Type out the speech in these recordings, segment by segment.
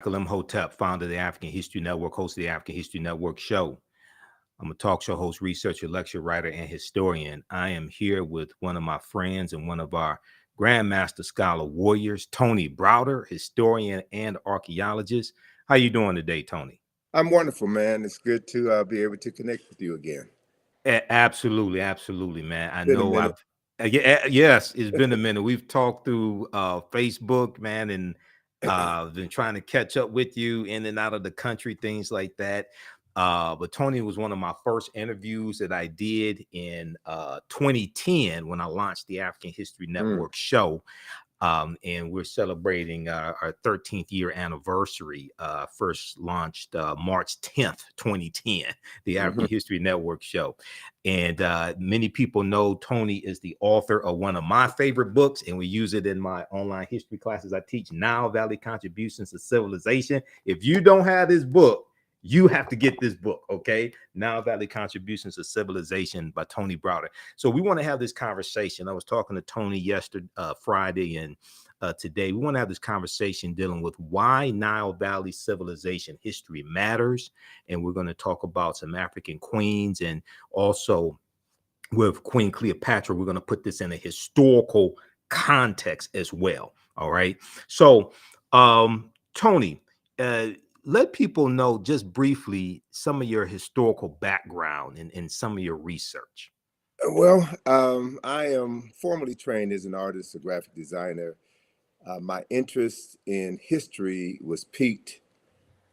Michael Imhotep, founder of the African History Network, host of the African History Network show. I'm a talk show host, researcher, lecturer, writer, and historian. I am here with one of my friends and one of our Grandmaster Scholar warriors, Tony Browder, historian and archaeologist. How you doing today, Tony? I'm wonderful, man. It's good to be able to connect with you again. Absolutely, absolutely, man. I Been a know minute. yes, it's been a minute. We've talked through Facebook, man, and been trying to catch up with you in and out of the country, things like that. But Tony was one of my first interviews that I did in 2010 when I launched the African History Network show. And we're celebrating our 13th year anniversary. First launched March 10th, 2010, the African History Network show. And many people know Tony is the author of one of my favorite books, and we use it in my online history classes I teach, Nile Valley Contributions to Civilization. If you don't have this book, you have to get this book, okay? Nile Valley Contributions to Civilization by Tony Browder. So we want to have this conversation. I was talking to Tony yesterday, Friday, and today. We want to have this conversation dealing with why Nile Valley civilization history matters. And we're going to talk about some African queens, and also with Queen Cleopatra, we're going to put this in a historical context as well. All right. So, Tony, let people know just briefly some of your historical background and some of your research. Well, I am formally trained as an artist, a graphic designer. My interest in history was piqued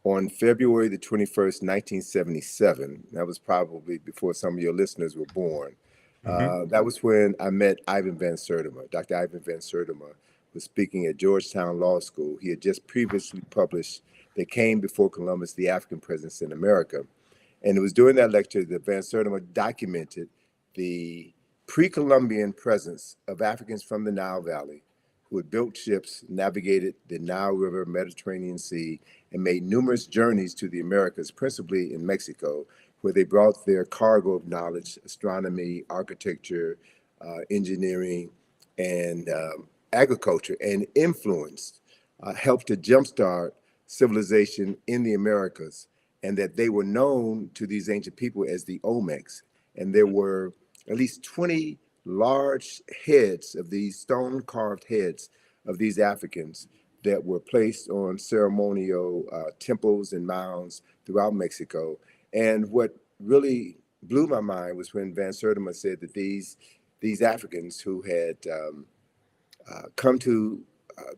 on February the 21st, 1977. That was probably before some of your listeners were born. That was when I met Ivan Van Sertima. Dr. Ivan Van Sertima was speaking at Georgetown Law School. He had just previously published They Came Before Columbus, the African Presence in America. And it was during that lecture that Van Sertima documented the pre-Columbian presence of Africans from the Nile Valley who had built ships, navigated the Nile River, Mediterranean Sea, and made numerous journeys to the Americas, principally in Mexico, where they brought their cargo of knowledge, astronomy, architecture, engineering, and agriculture, and influenced, helped to jumpstart civilization in the Americas, and that they were known to these ancient people as the Olmecs. And there were at least 20 large heads of these stone-carved heads of these Africans that were placed on ceremonial temples and mounds throughout Mexico. And what really blew my mind was when Van Sertima said that these Africans who had come to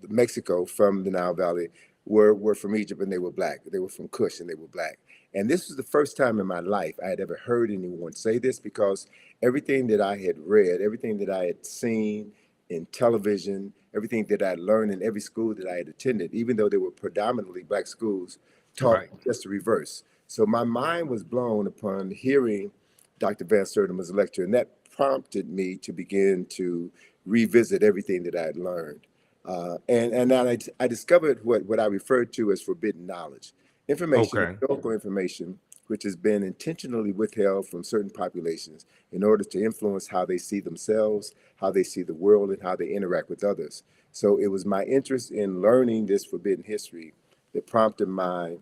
Mexico from the Nile Valley were from Egypt, and they were black. They were from Kush, and they were black. And this was the first time in my life I had ever heard anyone say this, because everything that I had read, everything that I had seen in television, everything that I had learned in every school that I had attended, even though they were predominantly black schools, taught just the reverse. So my mind was blown upon hearing Dr. Van Sertima's lecture, and that prompted me to begin to revisit everything that I had learned. And then I discovered what I referred to as forbidden knowledge, information, historical information, which has been intentionally withheld from certain populations in order to influence how they see themselves, how they see the world, and how they interact with others. So it was my interest in learning this forbidden history that prompted my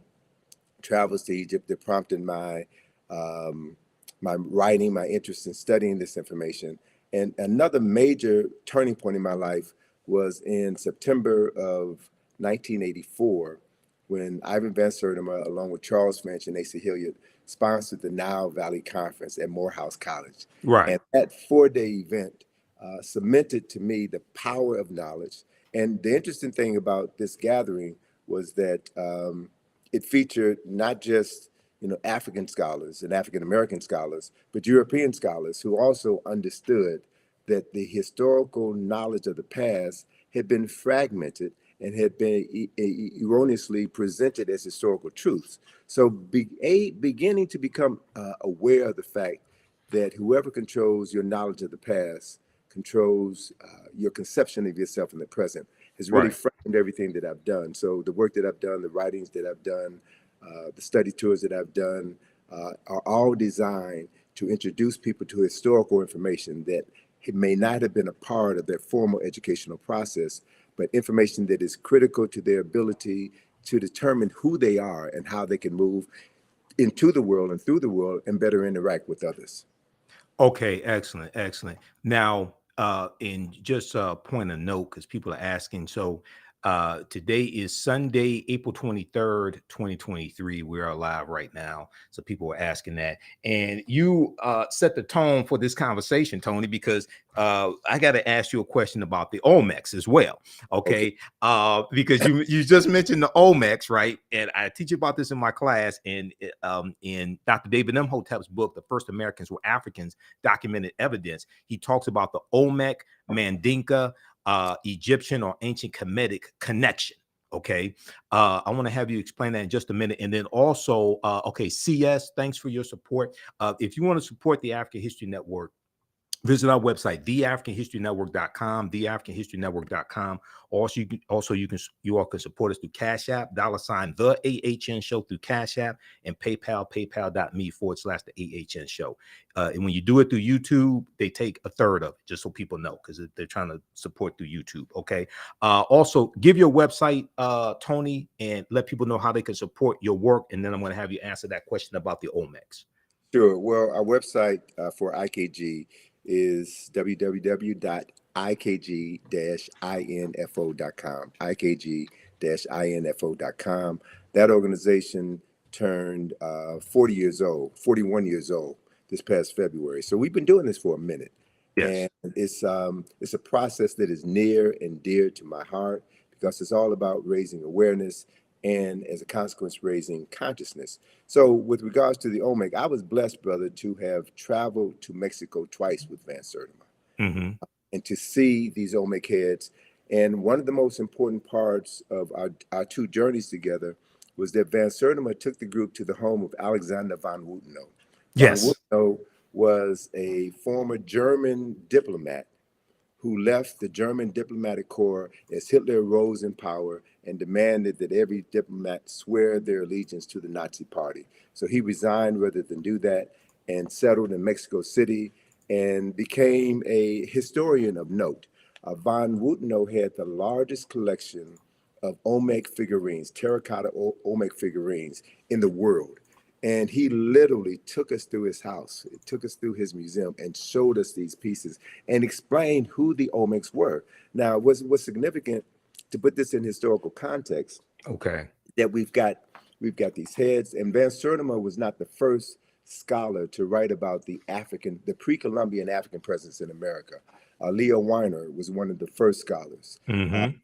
travels to Egypt, that prompted my my writing, my interest in studying this information. And another major turning point in my life was in September of 1984, when Ivan Van Sertima, along with Charles French and Asa Hilliard, sponsored the Nile Valley Conference at Morehouse College. And that 4-day event cemented to me the power of knowledge. And the interesting thing about this gathering was that it featured not just African scholars and African American scholars, but European scholars who also understood that the historical knowledge of the past had been fragmented and had been erroneously presented as historical truths. So beginning to become aware of the fact that whoever controls your knowledge of the past controls your conception of yourself in the present has really framed everything that I've done. So the work that I've done, the writings that I've done, the study tours that I've done are all designed to introduce people to historical information that it may not have been a part of their formal educational process, but information that is critical to their ability to determine who they are and how they can move into the world and through the world and better interact with others. Okay, excellent, excellent. Now, in just a point of note, because people are asking, so today is Sunday, April 23rd, 2023. We're live right now. So people are asking that. And you set the tone for this conversation, Tony, because I got to ask you a question about the Olmecs as well. Okay. Okay. Because you just mentioned the Olmecs, right? And I teach about this in my class. And in Dr. David Imhotep's book, The First Americans Were Africans, Documented Evidence, he talks about the Olmec, Mandinka, Egyptian or ancient Kemetic connection. Okay. I want to have you explain that in just a minute. And then also, okay, CS, thanks for your support. If you want to support the African History Network, visit our website, theafricanhistorynetwork.com, theafricanhistorynetwork.com. You all can support us through Cash App, $, the AHN show through Cash App, and PayPal, paypal.me/the AHN show. And when you do it through YouTube, they take a third of it, just so people know, because they're trying to support through YouTube. Okay. Also, give your website, Tony, and let people know how they can support your work. And then I'm going to have you answer that question about the Olmecs. Sure. Well, our website for IKG is www.ikg-info.com, ikg-info.com. That organization turned 41 years old this past February. So we've been doing this for a minute. Yes. And it's a process that is near and dear to my heart because it's all about raising awareness and, as a consequence, raising consciousness. So with regards to the Olmec, I was blessed, brother, to have traveled to Mexico twice with Van Sertima and to see these Olmec heads. And one of the most important parts of our two journeys together was that Van Sertima took the group to the home of Alexander von Wutenow. Von Yes. Wutenow was a former German diplomat who left the German diplomatic corps as Hitler rose in power and demanded that every diplomat swear their allegiance to the Nazi party. So he resigned rather than do that and settled in Mexico City and became a historian of note. Von Wutenow had the largest collection of Olmec figurines, terracotta Olmec figurines in the world. And he literally took us through his house, took us through his museum and showed us these pieces and explained who the Olmecs were. Now, what's significant to put this in historical context, Okay. that we've got these heads, and Van Sertima was not the first scholar to write about the pre-Columbian African presence in America. Leo Weiner was one of the first scholars. And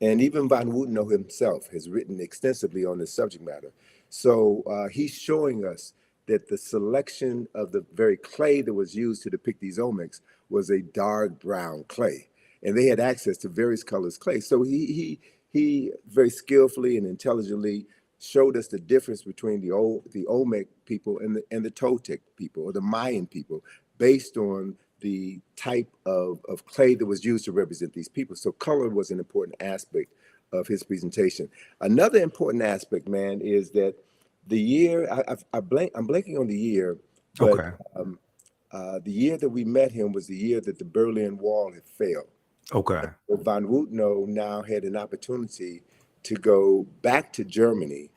even Von Wutenow himself has written extensively on this subject matter. So he's showing us that the selection of the very clay that was used to depict these Olmecs was a dark brown clay. And they had access to various colors clay. So he very skillfully and intelligently showed us the difference between the Olmec people and the Toltec people or the Mayan people based on the type of clay that was used to represent these people. So color was an important aspect of his presentation. Another important aspect, man, is that the year, I'm blanking on the year, but the year that we met him was the year that the Berlin Wall had failed. Okay. So Von Wutenow now had an opportunity to go back to Germany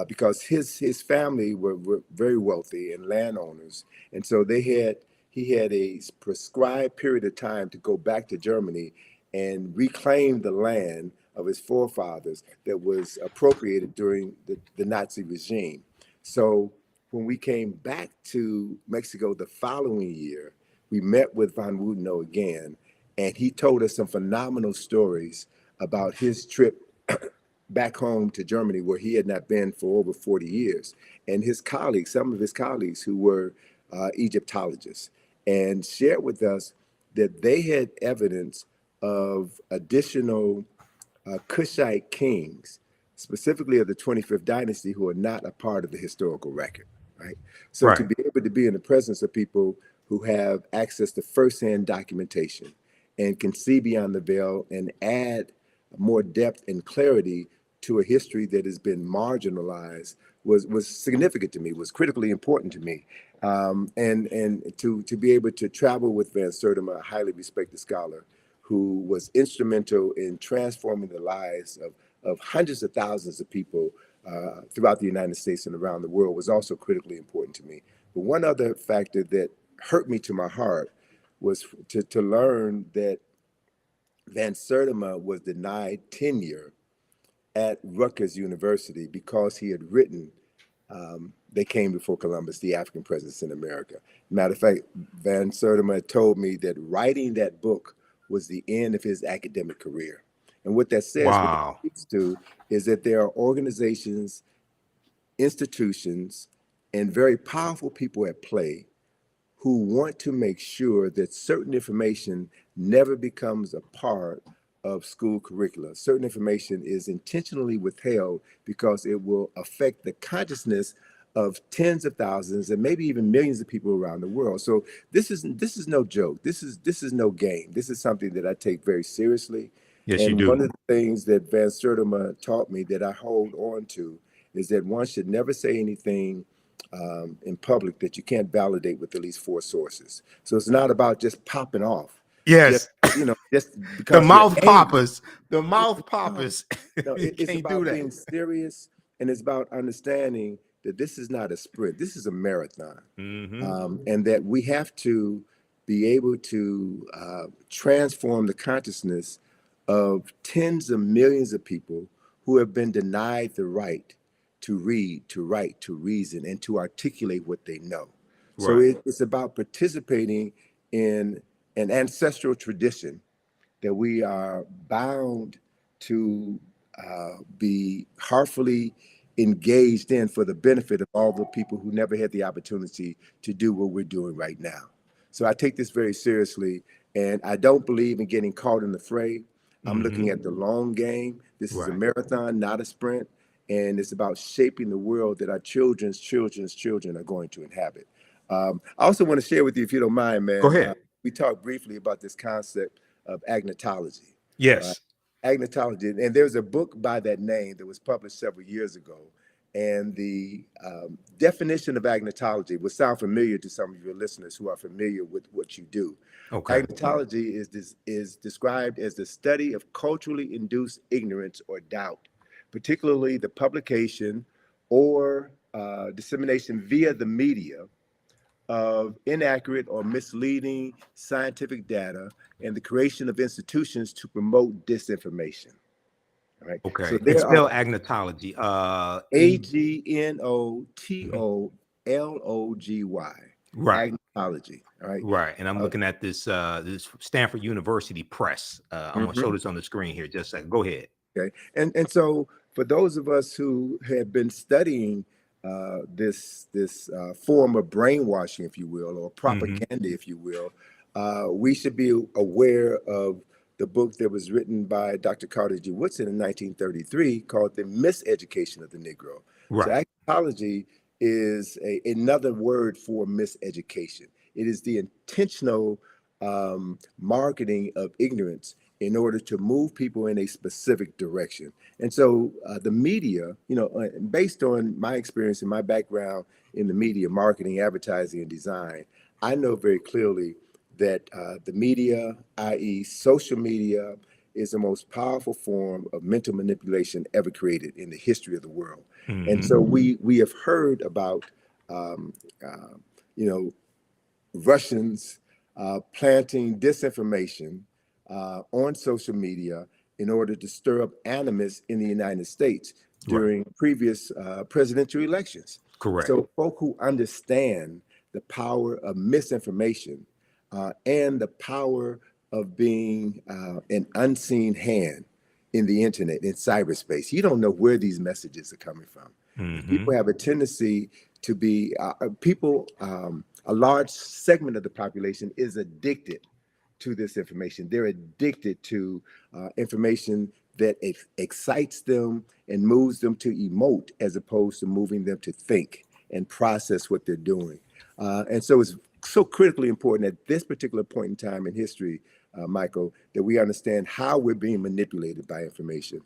because his family were very wealthy and landowners, and so he had a prescribed period of time to go back to Germany and reclaim the land of his forefathers that was appropriated during the Nazi regime. So when we came back to Mexico the following year, we met with Von Wutenow again, and he told us some phenomenal stories about his trip back home to Germany, where he had not been for over 40 years. And his colleagues, some of his colleagues who were Egyptologists, and shared with us that they had evidence of additional Kushite kings, specifically of the 25th dynasty, who are not a part of the historical record, right? So to be able to be in the presence of people who have access to firsthand documentation and can see beyond the veil and add more depth and clarity to a history that has been marginalized was significant to me, was critically important to me. And to be able to travel with Van Sertima, a highly respected scholar, who was instrumental in transforming the lives of hundreds of thousands of people throughout the United States and around the world was also critically important to me. But one other factor that hurt me to my heart was to learn that Van Sertima was denied tenure at Rutgers University because he had written They Came Before Columbus, the African Presence in America. Matter of fact, Van Sertima told me that writing that book was the end of his academic career. And what that says, what that Wow. speaks to, is that there are organizations, institutions, and very powerful people at play who want to make sure that certain information never becomes a part of school curricula. Certain information is intentionally withheld because it will affect the consciousness of tens of thousands and maybe even millions of people around the world. So this is no joke. This is no game. This is something that I take very seriously. Yes, you And one do. of the things that Van Sertima taught me that I hold on to is that one should never say anything in public that you can't validate with at least 4 sources. So it's not about just popping off, just Yes. just The because you're mouth angry. poppers. The mouth No, poppers. no, You it's can't do about that. being serious, and it's about understanding that this is not a sprint. This is a marathon, Hmm. and that we have to be able to transform the consciousness of tens of millions of people who have been denied the right to read, to write, to reason, and to articulate what they know. So Right. it's about participating in an ancestral tradition that we are bound to be heartfully engaged in for the benefit of all the people who never had the opportunity to do what we're doing right now. So I take this very seriously, and I don't believe in getting caught in the fray. I'm looking Hmm. at the long game. This is a Right. marathon, not a sprint, and it's about shaping the world that our children's children are going to inhabit. I also want to share with you, if you don't mind, Go man. ahead. We talked briefly about this concept of agnotology, right? Yes. Agnotology, and there's a book by that name that was published several years ago. And the definition of agnotology will sound familiar to some of your listeners who are familiar with what you do. Okay. Agnotology is described as the study of culturally induced ignorance or doubt, particularly the publication or dissemination via the media of inaccurate or misleading scientific data and the creation of institutions to promote disinformation. All right. So Okay. And there are spell agnotology. Agnotology, Right. agnotology. All right. Right. And I'm Uh, looking at this Stanford University Press. I'm gonna show mhm. this on the screen here. Just a second. Go ahead. Okay. And so for those of us who have been studying this form of brainwashing, if you will, or Hmm. propaganda, if you will, we should be aware of the book that was written by Dr. Carter G. Woodson in 1933 called The Miseducation of the Negro. So Right. agnotology is another word for miseducation. It is the intentional marketing of ignorance in order to move people in a specific direction. And so the media, based on my experience and my background in the media, marketing, advertising, and design, I know very clearly that the media, i.e., social media, is the most powerful form of mental manipulation ever created in the history of the world. And Hmm. so we have heard about, um, uh, you know, Russians planting disinformation on social media in order to stir up animus in the United States Right. during previous presidential elections. Correct. So, folk who understand the power of misinformation and the power of being an unseen hand in the internet, in cyberspace, you don't know where these messages are coming from. People Hmm. have a tendency to be people. A large segment of the population is addicted to this information. They're addicted to information that excites them and moves them to emote as opposed to moving them to think and process what they're doing. And so it's so critically important at this particular point in time in history, Michael, that we understand how we're being manipulated by information,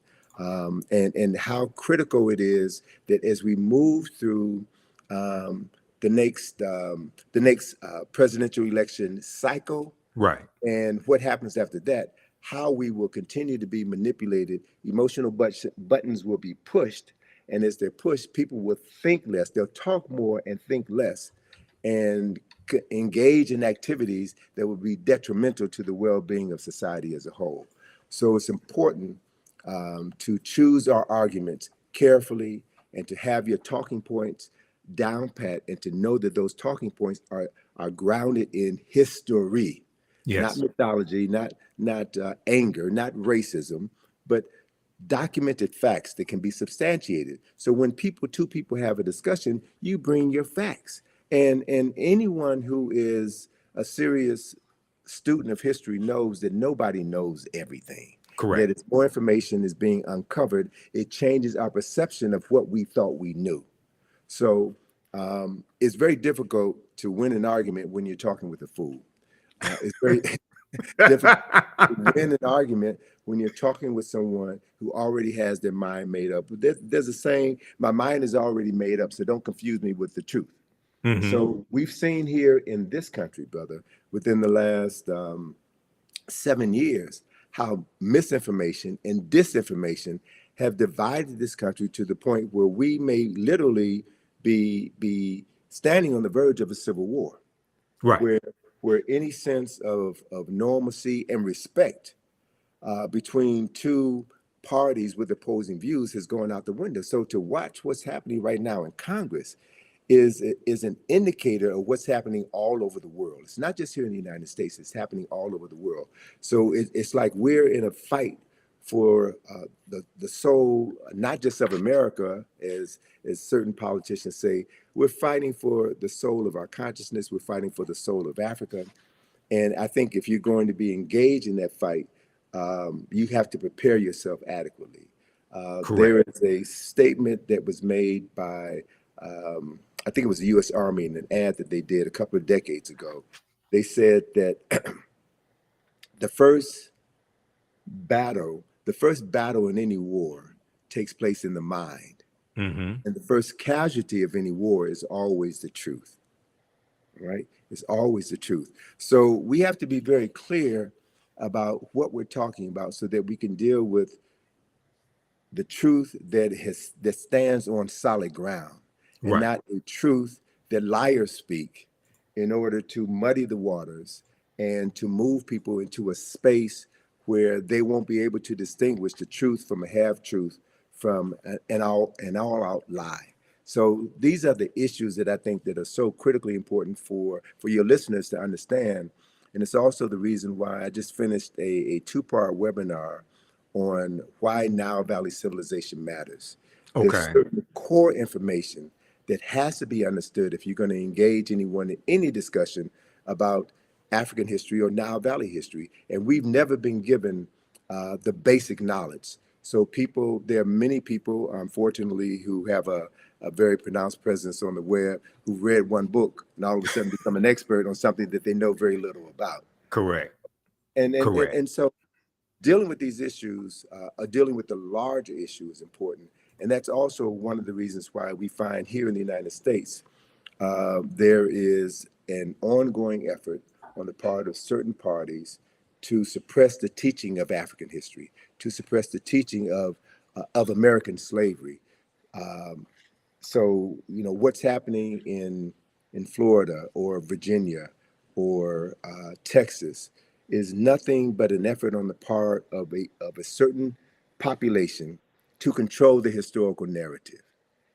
and how critical it is that as we move through um, the next presidential election cycle Right. and what happens after that, how we will continue to be manipulated. Emotional buttons will be pushed. And as they're pushed, people will think less. They'll talk more and think less and engage in activities that will be detrimental to the well-being of society as a whole. So it's important to choose our arguments carefully and to have your talking points down pat and to know that those talking points are grounded in history, not Yes. mythology, not anger, not racism, but documented facts that can be substantiated. So when two people have a discussion, you bring your facts. And anyone who is a serious student of history knows that nobody knows everything. That Correct. as more information is being uncovered, it changes our perception of what we thought we knew. So it's very difficult to win an argument when you're talking with a fool. It's very difficult to win an argument when you're talking with someone who already has their mind made up. There's a saying, my mind is already made up, so don't confuse me with the truth. Hmm. So we've seen here in this country, brother, within the last 7 years, how misinformation and disinformation have divided this country to the point where we may literally be standing on the verge of a civil war, Right. where any sense of normalcy and respect between two parties with opposing views has gone out the window. So to watch what's happening right now in Congress is an indicator of what's happening all over the world. It's not just here in the United States, it's happening all over the world. So it's like we're in a fight for the soul, not just of America, as certain politicians say. We're fighting for the soul of our consciousness. We're fighting for the soul of Africa. And I think if you're going to be engaged in that fight, you have to prepare yourself adequately. Correct. There is a statement that was made by, I think it was the U.S. Army in an ad that they did a couple of decades ago. They said that the first the first battle in any war takes place in the mind. Hmm. And the first casualty of any war is always the truth, right? It's always the truth. So we have to be very clear about what we're talking about so that we can deal with the truth that stands on solid ground and Right. not a truth that liars speak in order to muddy the waters and to move people into a space where they won't be able to distinguish the truth from a half truth from an all out lie. So these are the issues that I think that are so critically important for your listeners to understand. And it's also the reason why I just finished a two-part webinar on why Nile Valley civilization matters. There's Okay. certain core information that has to be understood if you're going to engage anyone in any discussion about African history or Nile Valley history. And we've never been given the basic knowledge. So there are many people, unfortunately, who have a very pronounced presence on the web who read one book and all of a sudden become an expert on something that they know very little about. Correct. And Correct. so dealing with these issues, dealing with the larger issue is important. And that's also one of the reasons why we find here in the United States, there is an ongoing effort on the part of certain parties to suppress the teaching of African history, to suppress the teaching of American slavery. Um, so, what's happening in Florida or Virginia or Texas is nothing but an effort on the part of a certain population to control the historical narrative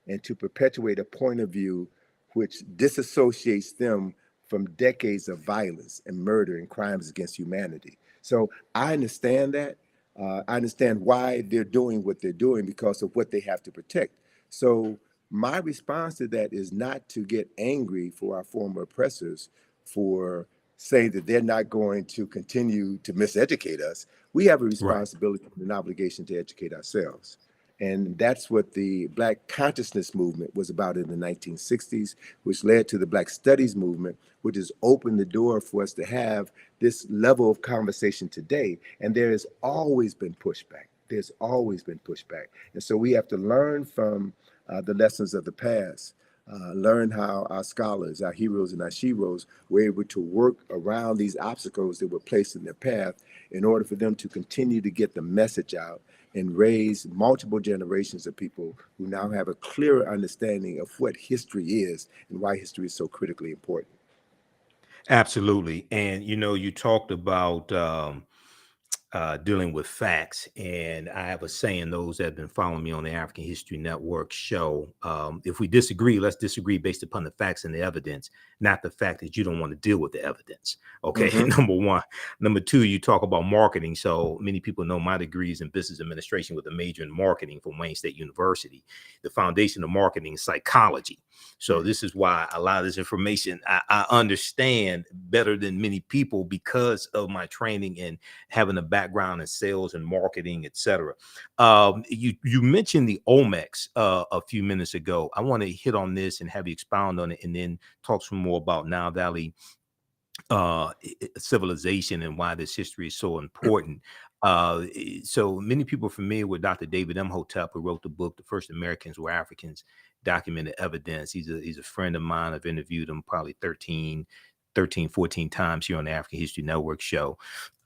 and to perpetuate a point of view which disassociates them from decades of violence and murder and crimes against humanity. So I understand that. I understand why they're doing what they're doing because of what they have to protect. So my response to that is not to get angry for our former oppressors for saying that they're not going to continue to miseducate us. We have a Right. responsibility and an obligation to educate ourselves. And that's what the Black consciousness movement was about in the 1960s, which led to the Black studies movement, which has opened the door for us to have this level of conversation today. And there has always been pushback. There's always been pushback. And so we have to learn from the lessons of the past. learn how our scholars, our heroes and our sheroes were able to work around these obstacles that were placed in their path in order for them to continue to get the message out and raise multiple generations of people who now have a clearer understanding of what history is and why history is so critically important. Absolutely. And you talked about dealing with facts. And I have a saying, those that have been following me on the African History Network show, if we disagree, let's disagree based upon the facts and the evidence, not the fact that you don't want to deal with the evidence. Okay. Mm-hmm. Number one. Number two, you talk about marketing. So many people know my degree is in business administration with a major in marketing from Wayne State University. The foundation of marketing is psychology. So this is why a lot of this information I understand better than many people because of my training and having a background in sales and marketing, etc. You mentioned the Olmecs a few minutes ago. I want to hit on this and have you expound on it, and then talk some more about Nile Valley civilization and why this history is so important. So many people are familiar with Dr. David Imhotep, who wrote the book, The First Americans Were Africans, Documented Evidence. He's a friend of mine. I've interviewed him probably 14 times here on the African History Network show.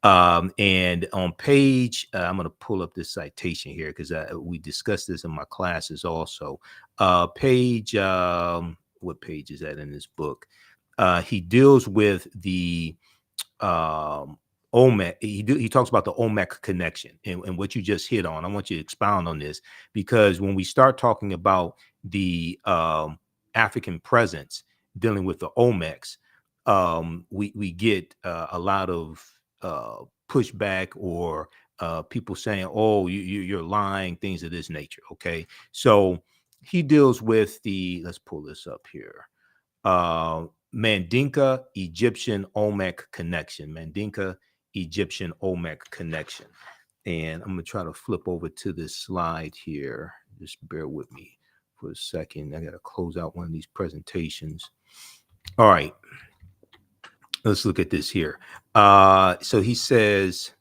And on page, I'm going to pull up this citation here because we discussed this in my classes also. Page, what page is that in this book? He deals with the Olmec. He talks about the Olmec connection and what you just hit on. I want you to expound on this because when we start talking about the African presence dealing with the Olmecs, we get a lot of pushback or people saying, "Oh, you're lying," things of this nature. Okay, so he deals with the. Let's pull this up here. Mandinka Egyptian Olmec connection. Mandinka Egyptian Olmec connection. And I'm gonna try to flip over to this slide here. Just bear with me for a second. I gotta close out one of these presentations. All right. Let's look at this here. So he says,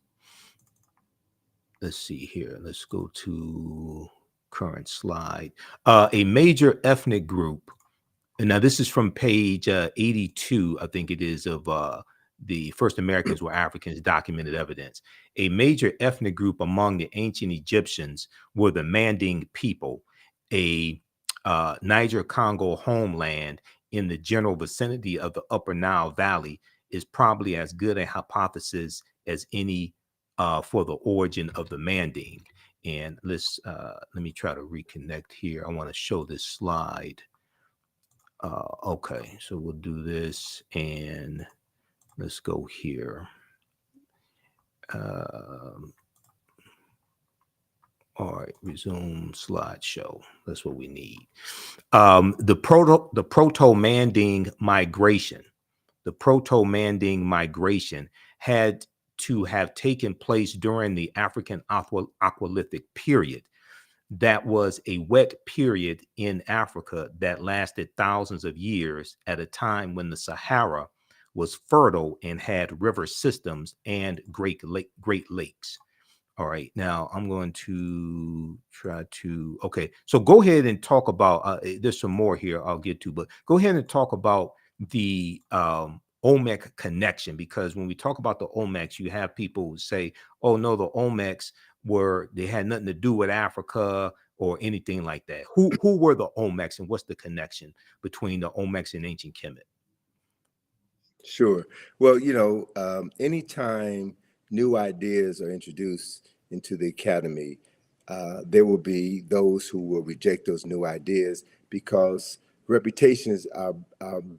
let's see here. Let's go to current slide. A major ethnic group. And now this is from page 82, I think it is, of the First Americans Were Africans, Documented Evidence. A major ethnic group among the ancient Egyptians were the Manding people, a Niger-Congo homeland in the general vicinity of the Upper Nile Valley is probably as good a hypothesis as any for the origin of the Manding. And let me try to reconnect here. I want to show this slide. Okay, so we'll do this and let's go here. All right, resume slideshow. That's what we need. The proto-Manding migration. The proto-Manding migration had to have taken place during the African Aqualithic period. That was a wet period in Africa that lasted thousands of years at a time when the Sahara was fertile and had river systems and great lakes. All right, now I'm going to try to, okay, so go ahead and talk about, there's some more here I'll get to, but go ahead and talk about the Olmec connection, because when we talk about the Olmecs, you have people who say, oh no, the Olmecs they had nothing to do with Africa or anything like that. Who were the Olmecs and what's the connection between the Olmecs and ancient Kemet? Sure. Well, anytime new ideas are introduced into the academy, there will be those who will reject those new ideas because reputations are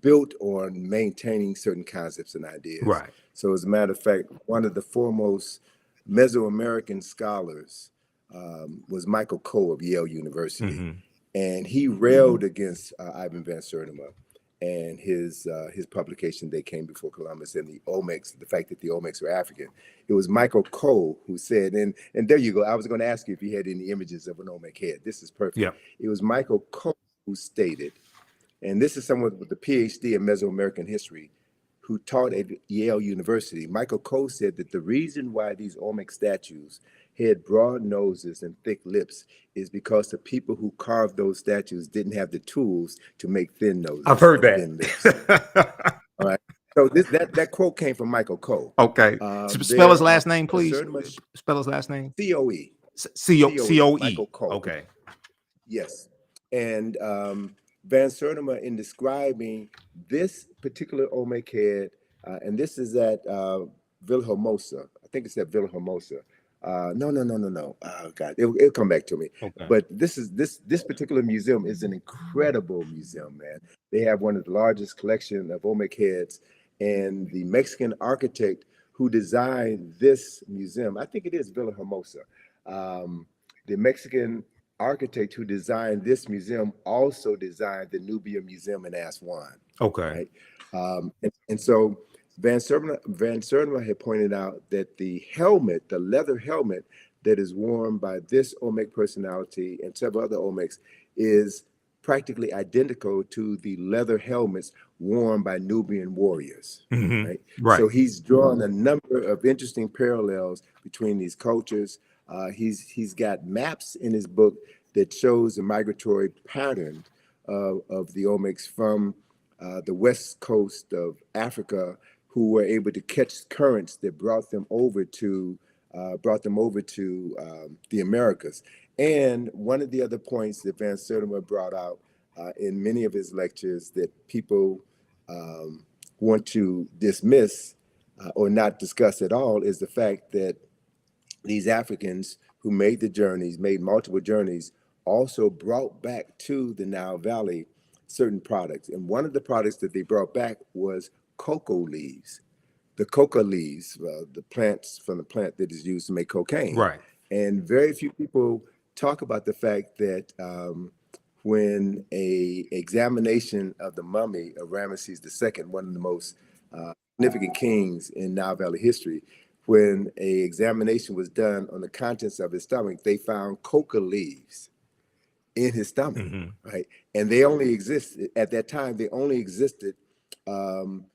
built on maintaining certain concepts and ideas. Right. So, as a matter of fact, one of the foremost Mesoamerican scholars was Michael Coe of Yale University, Mm-hmm. and he railed against Ivan Van Sertima and his publication, They Came Before Columbus, and the Olmecs, the fact that the Olmecs were African. It was Michael Coe who said, and there you go. I was going to ask you if you had any images of an Olmec head. This is perfect. Yeah. It was Michael Coe who stated, and this is someone with a PhD in Mesoamerican history who taught at Yale University. Michael Coe said that the reason why these Olmec statues had broad noses and thick lips is because the people who carved those statues didn't have the tools to make thin I've noses heard and thin lips. that. All right. So that quote came from Michael Coe. Okay. Spell his There are last name, please. certain Spell his last name. COE. C-O-E. Michael Coe. Okay. Yes. And Van Sertima, in describing this particular Olmec head, and this is at Villahermosa. I think it's at Villahermosa. No. Oh God, it'll come back to me. Okay. But this particular museum is an incredible museum, man. They have one of the largest collection of Olmec heads, and the Mexican architect who designed this museum, I think it is Villahermosa. The Mexican architect who designed this museum also designed the Nubia Museum in Aswan. Okay. Right? And so Van Sertima had pointed out that the helmet, the leather helmet that is worn by this Olmec personality and several other Olmecs, is practically identical to the leather helmets worn by Nubian warriors. Mm-hmm. Right? Right. So he's drawn a number of interesting parallels between these cultures. He's got maps in his book that shows the migratory pattern of the Olmecs from the west coast of Africa, who were able to catch currents that brought them over to the Americas. And one of the other points that Van Sertima brought out in many of his lectures that people want to dismiss or not discuss at all is the fact that these Africans who made the journeys, made multiple journeys, also brought back to the Nile Valley certain products. And one of the products that they brought back was cocoa leaves. The coca leaves, the plants from the plant that is used to make cocaine. Right. And very few people talk about the fact that when a examination of the mummy of Ramesses II, one of the most significant kings in Nile Valley history, when a examination was done on the contents of his stomach, they found coca leaves in his stomach, right? And they only existed at that time. They only existed in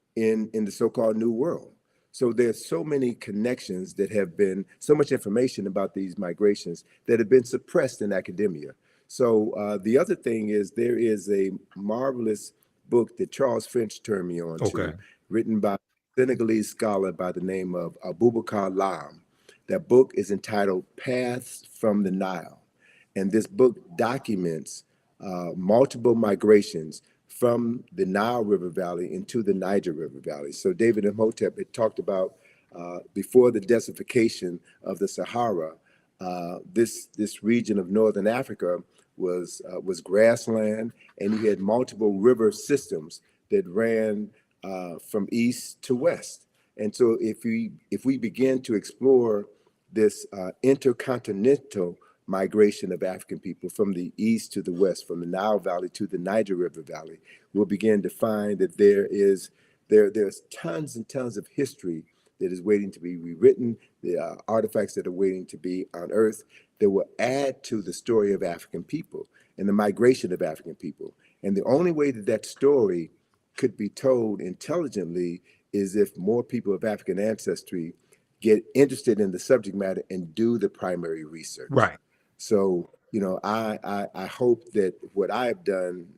the so-called New World. So there's so many connections that have been, so much information about these migrations that have been suppressed in academia. So the other thing is there is a marvelous book that Charles Finch turned me on to, written by a Senegalese scholar by the name of Abubakar Lam. That book is entitled Paths from the Nile. And this book documents multiple migrations from the Nile River Valley into the Niger River Valley. So David Imhotep had talked about before the desertification of the Sahara, this region of northern Africa was grassland, and you had multiple river systems that ran from east to west. And so if we begin to explore this intercontinental migration of African people from the east to the west, from the Nile Valley to the Niger River Valley, we'll begin to find that there's tons and tons of history that is waiting to be rewritten, the artifacts that are waiting to be unearthed that will add to the story of African people and the migration of African people. And the only way that that story could be told intelligently is if more people of African ancestry get interested in the subject matter and do the primary research. Right. So, you know, I hope that what I've done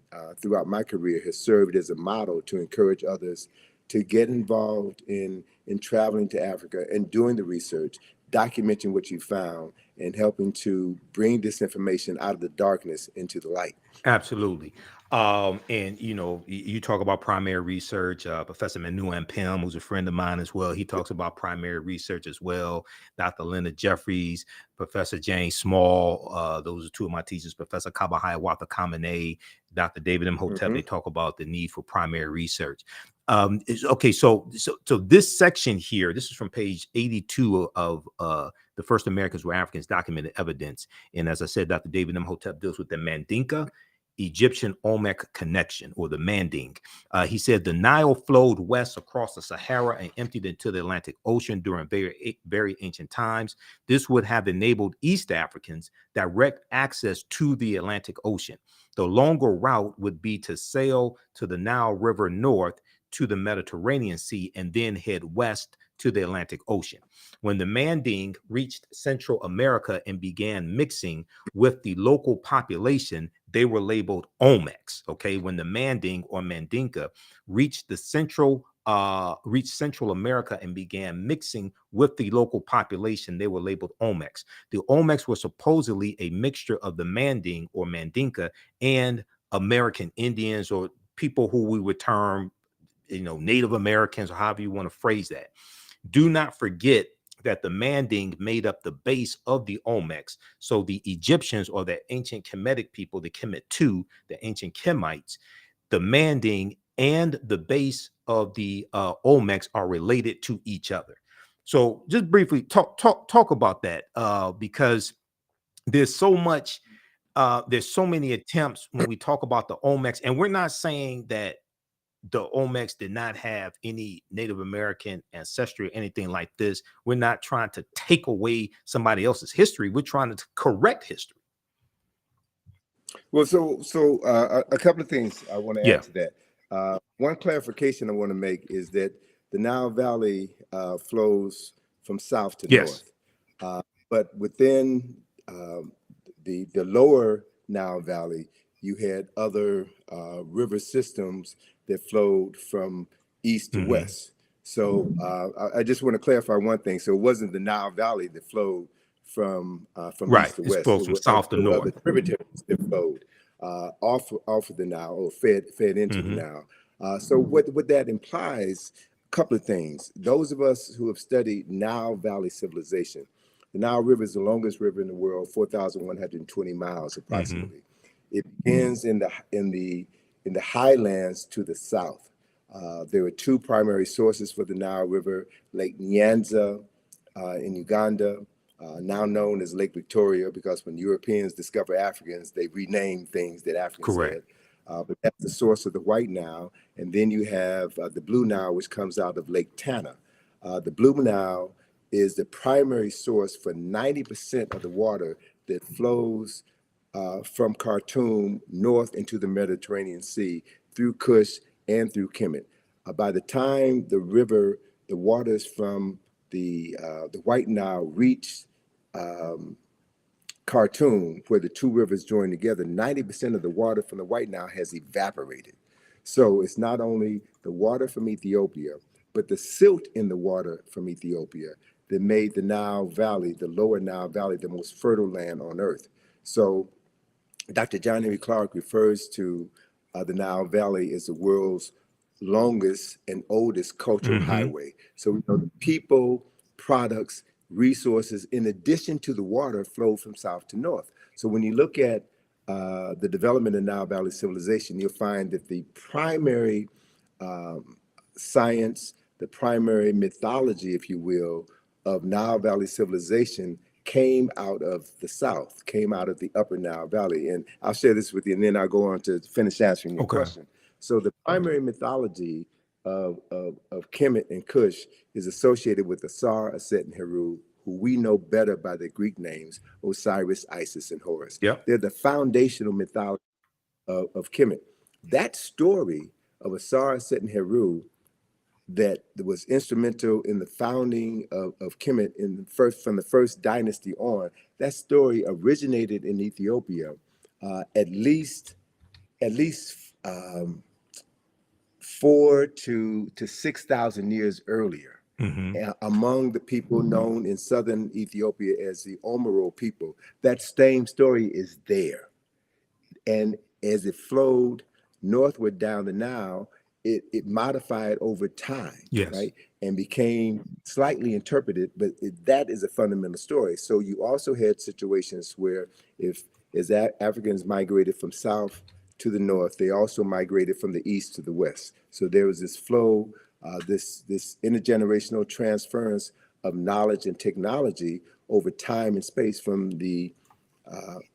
throughout my career has served as a model to encourage others to get involved in traveling to Africa and doing the research, documenting what you found, and helping to bring this information out of the darkness into the light. Absolutely. And you know, you talk about primary research. Professor Manu Pim, who's a friend of mine as well, he talks about primary research as well. Dr. Leonard Jeffries, Professor James Small, those are two of my teachers. Professor Kabahaya Wata Kamene, Dr. David Imhotep, they talk about the need for primary research. Okay, so this section here, this is from page 82 of the First Americans Were Africans, Documented Evidence. And as I said, Dr. David Imhotep deals with the Mandinka Egyptian Olmec connection, or the Manding. He said the Nile flowed west across the Sahara and emptied into the Atlantic Ocean during very ancient times. This would have enabled East Africans direct access to the Atlantic Ocean. The longer route would be to sail to the Nile River north to the Mediterranean Sea and then head west to the Atlantic Ocean. When the Manding reached Central America and began mixing with the local population, they were labeled Olmecs. Okay, when the Manding or Mandinka reached Central America and began mixing with the local population, they were labeled Olmecs. The Olmecs were supposedly a mixture of the Manding or Mandinka and American Indians, or people who we would term, Native Americans, or however you want to phrase that. Do not forget that the Manding made up the base of the Olmecs. So the Egyptians, or the ancient Kemetic people, the Kemet II, the ancient Kemites, the Manding and the base of the Olmecs are related to each other. So just briefly talk about that, because there's so much, there's so many attempts when we talk about the Olmecs, and we're not saying that the Olmecs did not have any Native American ancestry or anything like this. We're not trying to take away somebody else's history. We're trying to correct history. Well, a couple of things I want to add to that. One clarification I want to make is that the Nile Valley flows from south to north, but within the lower Nile Valley, you had other river systems that flowed from east to west. So I just want to clarify one thing. So it wasn't the Nile Valley that flowed from east to west. It flows from south to north. The tributaries that flowed off of the Nile, or fed into the Nile. So what that implies, a couple of things. Those of us who have studied Nile Valley civilization, the Nile River is the longest river in the world, 4,120 miles approximately. It begins in the highlands to the south. There are two primary sources for the Nile River: Lake Nyanza in Uganda, now known as Lake Victoria, because when Europeans discover Africans, they rename things that Africans had. But that's the source of the White Nile. And then you have the Blue Nile, which comes out of Lake Tana. The Blue Nile is the primary source for 90% of the water that flows from Khartoum north into the Mediterranean Sea through Kush and through Kemet. By the time the waters from the White Nile reach Khartoum, where the two rivers join together, 90% of the water from the White Nile has evaporated. So it's not only the water from Ethiopia, but the silt in the water from Ethiopia that made the Nile Valley, the lower Nile Valley, the most fertile land on earth. So Dr. John Henry Clark refers to the Nile Valley as the world's longest and oldest cultural highway. So we know the people, products, resources, in addition to the water, flow from south to north. So when you look at the development of Nile Valley civilization, you'll find that the primary science, the primary mythology, if you will, of Nile Valley civilization came out of the south, came out of the upper Nile Valley. And I'll share this with you, and then I'll go on to finish answering your question. So the primary mythology of Kemet and Kush is associated with Asar, Aset, and Heru, who we know better by their Greek names, Osiris, Isis, and Horus. They're the foundational mythology of Kemet. That story of Asar, Aset, and Heru that was instrumental in the founding of Kemet from the first dynasty on, that story originated in Ethiopia at least 4 to 6,000 years earlier, among the people known in southern Ethiopia as the Omoro people. That same story is there. And as it flowed northward down the Nile, it modified over time, right? And became slightly interpreted, but that is a fundamental story. So you also had situations where as Africans migrated from south to the north, they also migrated from the east to the west. So there was this flow, this intergenerational transference of knowledge and technology over time and space from the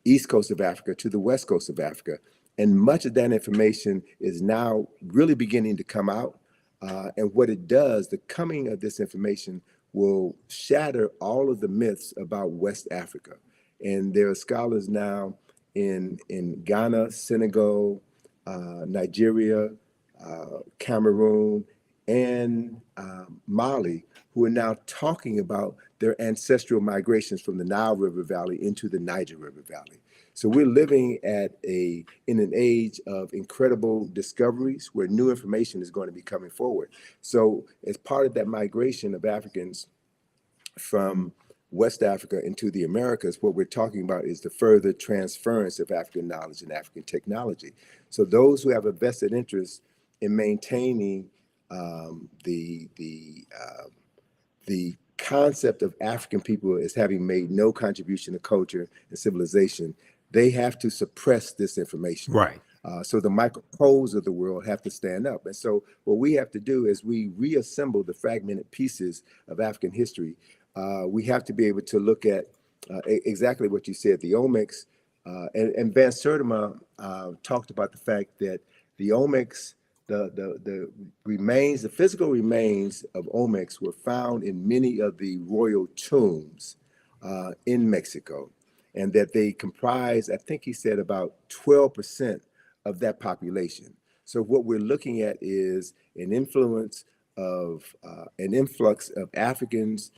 east coast of Africa to the west coast of Africa. And much of that information is now really beginning to come out. And what it does, the coming of this information will shatter all of the myths about West Africa. And there are scholars now in Ghana, Senegal, Nigeria, Cameroon, and Mali, who are now talking about their ancestral migrations from the Nile River Valley into the Niger River Valley. So we're living in an age of incredible discoveries where new information is going to be coming forward. So as part of that migration of Africans from West Africa into the Americas, what we're talking about is the further transference of African knowledge and African technology. So those who have a vested interest in maintaining the concept of African people as having made no contribution to culture and civilization, they have to suppress this information. Right. So the Michael Coles of the world have to stand up. And so what we have to do is we reassemble the fragmented pieces of African history. We have to be able to look at exactly what you said, the omics. And Van Sertima talked about the fact that the omics, the remains, the physical remains of omics were found in many of the royal tombs in Mexico, and that they comprise, I think he said, about 12% of that population. So what we're looking at is an influx of Africans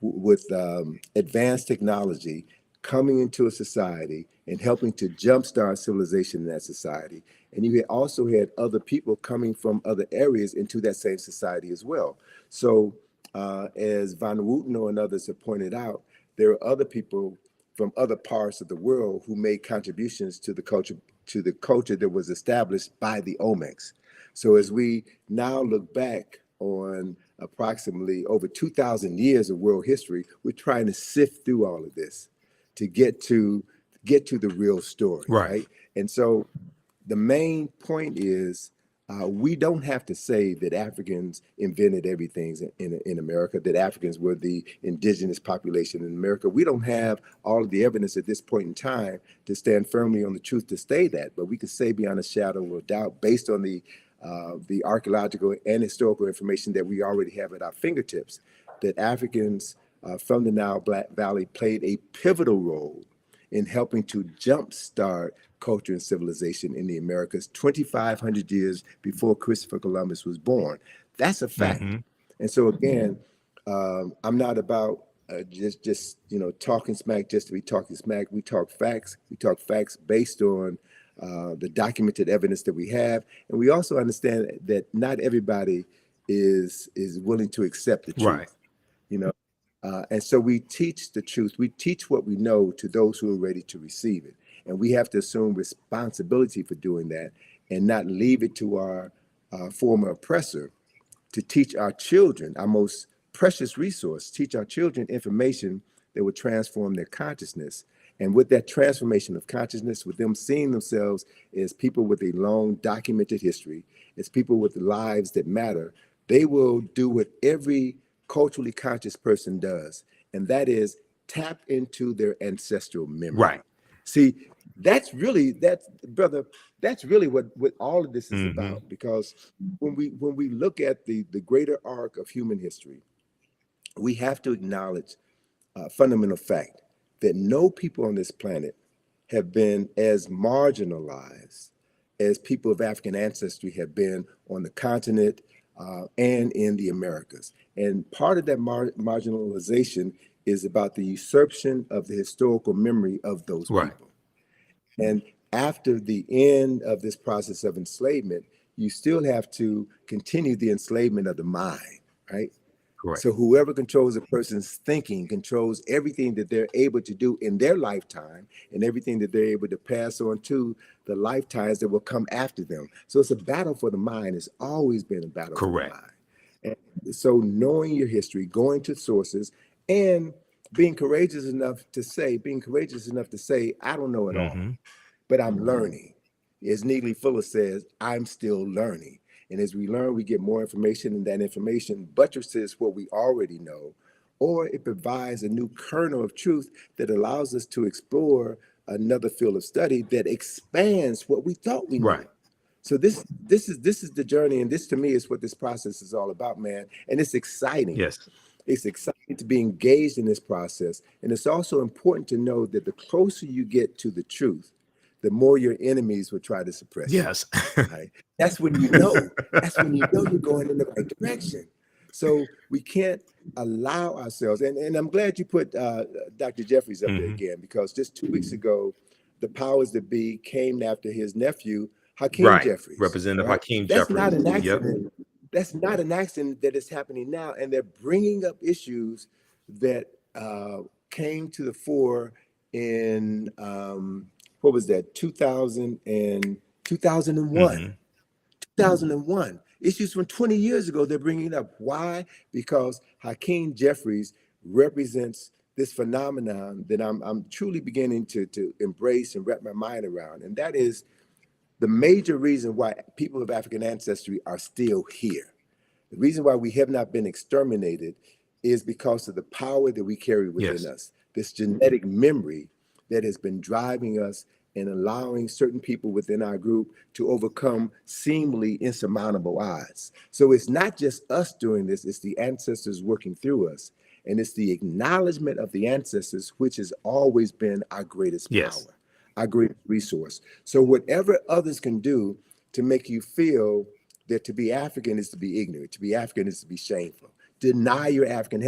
with advanced technology coming into a society and helping to jumpstart civilization in that society. And you also had other people coming from other areas into that same society as well. So as Van Wooteno and others have pointed out, there are other people from other parts of the world who made contributions to the culture that was established by the Olmecs. So as we now look back on approximately over 2,000 years of world history, we're trying to sift through all of this to get to the real story, right? And so the main point is we don't have to say that Africans invented everything in America, that Africans were the indigenous population in America. We don't have all of the evidence at this point in time to stand firmly on the truth to say that, but we can say beyond a shadow of a doubt, based on the archaeological and historical information that we already have at our fingertips, that Africans from the Nile Valley played a pivotal role in helping to jumpstart culture and civilization in the Americas 2,500 years before Christopher Columbus was born. That's a fact. And so again, I'm not about just talking smack just to be talking smack. We talk facts. We talk facts based on the documented evidence that we have, and we also understand that not everybody is willing to accept the truth. And so we teach the truth. We teach what we know to those who are ready to receive it. And we have to assume responsibility for doing that and not leave it to our former oppressor to teach our children, our most precious resource, teach our children information that would transform their consciousness. And with that transformation of consciousness, with them seeing themselves as people with a long documented history, as people with lives that matter, they will do what every culturally conscious person does, and that is tap into their ancestral memory. See, that's really what all of this is about, because when we look at the greater arc of human history, we have to acknowledge a fundamental fact that no people on this planet have been as marginalized as people of African ancestry have been on the continent and in the Americas. And part of that marginalization is about the usurpation of the historical memory of those people. And after the end of this process of enslavement, you still have to continue the enslavement of the mind, right? So whoever controls a person's thinking controls everything that they're able to do in their lifetime and everything that they're able to pass on to the lifetimes that will come after them. So it's a battle for the mind. It's always been a battle for the mind. And so knowing your history, going to sources, and being courageous enough to say, I don't know it all, but I'm learning. As Neely Fuller says, I'm still learning. And as we learn, we get more information, and that information buttresses what we already know, or it provides a new kernel of truth that allows us to explore another field of study that expands what we thought we knew. So this is the journey, and this to me is what this process is all about, man. And it's exciting. It's exciting to be engaged in this process. And it's also important to know that the closer you get to the truth, the more your enemies will try to suppress you. Yes. Right? That's when you know. That's when you know you're going in the right direction. So we can't allow ourselves. And I'm glad you put Dr. Jeffries up there again, because just 2 weeks ago, the powers that be came after his nephew, Hakeem Jeffries. Representative Right? Hakeem That's Jeffries. not an accident. That's not an accident that is happening now. And they're bringing up issues that came to the fore in, what was that, 2001. 2001. Issues from 20 years ago, they're bringing it up. Why? Because Hakeem Jeffries represents this phenomenon that I'm truly beginning to embrace and wrap my mind around. And that is the major reason why people of African ancestry are still here. The reason why we have not been exterminated is because of the power that we carry within us, this genetic memory that has been driving us and allowing certain people within our group to overcome seemingly insurmountable odds. So it's not just us doing this, it's the ancestors working through us. And it's the acknowledgement of the ancestors, which has always been our greatest power, our greatest resource. So whatever others can do to make you feel that to be African is to be ignorant, to be African is to be shameful. Deny your African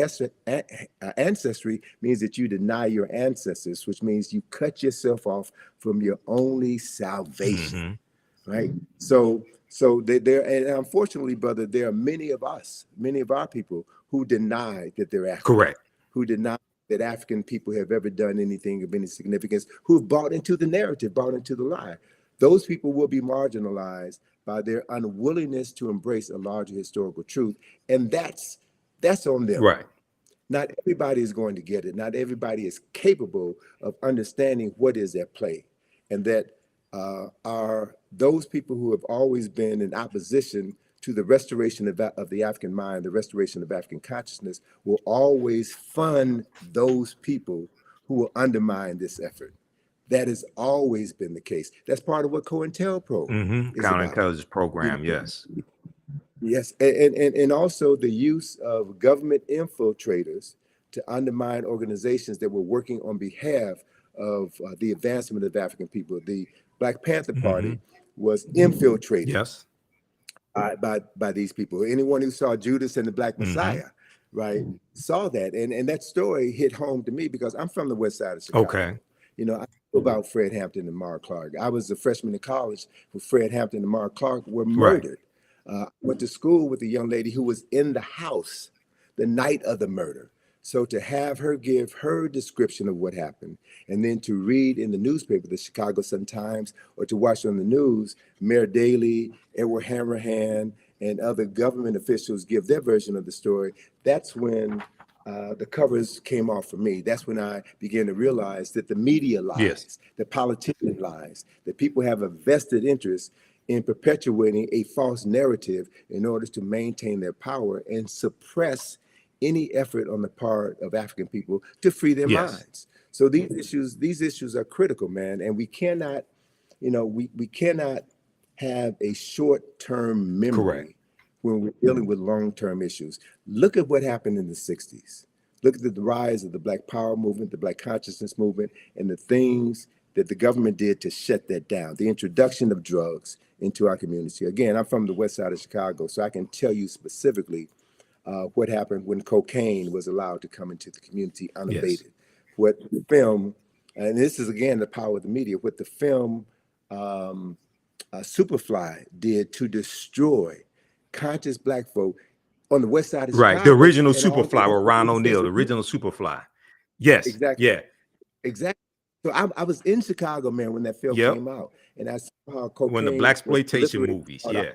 ancestry means that you deny your ancestors, which means you cut yourself off from your only salvation, right? So there, and unfortunately, brother, there are many of us, many of our people who deny that they're African, who deny that African people have ever done anything of any significance, who've bought into the narrative, bought into the lie. Those people will be marginalized by their unwillingness to embrace a larger historical truth, and that's on them. Right. Not everybody is going to get it. Not everybody is capable of understanding what is at play, and that are those people who have always been in opposition to the restoration of the African mind, the restoration of African consciousness, will always fund those people who will undermine this effort. That has always been the case. That's part of what COINTELPRO is about. Counterintelligence program, yes. Yes, and also the use of government infiltrators to undermine organizations that were working on behalf of the advancement of African people. The Black Panther Party was infiltrated by these people. Anyone who saw Judas and the Black Messiah, right, saw that. And that story hit home to me because I'm from the west side of Chicago. You know, I know about Fred Hampton and Mara Clark. I was a freshman in college when Fred Hampton and Mara Clark were murdered. Went to school with a young lady who was in the house the night of the murder. So to have her give her description of what happened, and then to read in the newspaper, the Chicago Sun-Times, or to watch on the news, Mayor Daley, Edward Hanrahan, and other government officials give their version of the story, that's when the covers came off for me. That's when I began to realize that the media lies, the politician lies, that people have a vested interest in perpetuating a false narrative in order to maintain their power and suppress any effort on the part of African people to free their minds. So these issues are critical, man. And we cannot, you know, we cannot have a short-term memory when we're dealing with long-term issues. Look at what happened in the 60s. Look at the rise of the Black Power movement, the Black Consciousness movement, and the things that the government did to shut that down. The introduction of drugs into our community. Again, I'm from the west side of Chicago, so I can tell you specifically what happened when cocaine was allowed to come into the community unabated. What the film, and this is again the power of the media, what the film Superfly did to destroy conscious Black folk on the west side of Chicago. The original Superfly with Ron O'Neal, the original Superfly. Exactly. Exactly. So I was in Chicago, man, when that film came out, and I saw how cocaine when the blaxploitation movies, and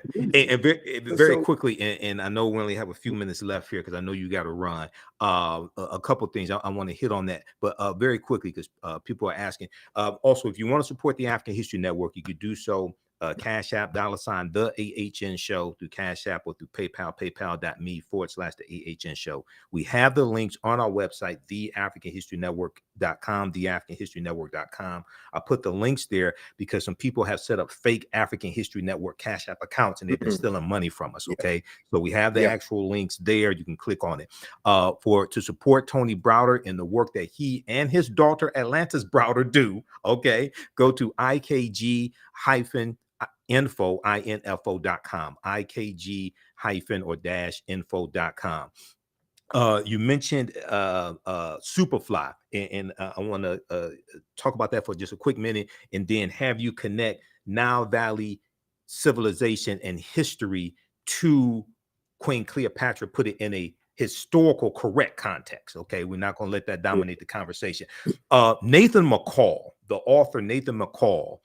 very quickly, and I know we only have a few minutes left here because I know you got to run. A couple things I want to hit on that, but very quickly because people are asking. Also, if you want to support the African History Network, you could do so. Cash App, $ the AHN show through Cash App or through PayPal, paypal.me/the AHN show. We have the links on our website, theafricanhistorynetwork.com. theafricanhistorynetwork.com. I put the links there because some people have set up fake African History Network Cash App accounts and they've been stealing money from us. Okay. So we have the actual links there. You can click on it to support Tony Browder and the work that he and his daughter Atlantis Browder do. Okay. Go to ikg-info.com, ikg-info.com. You mentioned Superfly, and I want to talk about that for just a quick minute, and then have you connect Nile Valley civilization and history to Queen Cleopatra, put it in a historical correct context. Okay, we're not going to let that dominate the conversation. Nathan McCall, the author Nathan McCall,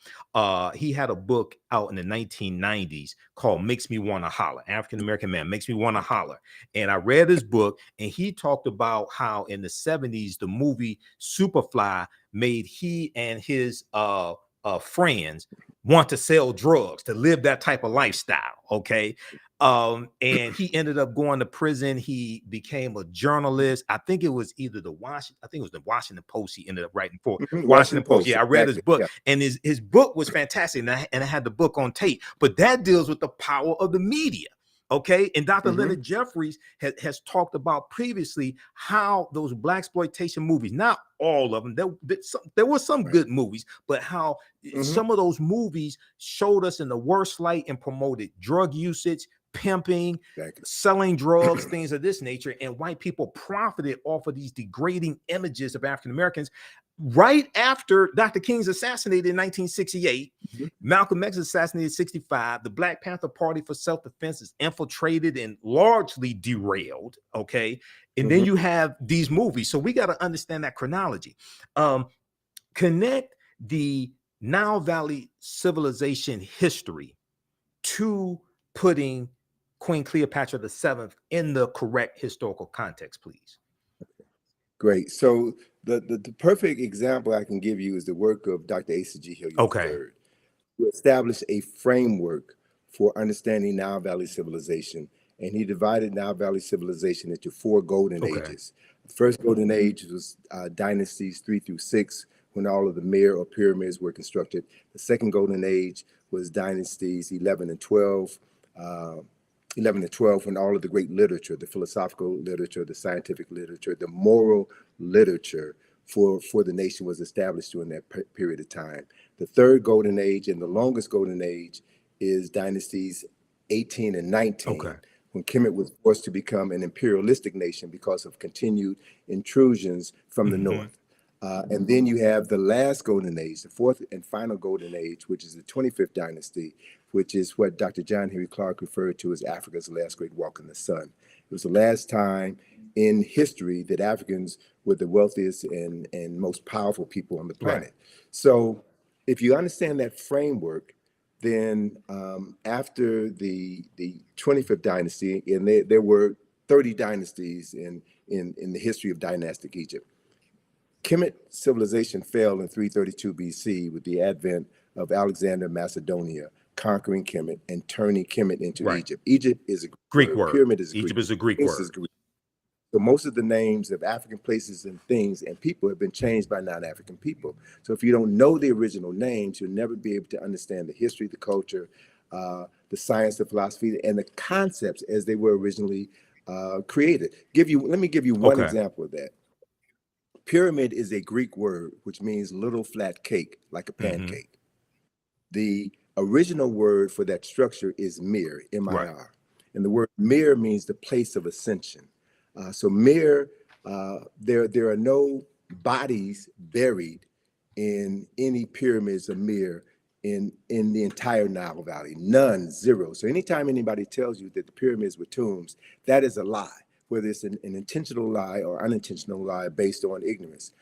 he had a book out in the 1990s called Makes Me Want to Holler. African-American man makes me want to holler. And I read his book, and he talked about how in the 70s the movie Superfly made he and his friends want to sell drugs, to live that type of lifestyle. Okay. And he ended up going to prison. He became a journalist. I think it was either the Washington Post he ended up writing for. Washington Post. Yeah, I read his book, and his book was fantastic. And I had the book on tape, but that deals with the power of the media. Okay. And Dr. Leonard Jeffries has talked about previously how those blaxploitation movies, not all of them, there were some good movies, but how some of those movies showed us in the worst light and promoted drug usage, pimping, selling drugs, things of this nature. And white people profited off of these degrading images of African Americans. Right after Dr. King's assassinated in 1968, Malcolm X assassinated in 65, the Black Panther Party for Self-Defense is infiltrated and largely derailed. Okay. And then you have these movies. So we got to understand that chronology. Connect the Nile Valley civilization history to putting Queen Cleopatra VII in the correct historical context, please. Great. So the perfect example I can give you is the work of Dr. Asa G. Hilliard III, who established a framework for understanding Nile Valley civilization. And he divided Nile Valley civilization into 4 golden ages. The first golden age was dynasties 3 through 6, when all of the Mir or pyramids were constructed. The second golden age was dynasties 11 and 12, when all of the great literature, the philosophical literature, the scientific literature, the moral literature for the nation was established during that period of time. The third golden age and the longest golden age is dynasties 18 and 19, when Kemet was forced to become an imperialistic nation because of continued intrusions from the north. And then you have the last golden age, the fourth and final golden age, which is the 25th dynasty, which is what Dr. John Henry Clark referred to as Africa's last great walk in the sun. It was the last time in history that Africans were the wealthiest and most powerful people on the planet. So if you understand that framework, then after the 25th dynasty, and there were 30 dynasties in the history of dynastic Egypt, Kemet civilization fell in 332 BC with the advent of Alexander of Macedonia conquering Kemet and turning Kemet into Egypt. Egypt is a Greek word. Pyramid is a Egypt is a Greek word. So most of the names of African places and things and people have been changed by non-African people. So if you don't know the original names, you'll never be able to understand the history, the culture, the science, the philosophy, and the concepts as they were originally created. Let me give you one example of that. Pyramid is a Greek word, which means little flat cake, like a pancake. The original word for that structure is mir, M-I-R. And the word mir means the place of ascension. So mir, there are no bodies buried in any pyramids of mir in the entire Nile Valley. None, zero. So anytime anybody tells you that the pyramids were tombs, that is a lie, whether it's an intentional lie or unintentional lie based on ignorance.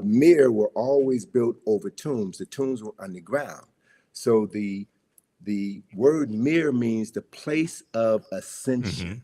Mir were always built over tombs. The tombs were underground. So the word mir means the place of ascension,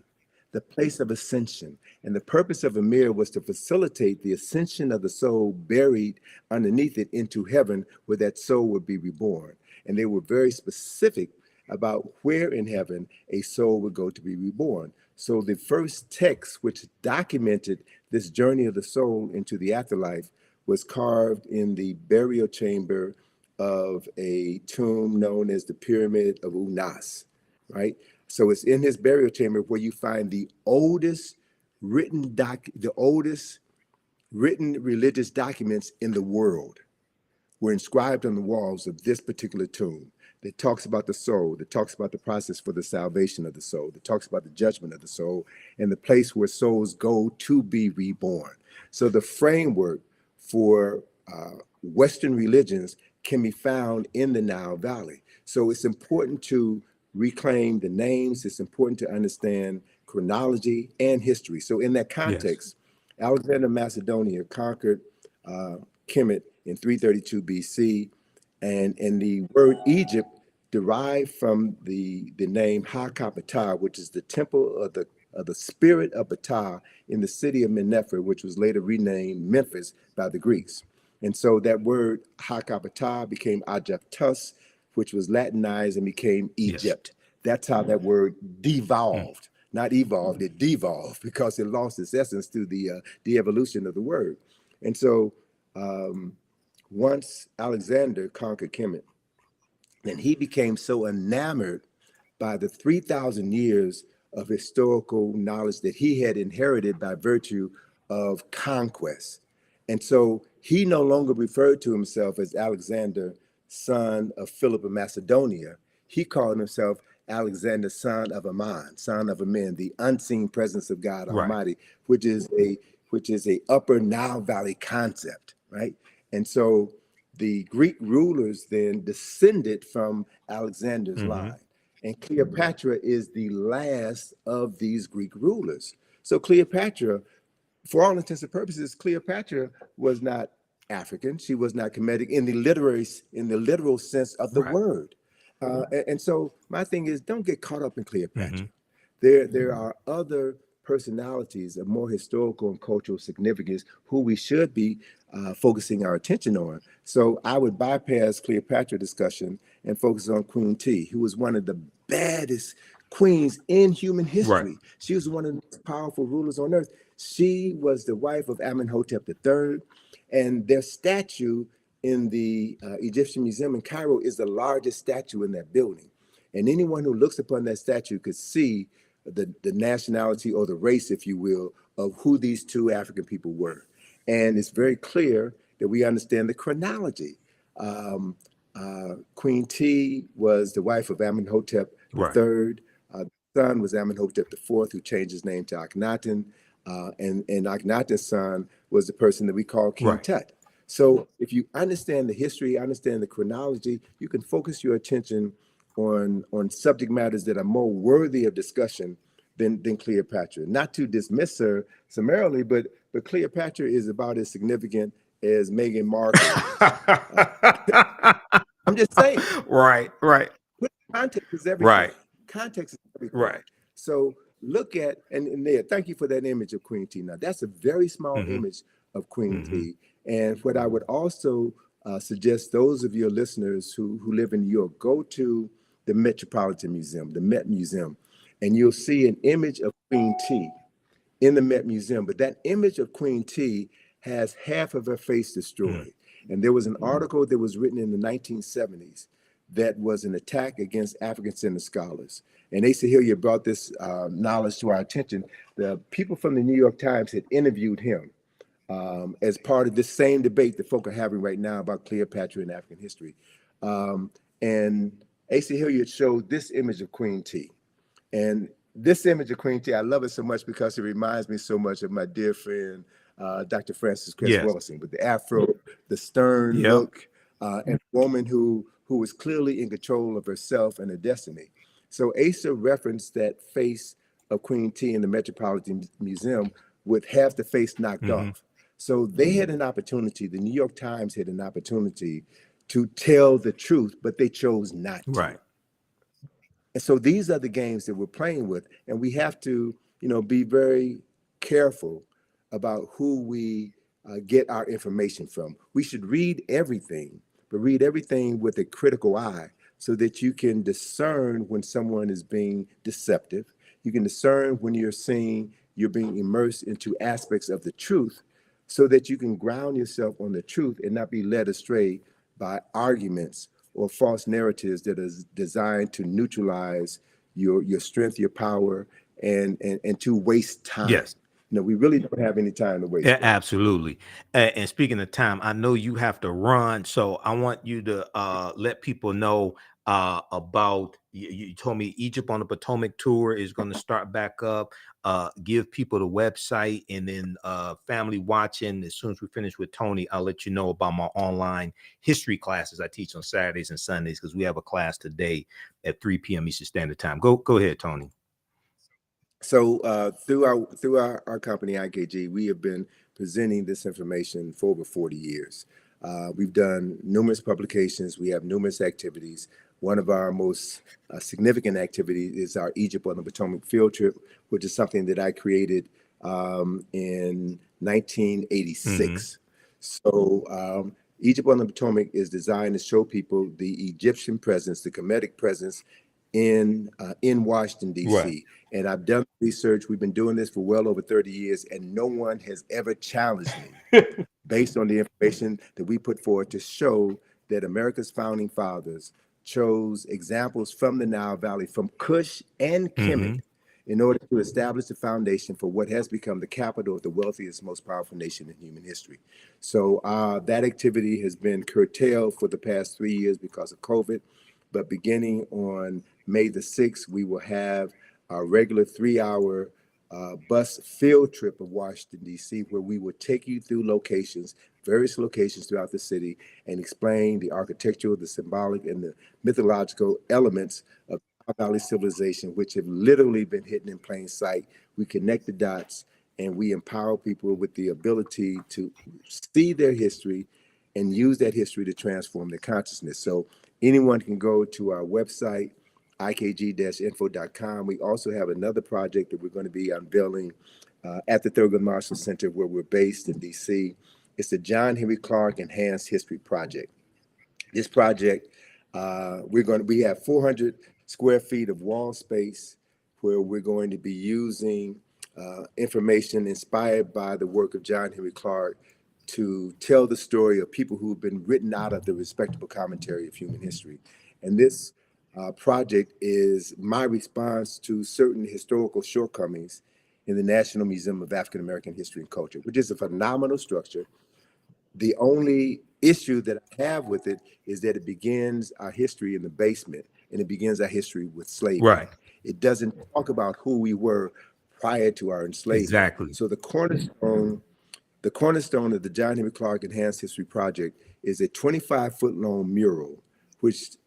the place of ascension. And the purpose of a mir was to facilitate the ascension of the soul buried underneath it into heaven, where that soul would be reborn. And they were very specific about where in heaven a soul would go to be reborn. So the first text which documented this journey of the soul into the afterlife was carved in the burial chamber of a tomb known as the Pyramid of Unas, right? So it's in his burial chamber where you find the oldest written religious documents in the world were inscribed on the walls of this particular tomb that talks about the soul, that talks about the process for the salvation of the soul, that talks about the judgment of the soul, and the place where souls go to be reborn. So the framework for Western religions can be found in the Nile Valley. So it's important to reclaim the names. It's important to understand chronology and history. So in that Yes. context, Alexander of Macedonia conquered Kemet in 332 BC, and the word Egypt derived from the name Ha-Ka-Ptah, which is the temple of the spirit of Ptah in the city of Mennefer, which was later renamed Memphis by the Greeks. And so that word Ha-Ka-Ptah became Aegyptus, which was Latinized and became Yes. Egypt. That's how that word devolved. Not evolved, it devolved because it lost its essence through the evolution of the word. And so once Alexander conquered Kemet, then he became so enamored by the 3,000 years of historical knowledge that he had inherited by virtue of conquest. And so he no longer referred to himself as Alexander, son of Philip of Macedonia. He called himself Alexander, son of Ammon, son of Amen, the unseen presence of God Right. Almighty, which is a upper Nile Valley concept, right? And so the Greek rulers then descended from Alexander's line. And Cleopatra is the last of these Greek rulers. So Cleopatra, for all intents and purposes, Cleopatra was not African. She was not Kemetic in the literal sense of the Right. word. And so my thing is, don't get caught up in Cleopatra. Mm-hmm. There are other personalities of more historical and cultural significance who we should be focusing our attention on. So I would bypass Cleopatra discussion and focus on Queen T, who was one of the baddest queens in human Right. history. She was one of the most powerful rulers on earth. She was the wife of Amenhotep III, and their statue in the Egyptian Museum in Cairo is the largest statue in that building. And anyone who looks upon that statue could see the nationality or the race, if you will, of who these two African people were. And it's very clear that we understand the chronology. Queen T was the wife of Amenhotep Right. III. The son was Amenhotep IV, who changed his name to Akhenaten. And Akhenaten's son was the person that we call King Right. Tut. So if you understand the history, understand the chronology, you can focus your attention on subject matters that are more worthy of discussion than Cleopatra. Not to dismiss her summarily, but Cleopatra is about as significant as Meghan Markle is. I'm just saying. Right. Right. Context is everything. Right. Context is everything. Right. So look at, and there, thank you for that image of Queen T. Now, that's a very small Mm-hmm. image of Queen Mm-hmm. T. And what I would also suggest those of your listeners who live in New York, go to the Metropolitan Museum, the Met Museum, and you'll see an image of Queen T in the Met Museum. But that image of Queen T has half of her face destroyed. And there was an article that was written in the 1970s that was an attack against African-centered scholars. And Asa Hilliard brought this knowledge to our attention. The people from the New York Times had interviewed him as part of this same debate that folk are having right now about Cleopatra and African history. And Asa Hilliard showed this image of Queen T. And this image of Queen T, I love it so much because it reminds me so much of my dear friend, Dr. Francis Cress Yes. Wellison, with the afro, the stern Yep. look, and a woman who was clearly in control of herself and her destiny. So Asa referenced that face of Queen T in the Metropolitan Museum with half the face knocked off. So they had an opportunity, the New York Times had an opportunity to tell the truth, but they chose not to. Right. And so these are the games that we're playing with, and we have to, be very careful about who we get our information from. We should read everything, but read everything with a critical eye so that you can discern when someone is being deceptive. You can discern when you're being immersed into aspects of the truth so that you can ground yourself on the truth and not be led astray by arguments or false narratives that is designed to neutralize your strength, your power, and to waste time. Yes. You know, we really don't have any time to waste, Yeah, brother. absolutely. And speaking of time, I know you have to run, so I want you to let people know about. You told me Egypt on the Potomac tour is going to start back up. Give people the website, and then family watching. As soon as we finish with Tony, I'll let you know about my online history classes I teach on Saturdays and Sundays, because we have a class today at 3 p.m. Eastern Standard Time. Go ahead, Tony. So through our company IKG, we have been presenting this information for over 40 years. We've done numerous publications. We have numerous activities. One of our most significant activities is our Egypt on the Potomac field trip, which is something that I created in 1986. So Egypt on the Potomac is designed to show people the Egyptian presence, the Kemetic presence in Washington, Right. D.C. And I've done research. We've been doing this for well over 30 years, and no one has ever challenged me based on the information that we put forward to show that America's founding fathers chose examples from the Nile Valley, from Kush and Kemet, in order to establish the foundation for what has become the capital of the wealthiest, most powerful nation in human history. So that activity has been curtailed for the past 3 years because of COVID. But beginning on May the 6th, we will have our regular 3-hour bus field trip of Washington, D.C., where we will take you through locations, various locations throughout the city, and explain the architectural, the symbolic, and the mythological elements of Nile Valley civilization, which have literally been hidden in plain sight. We connect the dots, and we empower people with the ability to see their history and use that history to transform their consciousness. So anyone can go to our website, ikg-info.com. We also have another project that we're going to be unveiling at the Thurgood Marshall Center, where we're based in DC. It's the John Henry Clark Enhanced History Project. This project, we have 400 square feet of wall space where we're going to be using information inspired by the work of John Henry Clark to tell the story of people who've been written out of the respectable commentary of human history. And this project is my response to certain historical shortcomings in the National Museum of African American History and Culture, which is a phenomenal structure. The only issue that I have with it is that it begins our history in the basement, and it begins our history with slavery. Right. It doesn't talk about who we were prior to our enslavement. Exactly. So the cornerstone of the John Henry Clark Enhanced History Project is a 25-foot long mural, which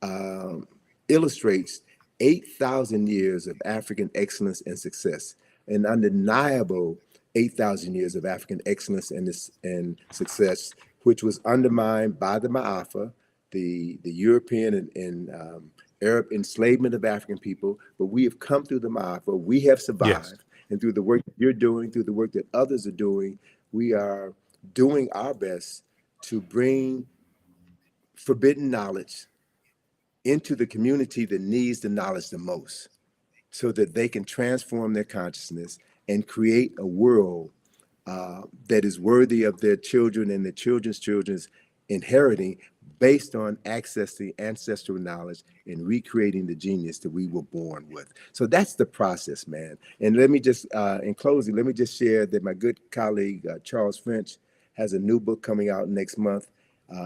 illustrates 8,000 years of African excellence and success, an undeniable 8,000 years of African excellence and success, which was undermined by the Ma'afa, the European and Arab enslavement of African people. But we have come through the Ma'afa, we have survived. Yes. And through the work that you're doing, through the work that others are doing, we are doing our best to bring forbidden knowledge into the community that needs the knowledge the most, so that they can transform their consciousness and create a world that is worthy of their children and their children's children's inheriting, based on accessing ancestral knowledge and recreating the genius that we were born with. So that's the process, man. And let me just, in closing, let me just share that my good colleague, Charles French, has a new book coming out next month.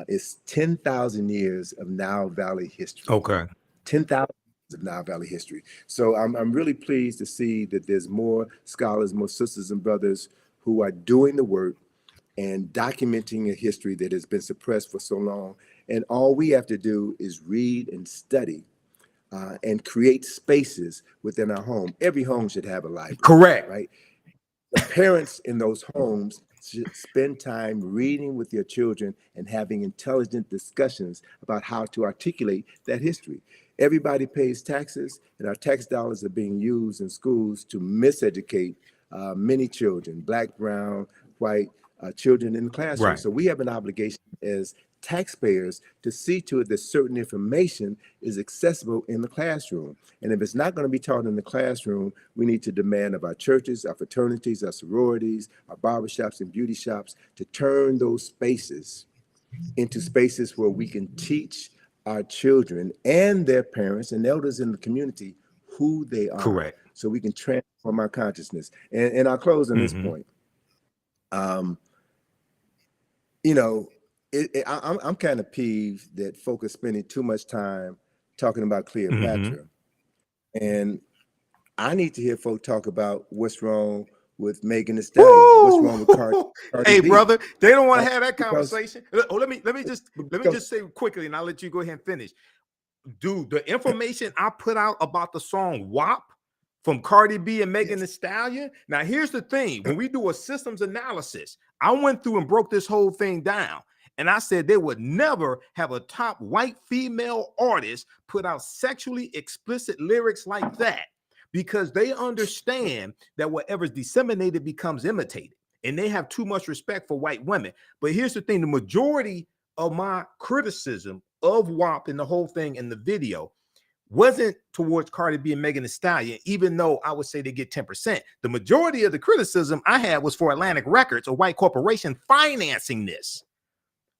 It's 10,000 years of Nile Valley history. Okay. 10,000 years of Nile Valley history. So I'm really pleased to see that there's more scholars, more sisters and brothers who are doing the work and documenting a history that has been suppressed for so long. And all we have to do is read and study and create spaces within our home. Every home should have a library. Correct. Right? The parents in those homes should spend time reading with your children and having intelligent discussions about how to articulate that history. Everybody pays taxes, and our tax dollars are being used in schools to miseducate many children, Black, brown, white children in the classroom. Right. So we have an obligation as taxpayers to see to it that certain information is accessible in the classroom. And if it's not going to be taught in the classroom, we need to demand of our churches, our fraternities, our sororities, our barbershops and beauty shops to turn those spaces into spaces where we can teach our children and their parents and elders in the community who they are. Correct. So we can transform our consciousness. And I'll close on this point. You know, I'm kind of peeved that folk are spending too much time talking about Cleopatra. And I need to hear folk talk about what's wrong with Megan Thee Stallion. Woo! What's wrong with Cardi Hey, B? brother, they don't want to have that Because- conversation. Oh, let me just say quickly, and I'll let you go ahead and finish. Dude, the information I put out about the song WAP from Cardi B and Megan Thee Stallion. Now, here's the thing. When we do a systems analysis, I went through and broke this whole thing down. And I said they would never have a top white female artist put out sexually explicit lyrics like that, because they understand that whatever's disseminated becomes imitated. And they have too much respect for white women. But here's the thing. The majority of my criticism of WAP and the whole thing in the video wasn't towards Cardi B and Megan Thee Stallion, even though I would say they get 10%. The majority of the criticism I had was for Atlantic Records, a white corporation, financing this,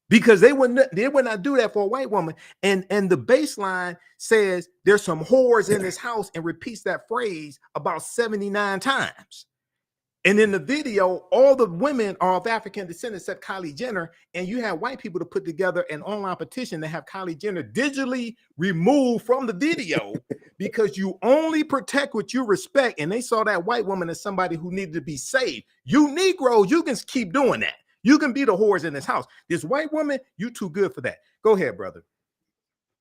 because they would not do that for a white woman. And the baseline says there's some whores in this house and repeats that phrase about 79 times. And in the video, all the women are of African descent except Kylie Jenner. And you have white people to put together an online petition to have Kylie Jenner digitally removed from the video because you only protect what you respect. And they saw that white woman as somebody who needed to be saved. You Negroes, you can keep doing that. You can be the whores in this house. This white woman, you too good for that. Go ahead, brother.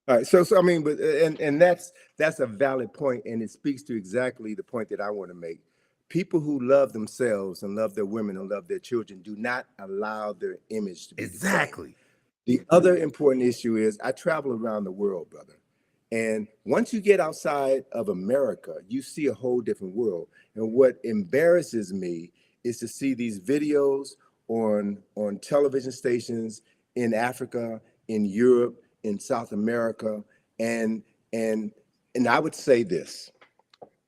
All right. So I mean, but and that's a valid point, and it speaks to exactly the point that I want to make. People who love themselves and love their women and love their children do not allow their image to be exactly. The other important issue is I travel around the world, brother. And once you get outside of America, you see a whole different world. And what embarrasses me is to see these videos on television stations in Africa, in Europe, in South America. And I would say this.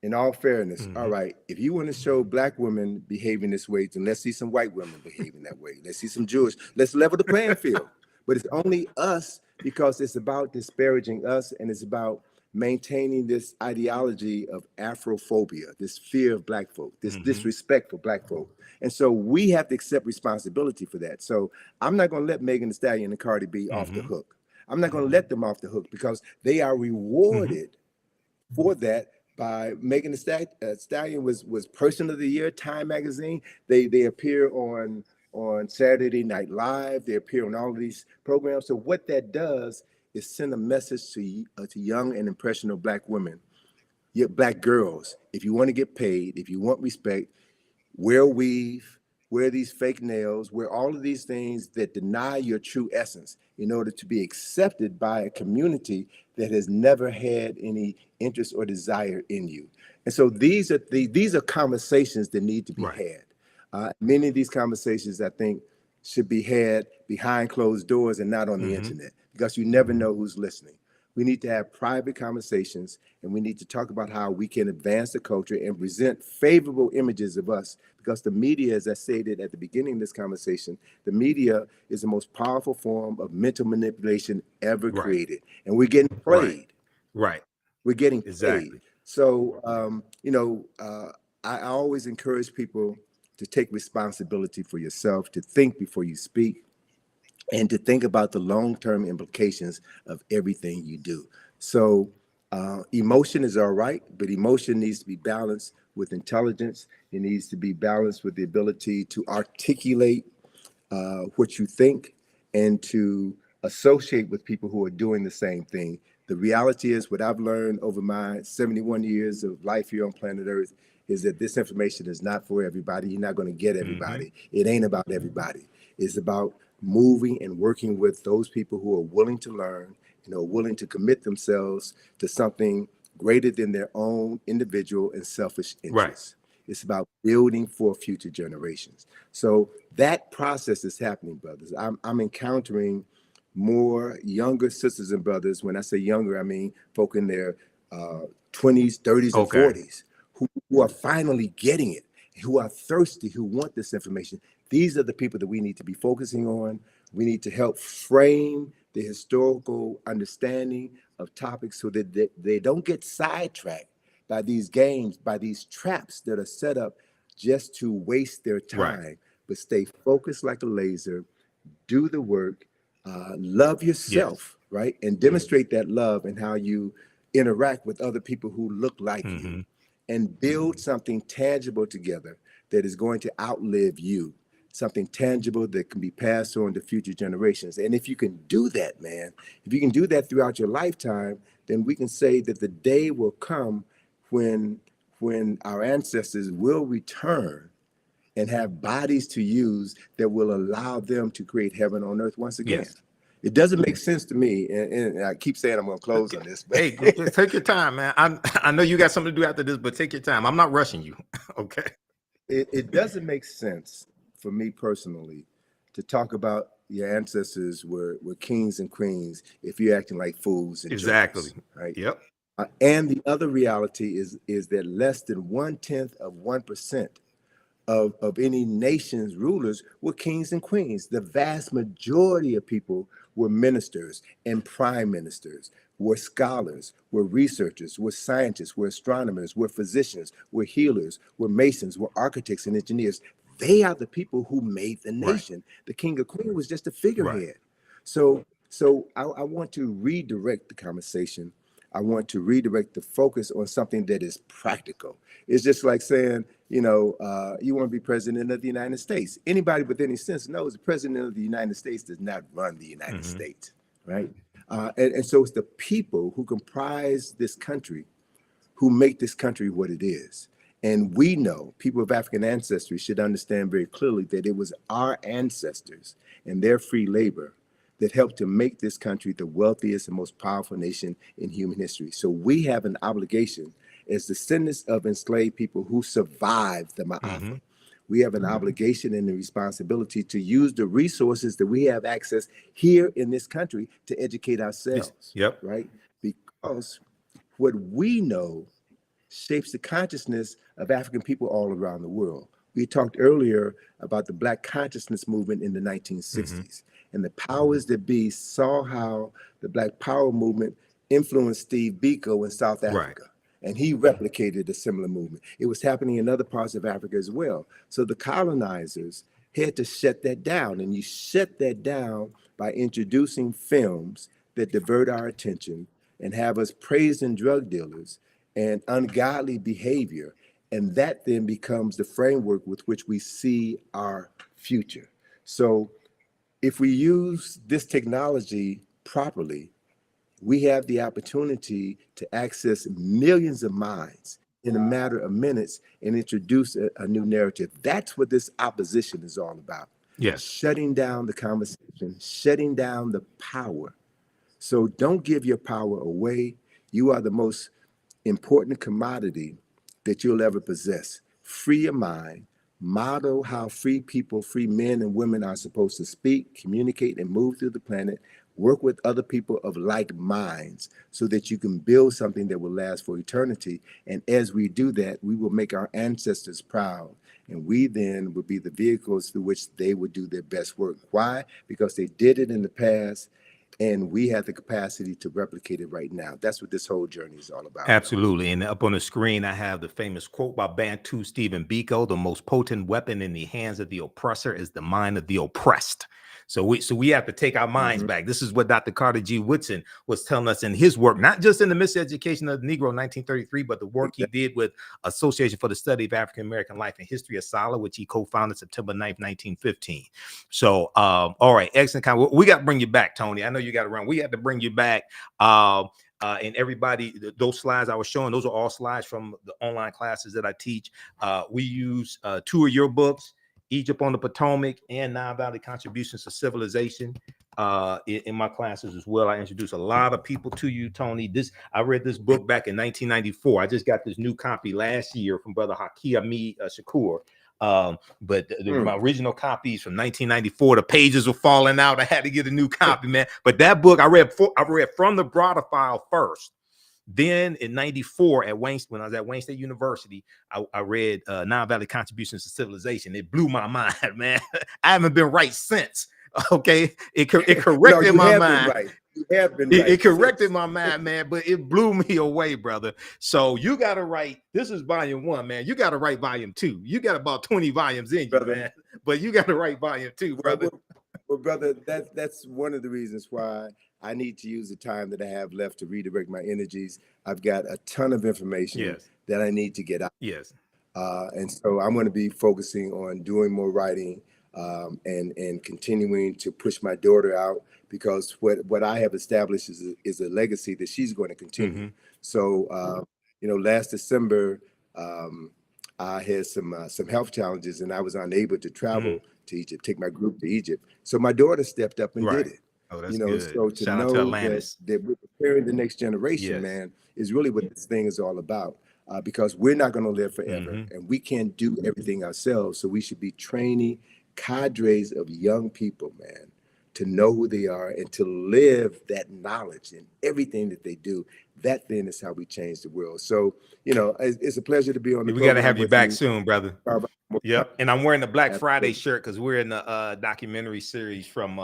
In all fairness, all right, if you want to show Black women behaving this way, then let's see some white women behaving that way. Let's see some Jewish. Let's level the playing field. But it's only us because it's about disparaging us, and it's about maintaining this ideology of Afrophobia, this fear of Black folk, this disrespect for Black folk. And so we have to accept responsibility for that. So I'm not going to let Megan Thee Stallion and Cardi B off the hook. I'm not going to let them off the hook because they are rewarded for that. By Megan Thee Stallion was Person of the Year, Time magazine. They appear on Saturday Night Live. They appear on all of these programs. So what that does is send a message to young and impressionable Black women, Black girls. If you want to get paid, if you want respect, wear weave, wear these fake nails, wear all of these things that deny your true essence in order to be accepted by a community that has never had any interest or desire in you. And so these are conversations that need to be had. Many of these conversations, I think, should be had behind closed doors and not on the internet, because you never know who's listening. We need to have private conversations, and we need to talk about how we can advance the culture and present favorable images of us, because the media, as I stated at the beginning of this conversation, the media is the most powerful form of mental manipulation ever created. And we're getting played. We're getting played. So, I always encourage people to take responsibility for yourself, to think before you speak, and to think about the long-term implications of everything you do. So emotion is all right, but emotion needs to be balanced with intelligence. It needs to be balanced with the ability to articulate what you think and to associate with people who are doing the same thing. The reality is, what I've learned over my 71 years of life here on planet Earth is that this information is not for everybody. You're not going to get everybody. It ain't about everybody. It's about moving and working with those people who are willing to learn, willing to commit themselves to something greater than their own individual and selfish interests. It's about building for future generations. So that process is happening, brothers. I'm encountering more younger sisters and brothers. When I say younger, I mean folk in their 20s, 30s, and Okay. 40s who are finally getting it, who are thirsty, who want this information. These are the people that we need to be focusing on. We need to help frame the historical understanding of topics so that they don't get sidetracked by these games, by these traps that are set up just to waste their Right. time, but stay focused like a laser, do the work, love Yes. yourself, right? And demonstrate that love and how you interact with other people who look like you, and build something tangible together that is going to outlive you, something tangible that can be passed on to future generations. And if you can do that, man, if you can do that throughout your lifetime, then we can say that the day will come when our ancestors will return and have bodies to use that will allow them to create heaven on earth once again. Yes. It doesn't make sense to me, and I keep saying I'm going to close on this, but Hey, just take your time, man. I know you got something to do after this, but take your time. I'm not rushing you. Okay. it doesn't make sense for me personally to talk about your ancestors were kings and queens if you're acting like fools and Exactly. jokers, right? Yep. And the other reality is that less than 0.1% of any nation's rulers were kings and queens. The vast majority of people were ministers and prime ministers, were scholars, were researchers, were scientists, were astronomers, were physicians, were healers, were masons, were architects and engineers. They are the people who made the Right. nation. The king or queen was just a Right. figurehead. I want to redirect the conversation. I want to redirect the focus on something that is practical. It's just like saying, you want to be president of the United States. Anybody with any sense knows the president of the United States does not run the United States, right? And so it's the people who comprise this country who make this country what it is. And we know, people of African ancestry should understand very clearly that it was our ancestors and their free labor that helped to make this country the wealthiest and most powerful nation in human history. So we have an obligation as descendants of enslaved people who survived the Ma'afa. We have an obligation and a responsibility to use the resources that we have access here in this country to educate ourselves, Yep. right? Because what we know shapes the consciousness of African people all around the world. We talked earlier about the Black consciousness movement in the 1960s, and the powers that be saw how the Black Power movement influenced Steve Biko in South Africa. And he replicated a similar movement. It was happening in other parts of Africa as well. So the colonizers had to shut that down. And you shut that down by introducing films that divert our attention and have us praising drug dealers and ungodly behavior. And that then becomes the framework with which we see our future. So if we use this technology properly, we have the opportunity to access millions of minds in a matter of minutes and introduce a new narrative. That's what this opposition is all about. Yes. Shutting down the conversation, shutting down the power. So don't give your power away. You are the most important commodity that you'll ever possess. Free your mind, model how free people, free men and women are supposed to speak, communicate, and move through the planet. Work with other people of like minds so that you can build something that will last for eternity. And as we do that, we will make our ancestors proud. And we then will be the vehicles through which they would do their best work. Why? Because they did it in the past, and we have the capacity to replicate it right now. That's what this whole journey is all about. Absolutely. And up on the screen, I have the famous quote by Bantu Stephen Biko: "The most potent weapon in the hands of the oppressor is the mind of the oppressed." So we have to take our minds back. This is what Dr. Carter G. Woodson was telling us in his work, not just in the Miseducation of the Negro in 1933, but the work he did with Association for the Study of African American Life and History of SALA, which he co-founded September 9th, 1915. So, all right, excellent. We got to bring you back, Tony. I know you got to run. We have to bring you back. And everybody, those slides I was showing, those are all slides from the online classes that I teach. We use 2 of your books, Egypt on the Potomac and Nile Valley Contributions to Civilization, in my classes as well. I introduce a lot of people to you, Tony. I read this book back in 1994. I just got this new copy last year from Brother Haki Shakur. But my original copies from 1994, the pages were falling out. I had to get a new copy, man. But that book I read from the Browder file first. Then in 94 at Wayne, when I was at Wayne State University, I read Nile Valley Contributions to Civilization. It blew my mind, man. I haven't been right since. Okay, it corrected my mind. Right. You have been right. It corrected my mind, man, but it blew me away, brother. So you got to write. This is volume 1, man. You got to write volume 2. You got about 20 volumes in you, brother, man. But you got to write volume 2, brother. Well, brother, that's one of the reasons why I need to use the time that I have left to redirect my energies. I've got a ton of information that I need to get out. Yes. And so I'm going to be focusing on doing more writing and continuing to push my daughter out, because what I have established is a legacy that she's going to continue. So, last December, I had some health challenges, and I was unable to travel to Egypt, take my group to Egypt. So my daughter stepped up and did it. Oh, that's good. So to Shout know out to that we're preparing the next generation, man, is really what this thing is all about. Because we're not going to live forever, and we can't do everything ourselves. So we should be training cadres of young people, man, to know who they are and to live that knowledge in everything that they do. That then is how we change the world. So, it's a pleasure to be on the program. We got to have you back soon, brother. Yep. And I'm wearing the Black Friday shirt because we're in the documentary series from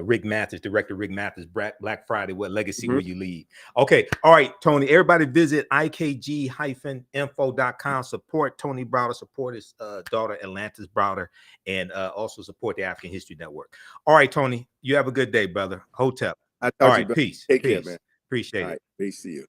Rick Mathers, director Rick Mathers, Black Friday, What Legacy Will You Leave? Okay. All right, Tony, everybody visit ikg-info.com. Support Tony Browder, support his daughter Atlantis Browder, and also support the African History Network. All right, Tony, you have a good day, brother. Hotep. All right, peace. Take care, man. Appreciate it. Peace to you.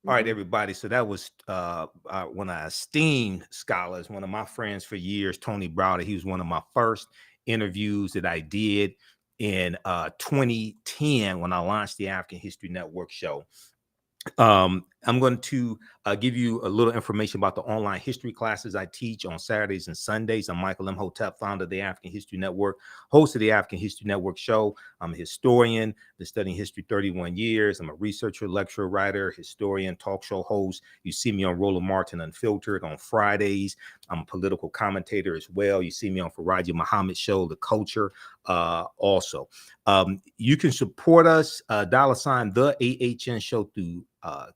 All right, everybody. So that was one of our esteemed scholars, one of my friends for years, Tony Browder. He was one of my first interviews that I did in 2010 when I launched the African History Network show. I'm going to give you a little information about the online history classes I teach on Saturdays and Sundays. I'm Michael Imhotep, founder of the African History Network, host of the African History Network show. I'm a historian, been studying history 31 years. I'm a researcher, lecturer, writer, historian, talk show host. You see me on Roland Martin Unfiltered on Fridays. I'm a political commentator as well. You see me on Faraji Muhammad show, The Culture, also. You can support us, $, the AHN show through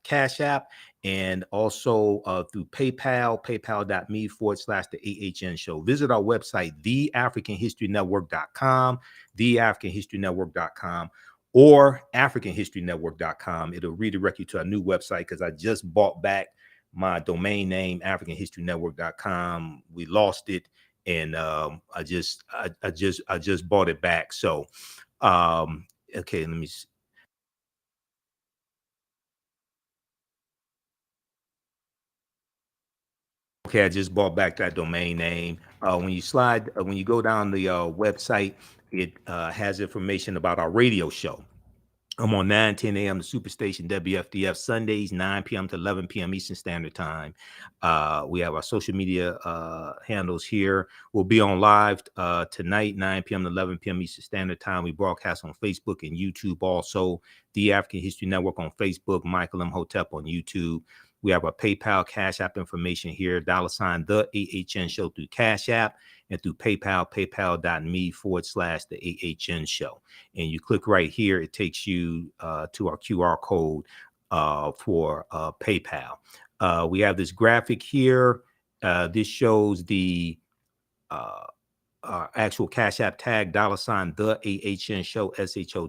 Cash App, and also through PayPal, paypal.me/the AHN show. Visit our website, theafricanhistorynetwork.com, theafricanhistorynetwork.com, or africanhistorynetwork.com. It'll redirect you to our new website because I just bought back my domain name, africanhistorynetwork.com. We lost it, and I just bought it back. So okay, let me see. Okay, I just bought back that domain name. When you go down the website, it has information about our radio show. I'm on 9:10 a.m. the Superstation WFDF Sundays, 9 p.m. to 11 p.m. Eastern Standard Time. We have our social media handles here. We'll be on live tonight, 9 p.m. to 11 p.m. Eastern Standard Time. We broadcast on Facebook and YouTube also. The African History Network on Facebook, Michael Imhotep on YouTube. We have our PayPal, Cash App information here, $, the AHN show through Cash App, and through PayPal, paypal.me/the AHN show. And you click right here, it takes you to our QR code for PayPal. We have this graphic here. This shows the actual Cash App tag, $, the AHN show, SHOW.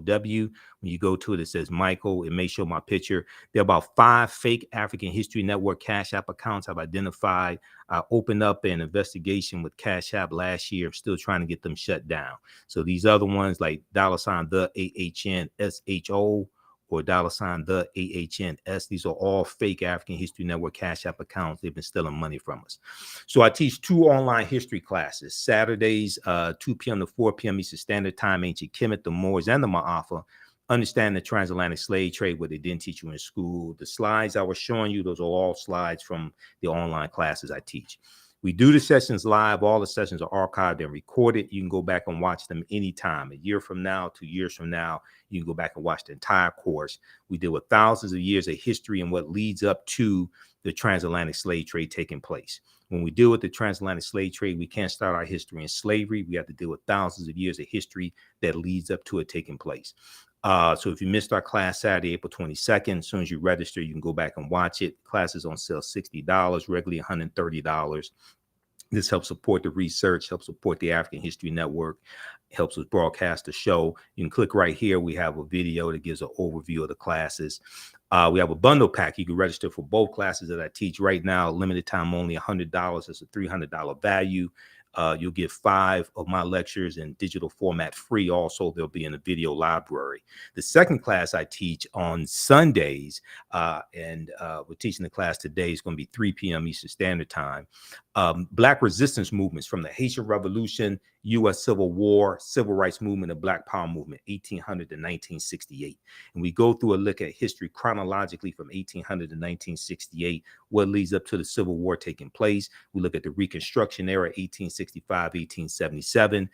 When you go to it, it says Michael. It may show my picture. There are about 5 fake African History Network Cash App accounts I've identified. I opened up an investigation with Cash App last year. I'm still trying to get them shut down. So these other ones like $, the AHN SHO, or $, the AHNS. These are all fake African History Network Cash App accounts. They've been stealing money from us. So I teach 2 online history classes, Saturdays, 2 p.m. to 4 p.m. Eastern Standard Time, Ancient Kemet, the Moors, and the Ma'afa. Understand the transatlantic slave trade, what they didn't teach you in school. The slides I was showing you, those are all slides from the online classes I teach. We do the sessions live. All the sessions are archived and recorded. You can go back and watch them anytime. A year from now, 2 years from now, you can go back and watch the entire course. We deal with thousands of years of history and what leads up to the transatlantic slave trade taking place. When we deal with the transatlantic slave trade, we can't start our history in slavery. We have to deal with thousands of years of history that leads up to it taking place. So if you missed our class Saturday, April 22nd, as soon as you register, you can go back and watch it. Class is on sale $60, regularly $130. This helps support the research, helps support the African History Network, helps us broadcast the show. You can click right here. We have a video that gives an overview of the classes. We have a bundle pack. You can register for both classes that I teach right now. Limited time only, $100. It's a $300 value. You'll get 5 of my lectures in digital format free. Also, they'll be in a video library. The second class I teach on Sundays, and we're teaching the class today. It's going to be 3 p.m. Eastern Standard Time. Black resistance movements from the Haitian Revolution, U.S. Civil War, Civil Rights Movement, and Black Power Movement, 1800 to 1968. And we go through a look at history chronologically from 1800 to 1968, what leads up to the Civil War taking place. We look at the Reconstruction era, 1865, 1877,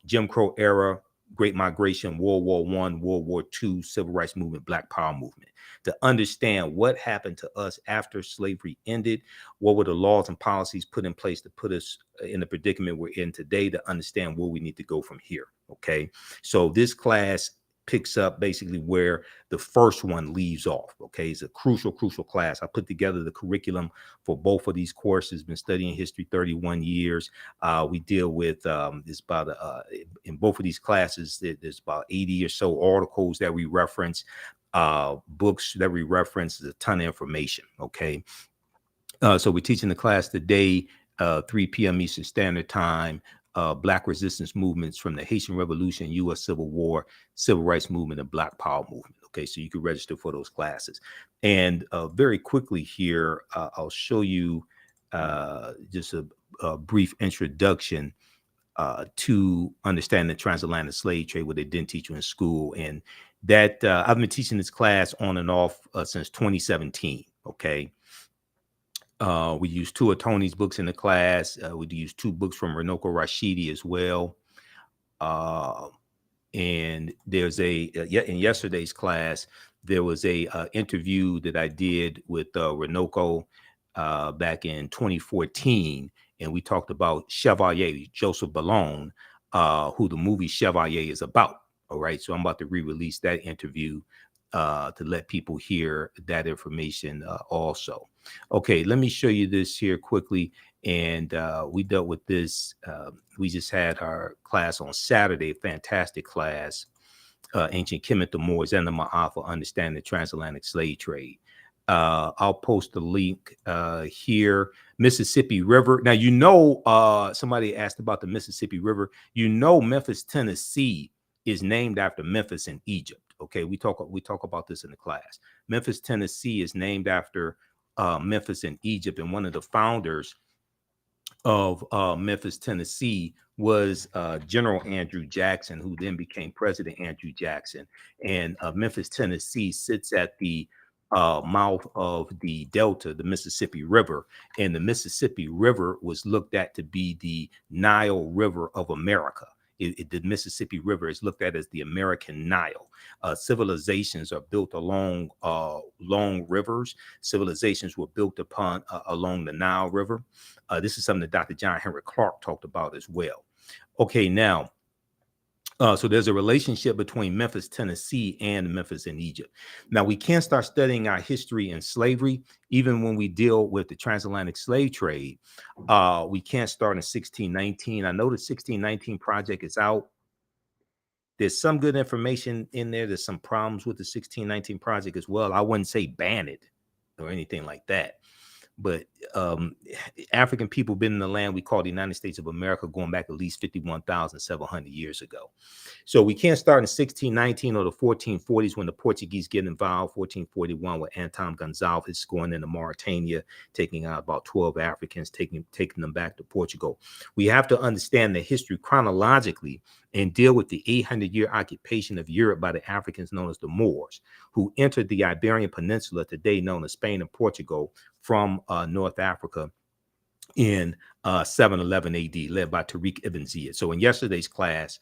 Jim Crow era, Great Migration, World War I, World War II, Civil Rights Movement, Black Power Movement, to understand what happened to us after slavery ended, what were the laws and policies put in place to put us in the predicament we're in today, to understand where we need to go from here, okay? So this class picks up basically where the first one leaves off, okay? It's a crucial class. I put together the curriculum for both of these courses, been studying history 31 years. We deal with, in both of these classes, there's about 80 or so articles that we reference, books that we reference, there's a ton of information, okay? So we're teaching the class today, 3 p.m. Eastern Standard Time, Black resistance movements from the Haitian Revolution, U.S. Civil War, Civil Rights Movement, and Black Power Movement. Okay, so you can register for those classes. And very quickly here, I'll show you just a brief introduction to understand the transatlantic slave trade, what they didn't teach you in school. And that I've been teaching this class on and off since 2017, okay? We use 2 of Tony's books in the class. We use 2 books from Runoko Rashidi as well. And there's in yesterday's class, there was a interview that I did with Runoko back in 2014. And we talked about Chevalier, Joseph Ballone, who the movie Chevalier is about. All right. So I'm about to re-release that interview to let people hear that information also. Okay, let me show you this here quickly. And we dealt with this. We just had our class on Saturday, fantastic class, Ancient Kemet, the Moors, and the Ma'afa, Understanding the Transatlantic Slave Trade. I'll post the link here. Mississippi River. Now, you know, somebody asked about the Mississippi River. You know, Memphis, Tennessee is named after Memphis in Egypt. Okay, we talk about this in the class. Memphis, Tennessee is named after Memphis in Egypt, and one of the founders of Memphis, Tennessee was General Andrew Jackson, who then became President Andrew Jackson. And Memphis, Tennessee sits at the mouth of the Delta, the Mississippi River, and the Mississippi River was looked at to be the Nile River of America. The Mississippi River is looked at as the American Nile. Civilizations are built along long rivers. Civilizations were built upon along the Nile River. This is something that Dr. John Henry Clark talked about as well. Okay, now, so there's a relationship between Memphis, Tennessee, and Memphis in Egypt. Now, we can't start studying our history in slavery, even when we deal with the transatlantic slave trade. We can't start in 1619. I know the 1619 project is out. There's some good information in there. There's some problems with the 1619 project as well. I wouldn't say ban it or anything like that. But African people been in the land we call the United States of America going back at least 51,700 years ago. So we can't start in 1619 or the 1440s when the Portuguese get involved, 1441 with Anton Gonzalez going into Mauritania, taking out about 12 Africans, taking them back to Portugal. We have to understand the history chronologically and deal with the 800-year occupation of Europe by the Africans known as the Moors, who entered the Iberian Peninsula, today known as Spain and Portugal, from North Africa in 711 AD, led by Tariq ibn Ziyad. So in yesterday's class,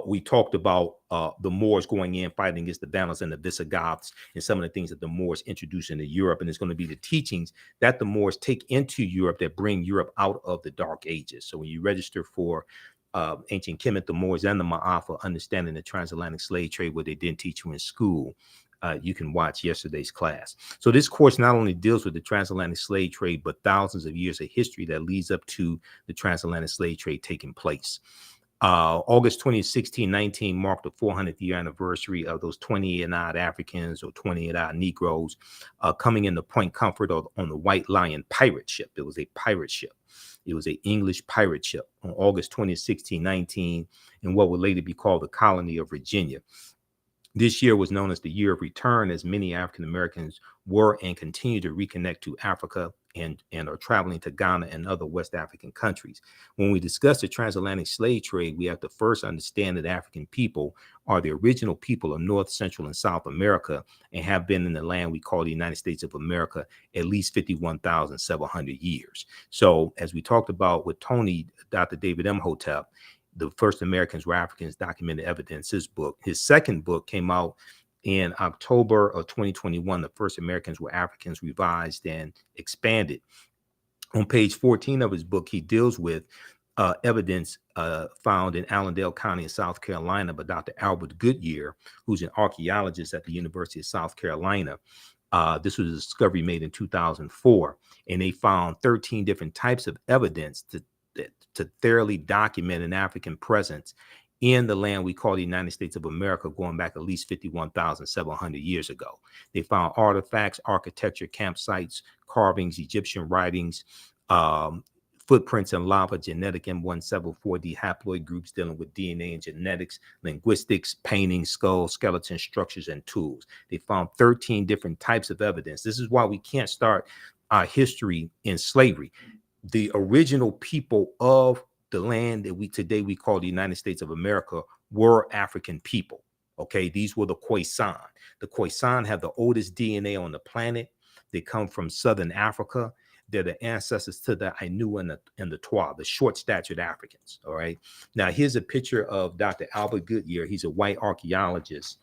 we talked about the Moors going in, fighting against the Vandals and the Visigoths, and some of the things that the Moors introduced into Europe. And it's going to be the teachings that the Moors take into Europe that bring Europe out of the Dark Ages. So when you register for ancient Kemet, the Moors, and the Ma'afa, understanding the transatlantic slave trade, what they didn't teach you in school, you can watch yesterday's class. So this course not only deals with the transatlantic slave trade, but thousands of years of history that leads up to the transatlantic slave trade taking place. August 20th, 1619 marked the 400th year anniversary of those 28 Africans or 28 Negroes coming into Point Comfort on the White Lion pirate ship. It was a pirate ship. It was an English pirate ship on August 20th, 1619, in what would later be called the colony of Virginia. This year was known as the Year of Return, as many African Americans were and continue to reconnect to Africa and are traveling to Ghana and other West African countries. When we discuss the transatlantic slave trade, we have to first understand that African people are the original people of North, Central, and South America and have been in the land we call the United States of America at least 51,700 years. So as we talked about with Tony, Dr. David Imhotep, the first Americans were Africans, documented evidence, his book. His second book came out in October of 2021. The first Americans were Africans, revised and expanded. On page 14 of his book, he deals with evidence found in Allendale County in South Carolina by Dr. Albert Goodyear, who's an archaeologist at the University of South Carolina. This was a discovery made in 2004, and they found 13 different types of evidence to thoroughly document an African presence in the land we call the United States of America, going back at least 51,700 years ago. They found artifacts, architecture, campsites, carvings, Egyptian writings, footprints in lava, genetic M174D haploid groups dealing with DNA and genetics, linguistics, paintings, skulls, skeletons, structures, and tools. They found 13 different types of evidence. This is why we can't start our history in slavery. The original people of the land that we call the United States of America were African people. Okay, these were the Khoisan. The Khoisan have the oldest DNA on the planet. They come from Southern Africa. They're the ancestors to the Ainu and the Twa, the short-statured Africans. All right. Now here's a picture of Dr. Albert Goodyear. He's a white archaeologist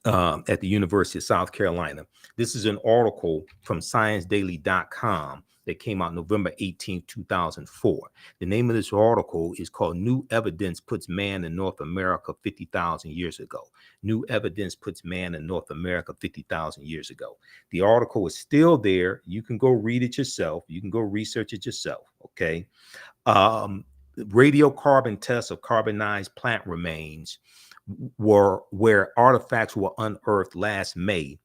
at the University of South Carolina. This is an article from ScienceDaily.com that came out November 18, 2004. The name of this article is called New Evidence Puts Man in North America 50,000 Years Ago. New Evidence Puts Man in North America 50,000 years ago. The article is still there. You can go read it yourself. You can go research it yourself, okay? Radiocarbon tests of carbonized plant remains were where artifacts were unearthed last May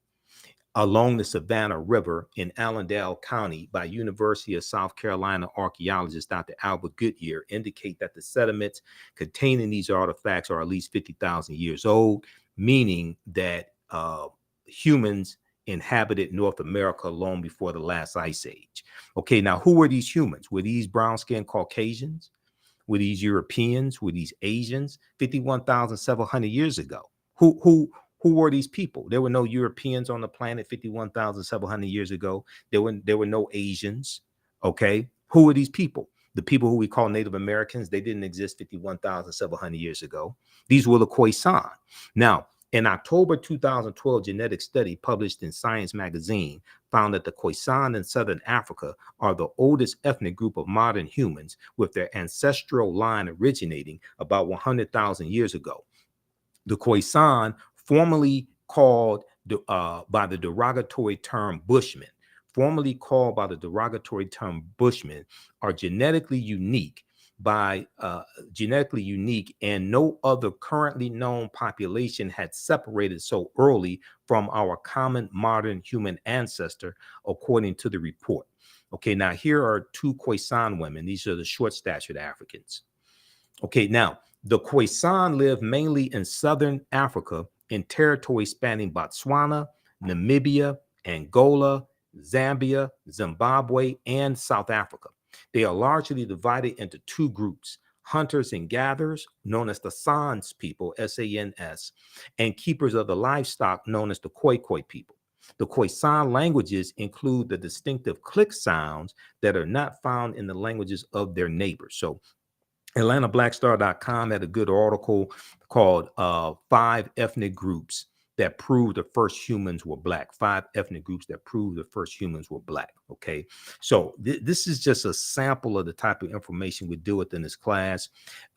along the Savannah River in Allendale County by University of South Carolina archaeologist Dr. Albert Goodyear indicate that the sediments containing these artifacts are at least 50,000 years old, meaning that humans inhabited North America long before the last ice age. Okay, now who were these humans? Were these brown-skinned Caucasians? Were these Europeans? Were these Asians? 51,700 years ago. Who were these people? There were no Europeans on the planet 51,700 years ago. There were no Asians. Okay. Who are these people? The people who we call Native Americans, they didn't exist 51,700 years ago. These were the Khoisan. Now, in October 2012, genetic study published in Science magazine found that the Khoisan in Southern Africa are the oldest ethnic group of modern humans, with their ancestral line originating about 100,000 years ago. The Khoisan, formerly called by the derogatory term Bushmen, are genetically unique and no other currently known population had separated so early from our common modern human ancestor, according to the report. Okay, now here are two Khoisan women. These are the short-statured Africans. Okay, now the Khoisan live mainly in Southern Africa in territory spanning Botswana, Namibia, Angola, Zambia, Zimbabwe, and South Africa. They are largely divided into two groups: hunters and gatherers, known as the Sans people, S-A-N-S, and keepers of the livestock, known as the Khoi Khoi people. The Khoisan languages include the distinctive click sounds that are not found in the languages of their neighbors. So AtlantaBlackStar.com had a good article called Five Ethnic Groups That Prove the First Humans Were Black. 5 ethnic groups that prove the first humans were Black. Okay. So this is just a sample of the type of information we deal with in this class.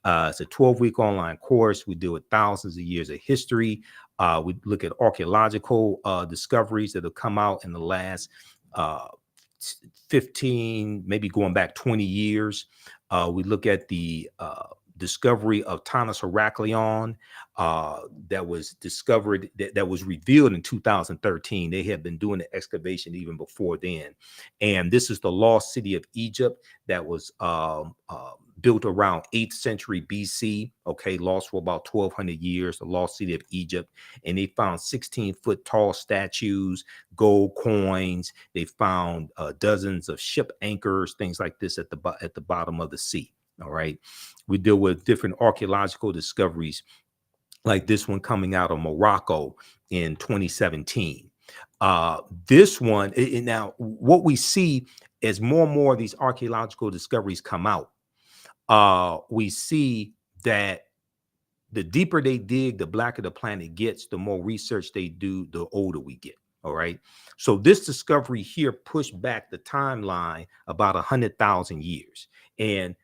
It's a 12-week online course. We deal with thousands of years of history. We look at archaeological discoveries that have come out in the last 15, maybe going back 20 years. We look at the discovery of Tanis Heracleon that was discovered, that was revealed in 2013. They had been doing the excavation even before then. And this is the lost city of Egypt that was built around 8th century BC, okay, lost for about 1,200 years, the lost city of Egypt. And they found 16-foot tall statues, gold coins. They found dozens of ship anchors, things like this at the bottom of the sea. All right. We deal with different archaeological discoveries like this one coming out of Morocco in 2017. This one, now what we see as more and more of these archaeological discoveries come out, we see that the deeper they dig, the blacker the planet gets, the more research they do, the older we get. All right. So this discovery here pushed back the timeline about 100,000 years. And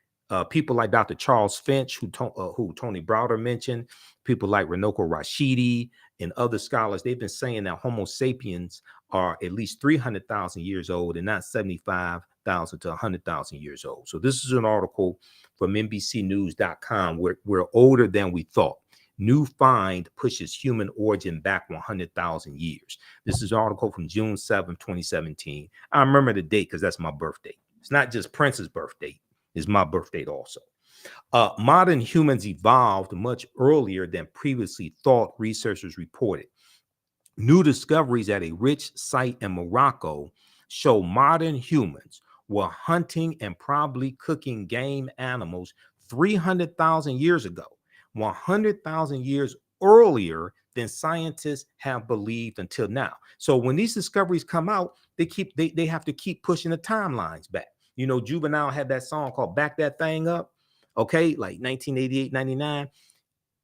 people like Dr. Charles Finch, who Tony Browder mentioned, people like Runoko Rashidi and other scholars, they've been saying that Homo sapiens are at least 300,000 years old and not 75,000 to 100,000 years old. So this is an article from NBCnews.com. We're older than we thought. New find pushes human origin back 100,000 years. This is an article from June 7th, 2017. I remember the date because that's my birthday. It's not just Prince's birthday. It's my birthday also. Modern humans evolved much earlier than previously thought, researchers reported. New discoveries at a rich site in Morocco show modern humans were hunting and probably cooking game animals 300,000 years ago, 100,000 years earlier than scientists have believed until now. So when these discoveries come out, they have to keep pushing the timelines back. You know, Juvenile had that song called Back That Thing Up, okay, like 1988, 99.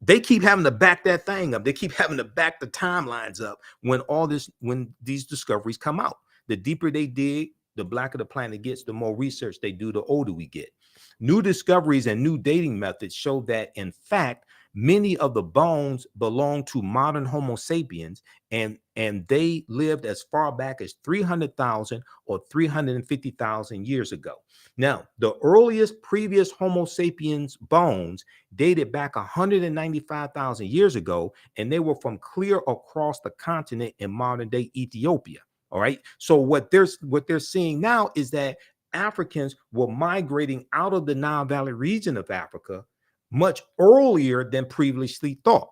They keep having to back that thing up. They keep having to back the timelines up when these discoveries come out. The deeper they dig, the blacker the planet gets, the more research they do, the older we get. New discoveries and new dating methods show that, in fact, many of the bones belong to modern Homo sapiens, and they lived as far back as 300,000 or 350,000 years ago. Now, the earliest previous Homo sapiens bones dated back 195,000 years ago, and they were from clear across the continent in modern day Ethiopia. All right. So what they're seeing now is that Africans were migrating out of the Nile Valley region of Africa much earlier than previously thought.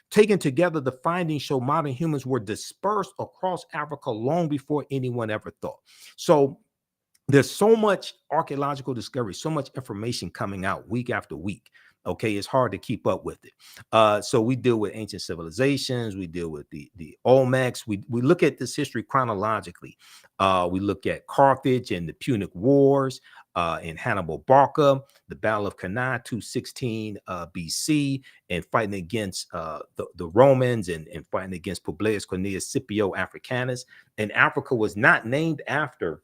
Taken together, the findings show modern humans were dispersed across Africa long before anyone ever thought. So there's so much archaeological discovery, so much information coming out week after week. Okay, it's hard to keep up with it. So we deal with ancient civilizations, we deal with the Olmecs, we look at this history chronologically. We look at Carthage and the Punic Wars, and Hannibal Barca, the Battle of Cannae, 216 BC, and fighting against the Romans and fighting against Publius Cornelius Scipio Africanus. And Africa was not named after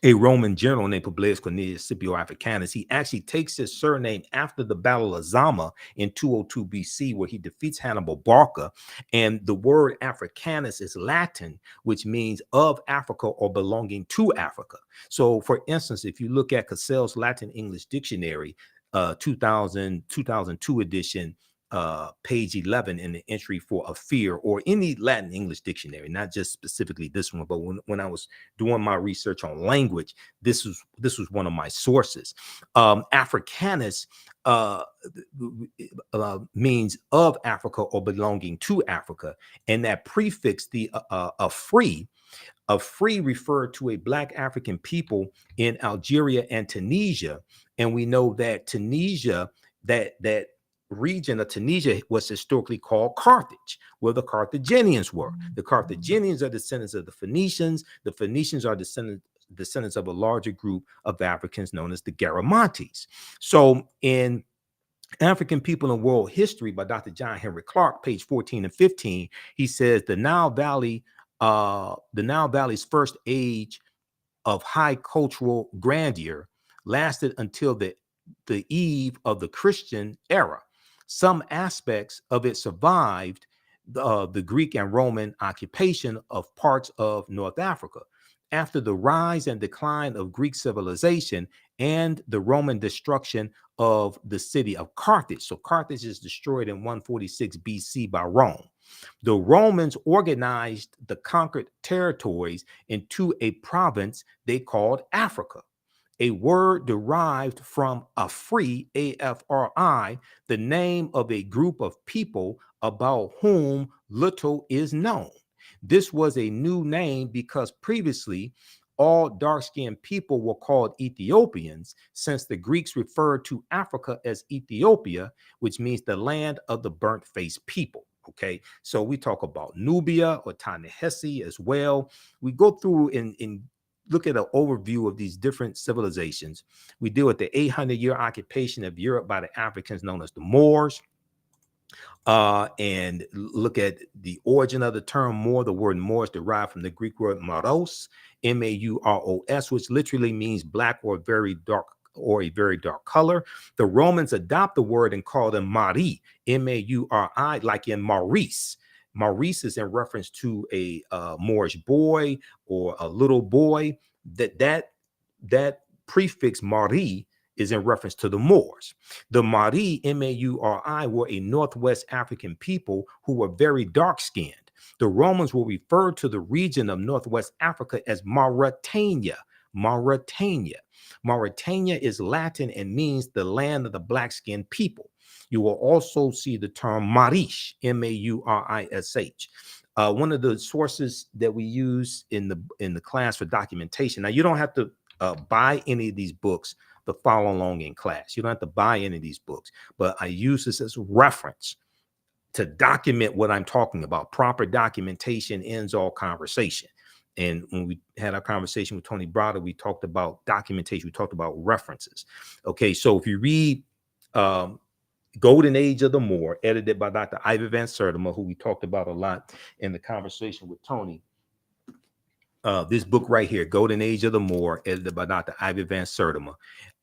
a Roman general named Publius Cornelius Scipio Africanus. He actually takes his surname after the Battle of Zama in 202 BC, where he defeats Hannibal Barca. And the word Africanus is Latin, which means of Africa or belonging to Africa. So, for instance, if you look at Cassell's Latin English Dictionary, 2002 edition, page 11 in the entry for a fear, or any Latin English dictionary, not just specifically this one, but when I was doing my research on language, this was one of my sources. Africanus means of Africa or belonging to Africa, and that prefix, the free referred to a Black African people in Algeria and Tunisia. And we know that Tunisia, that region of Tunisia was historically called Carthage, where the Carthaginians were. The Carthaginians are descendants of the Phoenicians. The Phoenicians are descendants of a larger group of Africans known as the Garamantes. So in African People in World History by Dr. John Henry Clark, page 14 and 15, he says the Nile Valley's first age of high cultural grandeur lasted until the eve of the Christian era. Some aspects of it survived the Greek and Roman occupation of parts of North Africa. After the rise and decline of Greek civilization and the Roman destruction of the city of Carthage, so Carthage is destroyed in 146 BC by Rome. The Romans organized the conquered territories into a province they called Africa, a word derived from Afri, A-F-R-I, the name of a group of people about whom little is known. This was a new name because previously all dark-skinned people were called Ethiopians, since the Greeks referred to Africa as Ethiopia, which means the land of the burnt-faced people. Okay, so we talk about Nubia or Ta-Nehesi as well. We go through and look at an overview of these different civilizations. We deal with the 800-year occupation of Europe by the Africans known as the Moors. And look at the origin of the term Moor. The word Moor is derived from the Greek word Maros, M-A-U-R-O-S, which literally means black or very dark or a very dark color. The Romans adopt the word and call them Mari, M-A-U-R-I, like in Maurice. Maurice is in reference to a Moorish boy or a little boy. That prefix Mari is in reference to the Moors. The Mari, M-A-U-R-I, were a Northwest African people who were very dark-skinned. The Romans will refer to the region of Northwest Africa as Mauritania. Mauritania. Mauritania is Latin and means the land of the black-skinned people. You will also see the term Marish, M-A-U-R-I-S-H. One of the sources that we use in the class for documentation. Now, you don't have to buy any of these books to follow along in class. You don't have to buy any of these books, but I use this as reference to document what I'm talking about. Proper documentation ends all conversation. And when we had our conversation with Tony Browder, we talked about documentation. We talked about references. Okay, so if you read Golden Age of the Moor, edited by Dr. Ivy Van Sertima, who we talked about a lot in the conversation with Tony. This book right here, Golden Age of the Moor, edited by Dr. Ivy Van Sertima.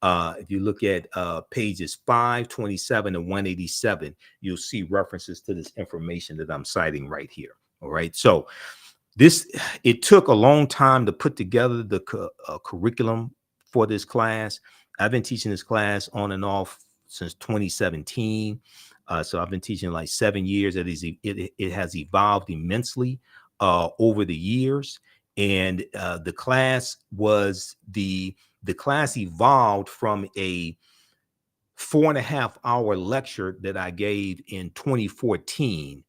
If you look at pages 527 and 187, you'll see references to this information that I'm citing right here. All right. So it took a long time to put together the curriculum for this class. I've been teaching this class on and off since 2017. So I've been teaching like 7 years. It has evolved immensely over the years. And the class evolved from a 4.5-hour lecture that I gave in 2014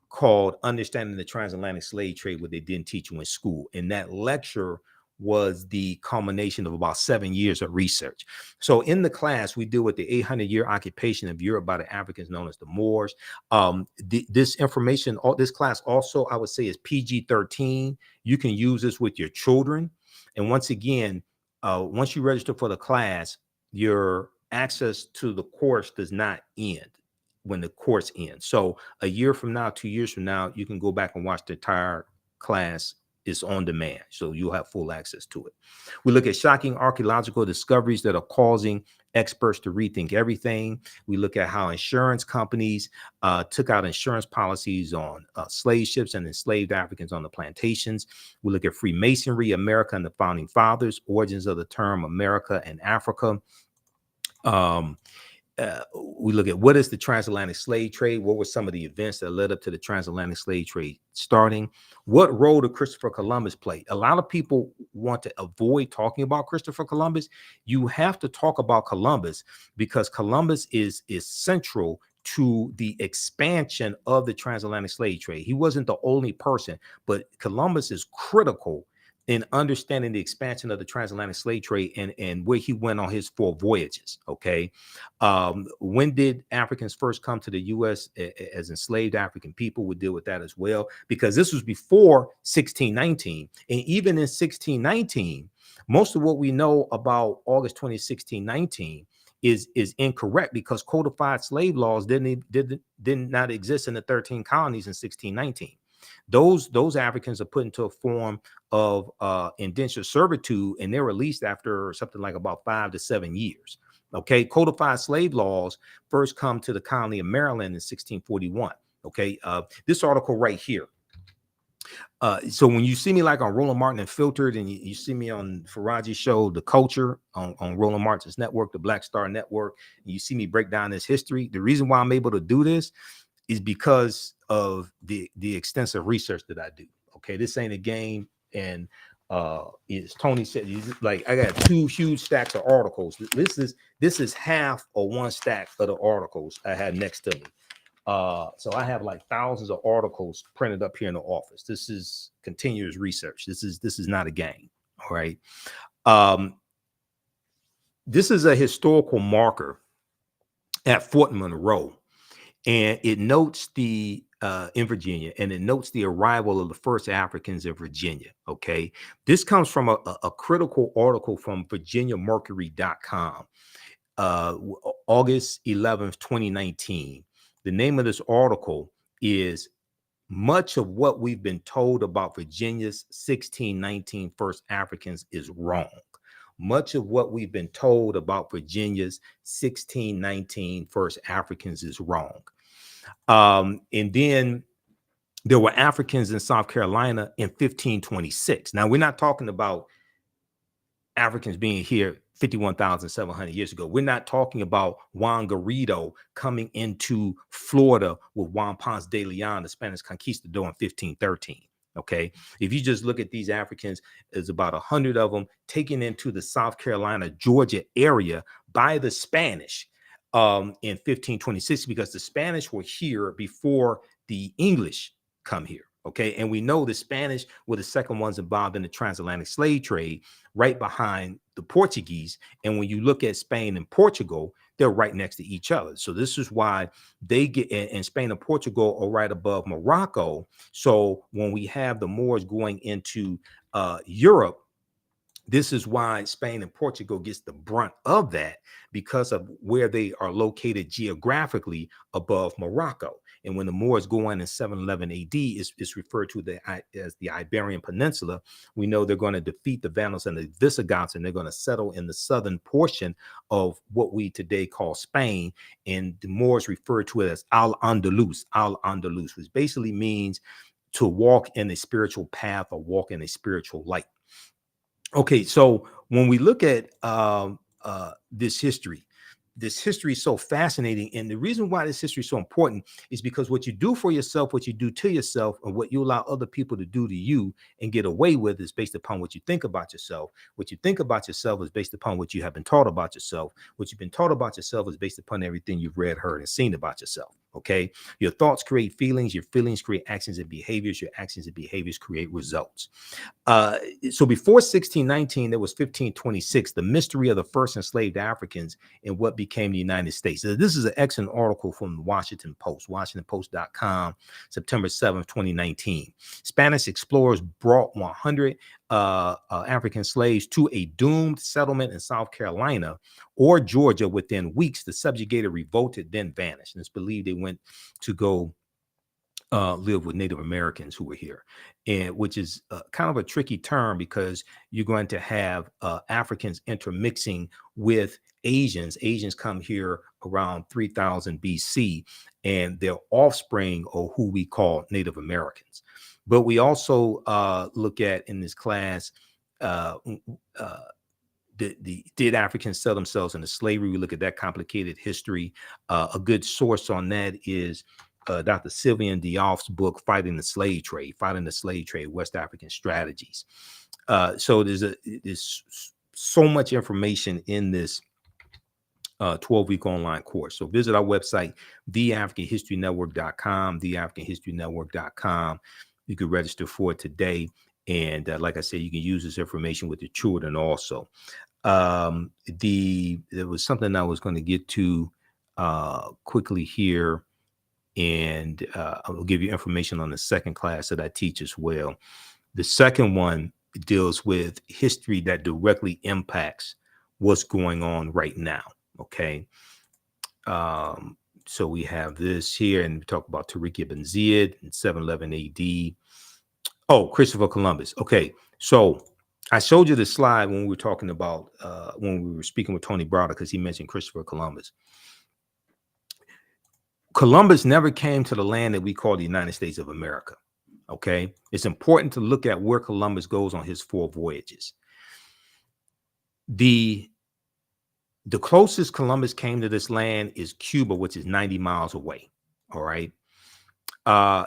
called Understanding the Transatlantic Slave Trade, what they didn't teach you in school. And that lecture was the culmination of about 7 years of research. So in the class, we deal with the 800-year occupation of Europe by the Africans known as the Moors. This information, this class also, I would say, is PG-13. You can use this with your children. And once again, once you register for the class, your access to the course does not end when the course ends. So a year from now, 2 years from now, you can go back and watch the entire class. Is on demand, so you'll have full access to it. We look at shocking archaeological discoveries that are causing experts to rethink everything. We look at how insurance companies took out insurance policies on slave ships and enslaved Africans on the plantations. We look at Freemasonry, America and the Founding Fathers, origins of the term America and Africa. We look at what is the transatlantic slave trade? What were some of the events that led up to the transatlantic slave trade starting? What role did Christopher Columbus play? A lot of people want to avoid talking about Christopher Columbus. You have to talk about Columbus because Columbus is central to the expansion of the transatlantic slave trade. He wasn't the only person, but Columbus is critical in understanding the expansion of the transatlantic slave trade and where he went on his 4 voyages. Okay. When did Africans first come to the U.S. as enslaved African people? We'll deal with that as well, because this was before 1619. And even in 1619, most of what we know about August 20, 1619 is incorrect, because codified slave laws did not exist in the 13 colonies in 1619. Those Africans are put into a form of indentured servitude, and they're released after something like about 5 to 7 years. Okay, codified slave laws first come to the colony of Maryland in 1641. Okay, this article right here. So when you see me like on Roland Martin Unfiltered, and you see me on Faraji's show, The Culture, on Roland Martin's network, the Black Star Network, and you see me break down this history, the reason why I'm able to do this is because of the extensive research that I do. Okay, this ain't a game. And as Tony said, like, I got 2 huge stacks of articles. This is half of 1 stack of the articles I had next to me. So I have like thousands of articles printed up here in the office. This is continuous research. This is not a game. All right. This is a historical marker at Fort Monroe, and it notes the in Virginia, and it notes the arrival of the first Africans in Virginia. Okay, this comes from a critical article from VirginiaMercury.com, August 11th, 2019. The name of this article is "Much of what we've been told about Virginia's 1619 first Africans is wrong." Much of what we've been told about Virginia's 1619 first Africans is wrong. And then there were Africans in South Carolina in 1526. Now, we're not talking about Africans being here 51,700 years ago. We're not talking about Juan Garrido coming into Florida with Juan Ponce de Leon, the Spanish conquistador, in 1513. Okay, if you just look at these Africans, there's about 100 of them taken into the South Carolina, Georgia area by the Spanish in 1526, because the Spanish were here before the English come here. Okay, and we know the Spanish were the second ones involved in the transatlantic slave trade, right behind the Portuguese. And when you look at Spain and Portugal, they're right next to each other. So this is why they get, and Spain and Portugal are right above Morocco. So when we have the Moors going into Europe, this is why Spain and Portugal gets the brunt of that, because of where they are located geographically above Morocco. And when the Moors go in 711 AD, it's referred to as the Iberian Peninsula. We know they're going to defeat the Vandals and the Visigoths, and they're going to settle in the southern portion of what we today call Spain. And the Moors refer to it as Al-Andalus, which basically means to walk in a spiritual path or walk in a spiritual light. Okay, so when we look at this history is so fascinating. And the reason why this history is so important is because what you do for yourself, what you do to yourself, and what you allow other people to do to you and get away with is based upon what you think about yourself. What you think about yourself is based upon what you have been taught about yourself. What you've been taught about yourself is based upon everything you've read, heard, and seen about yourself. Okay, your thoughts create feelings, your feelings create actions and behaviors, your actions and behaviors create results. So before 1619, there was 1526, the mystery of the first enslaved Africans in what became the United States. So this is an excellent article from the Washington Post, WashingtonPost.com, September 7th, 2019. Spanish explorers brought 100 African slaves to a doomed settlement in South Carolina or Georgia within weeks. The subjugated revolted, then vanished. And it's believed they went to go live with Native Americans who were here, and which is kind of a tricky term, because you're going to have Africans intermixing with Asians. Asians come here around 3000 BC, and their offspring are who we call Native Americans. But we also look at in this class, did Africans sell themselves into slavery? We look at that complicated history. A good source on that is Dr. Sylvian Diof's book, Fighting the Slave Trade, West African Strategies. So there's so much information in this 12-week online course. So visit our website, theafricanhistorynetwork.com, theafricanhistorynetwork.com. You could register for it today. And like I said, you can use this information with the children also. There was something I was going to get to quickly here, and I'll give you information on the second class that I teach as well. The second one deals with history that directly impacts what's going on right now. Okay. So we have this here, and we talk about Tariq ibn Ziyad in 711 AD. Oh, Christopher Columbus. Okay. So I showed you the slide when we were talking about, when we were speaking with Tony Browder, because he mentioned Christopher Columbus. Columbus never came to the land that we call the United States of America. Okay. It's important to look at where Columbus goes on his 4 voyages. The closest Columbus came to this land is Cuba, which is 90 miles away. All right.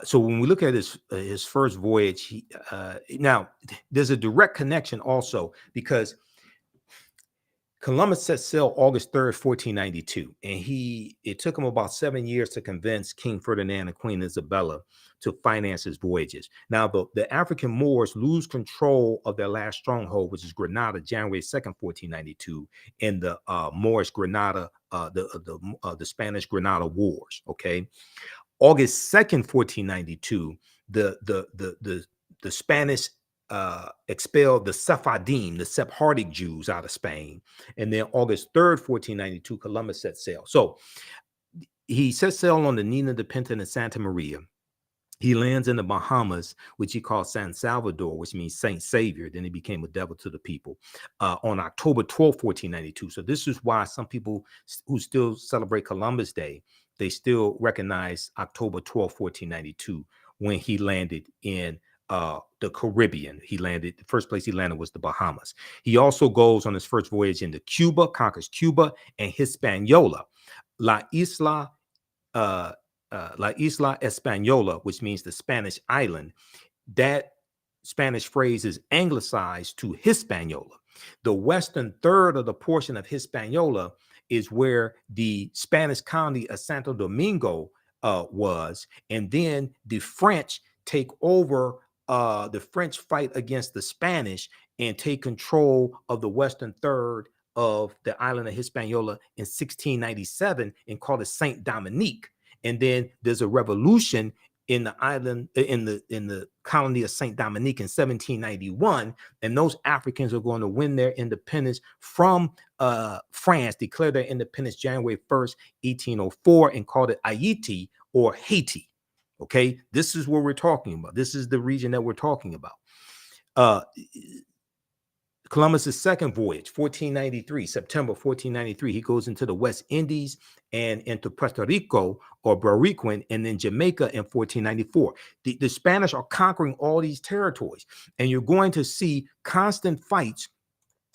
So when we look at his first voyage, now there's a direct connection also, because Columbus set sail August 3rd, 1492, and it took him about 7 years to convince King Ferdinand and Queen Isabella to finance his voyages. Now, the African Moors lose control of their last stronghold, which is Granada, January 2nd, 1492, in the Moorish Granada, the Spanish Granada Wars. Okay, August 2nd, 1492, the Spanish expelled the Sephardim, the Sephardic Jews, out of Spain. And then August 3rd, 1492, Columbus set sail. So he set sail on the Nina de Pinta and Santa Maria. He lands in the Bahamas, which he called San Salvador, which means Saint Savior. Then he became a devil to the people on October 12th, 1492. So this is why some people who still celebrate Columbus Day, they still recognize October 12th, 1492, when he landed in the Caribbean. The first place he landed was the Bahamas. He also goes on his first voyage into Cuba, conquers Cuba and Hispaniola. La Isla Española, which means the Spanish island. That Spanish phrase is anglicized to Hispaniola. The western third of the portion of Hispaniola is where the Spanish colony of Santo Domingo was. And then the French take over. The French fight against the Spanish and take control of the western third of the island of Hispaniola in 1697 and call it Saint Dominique. And then there's a revolution in the island, in the colony of Saint Dominique in 1791, and those Africans are going to win their independence from France, declare their independence January 1st, 1804, and called it Haiti or Haiti. Okay, this is what we're talking about. This is the region that we're talking about. Columbus's second voyage, 1493, September 1493, he goes into the West Indies and into Puerto Rico or Bariquin, and then Jamaica in 1494. The Spanish are conquering all these territories, and you're going to see constant fights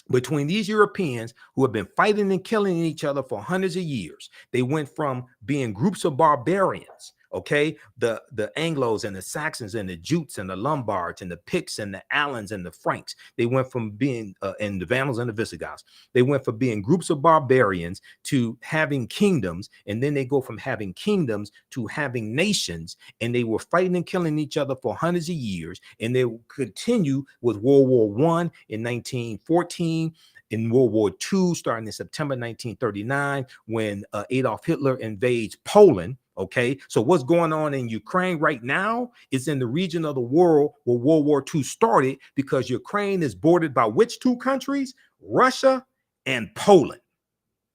between these Europeans who have been fighting and killing each other for hundreds of years. They went from being groups of barbarians, okay, the Anglos and the Saxons and the Jutes and the Lombards and the Picts and the Alans and the Franks. They went from being, and the Vandals and the Visigoths, they went from being groups of barbarians to having kingdoms. And then they go from having kingdoms to having nations. And they were fighting and killing each other for hundreds of years. And they will continue with World War I in 1914. In World War II, starting in September 1939, when Adolf Hitler invades Poland. Okay, so what's going on in Ukraine right now is in the region of the world where World War II started, because Ukraine is bordered by which 2 countries? Russia and Poland.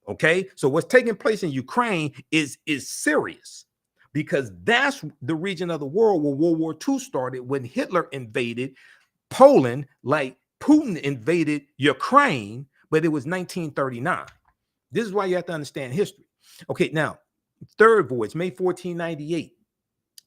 Okay, so what's taking place in Ukraine is serious, because that's the region of the world where World War II started, when Hitler invaded Poland, like Putin invaded Ukraine, but it was 1939. This is why you have to understand history. Okay, now, third voyage, May 1498,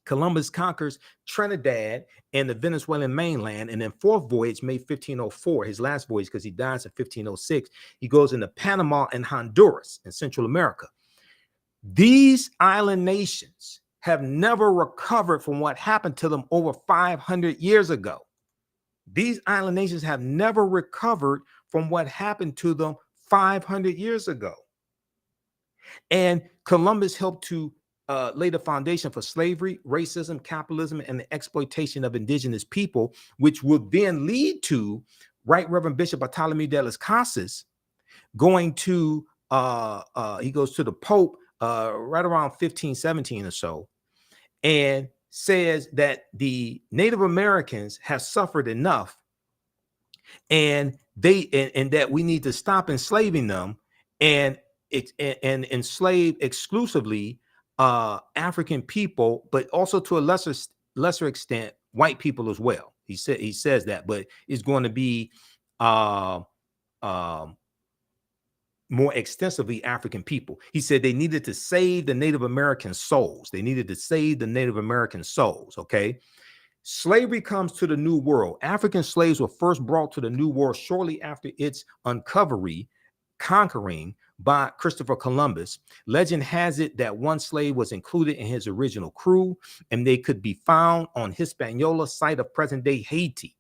Columbus conquers Trinidad and the Venezuelan mainland. And then fourth voyage, May 1504, his last voyage, because he dies in 1506, he goes into Panama and Honduras in Central America. These island nations have never recovered from what happened to them over 500 years ago. These island nations have never recovered from what happened to them 500 years ago. And Columbus helped to laid the foundation for slavery, racism, capitalism, and the exploitation of indigenous people, which would then lead to Right Reverend Bishop Bartholomew de las Casas going to he goes to the Pope right around 1517 or so, and says that the Native Americans have suffered enough, and that we need to stop enslaving them and enslave exclusively African people, but also to a lesser extent white people as well. He says that, but it's going to be uh, more extensively African people. He said they needed to save the Native American souls. They needed to save the Native American souls. Okay. Slavery comes to the New World. African slaves were first brought to the New World shortly after its conquering by Christopher Columbus. Legend has it that one slave was included in his original crew, and they could be found on Hispaniola, site of present-day Haiti,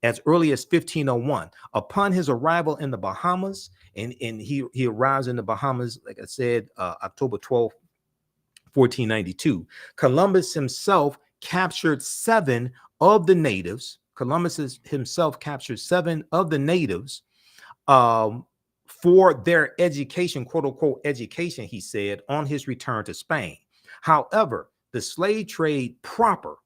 as early as 1501. Upon his arrival in the Bahamas, and he arrives in the Bahamas, like I said, October 12th, 1492. Columbus himself captured 7 of the natives. Columbus himself captured 7 of the natives for their education, quote unquote education, he said, on his return to Spain. However, the slave trade proper,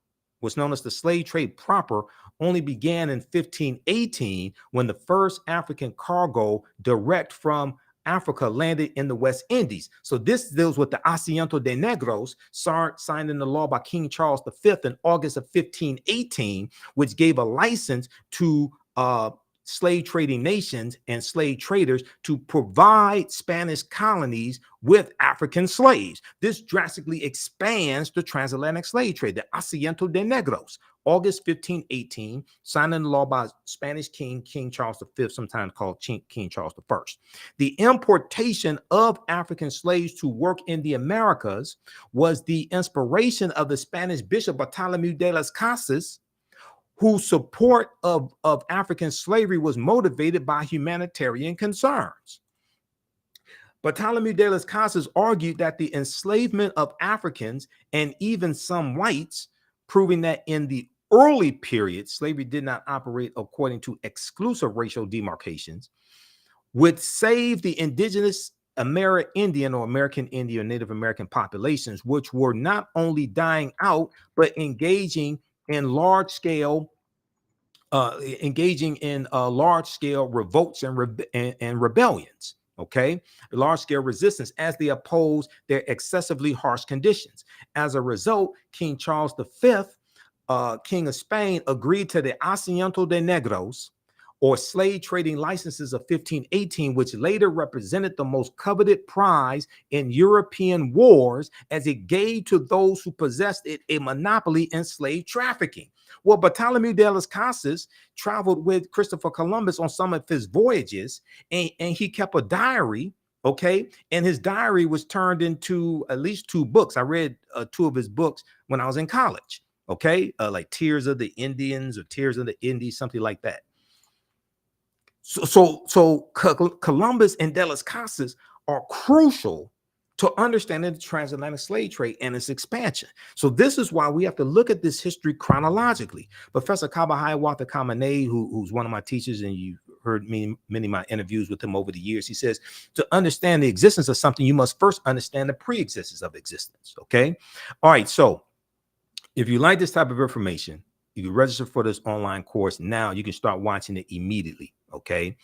what's known as the slave trade proper, only began in 1518 when the first African cargo direct from Africa landed in the West Indies. So this deals with the Asiento de Negros, signed into law by King Charles V in August of 1518, which gave a license to slave trading nations and slave traders to provide Spanish colonies with African slaves. This drastically expands the transatlantic slave trade, the Asiento de Negros. August 1518, signed into law by Spanish King Charles V, sometimes called King Charles I. The importation of African slaves to work in the Americas was the inspiration of the Spanish Bishop Bartholomew de las Casas, whose support of African slavery was motivated by humanitarian concerns. Bartholomew de las Casas argued that the enslavement of Africans and even some whites, proving that in the early period, slavery did not operate according to exclusive racial demarcations, would save the indigenous Amerindian or American Indian or Native American populations, which were not only dying out, but engaging in large-scale revolts and rebellions. Okay, large-scale resistance as they opposed their excessively harsh conditions. As a result, King Charles V, King of Spain, agreed to the Asiento de Negros, or slave trading licenses of 1518, which later represented the most coveted prize in European wars, as it gave to those who possessed it a monopoly in slave trafficking. Well, Bartholomew de las Casas traveled with Christopher Columbus on some of his voyages, and he kept a diary, okay? And his diary was turned into at least 2 books. I read 2 of his books when I was in college, okay? Like Tears of the Indians or Tears of the Indies, something like that. So Columbus and de las Casas are crucial to understanding the transatlantic slave trade and its expansion. So this is why we have to look at this history chronologically. Professor Kaba Hiawatha Kamene, who's one of my teachers, and you've heard many of my interviews with him over the years, he says, to understand the existence of something, you must first understand the pre-existence of existence, okay? All right, so if you like this type of information, you can register for this online course now. You can start watching it immediately, okay?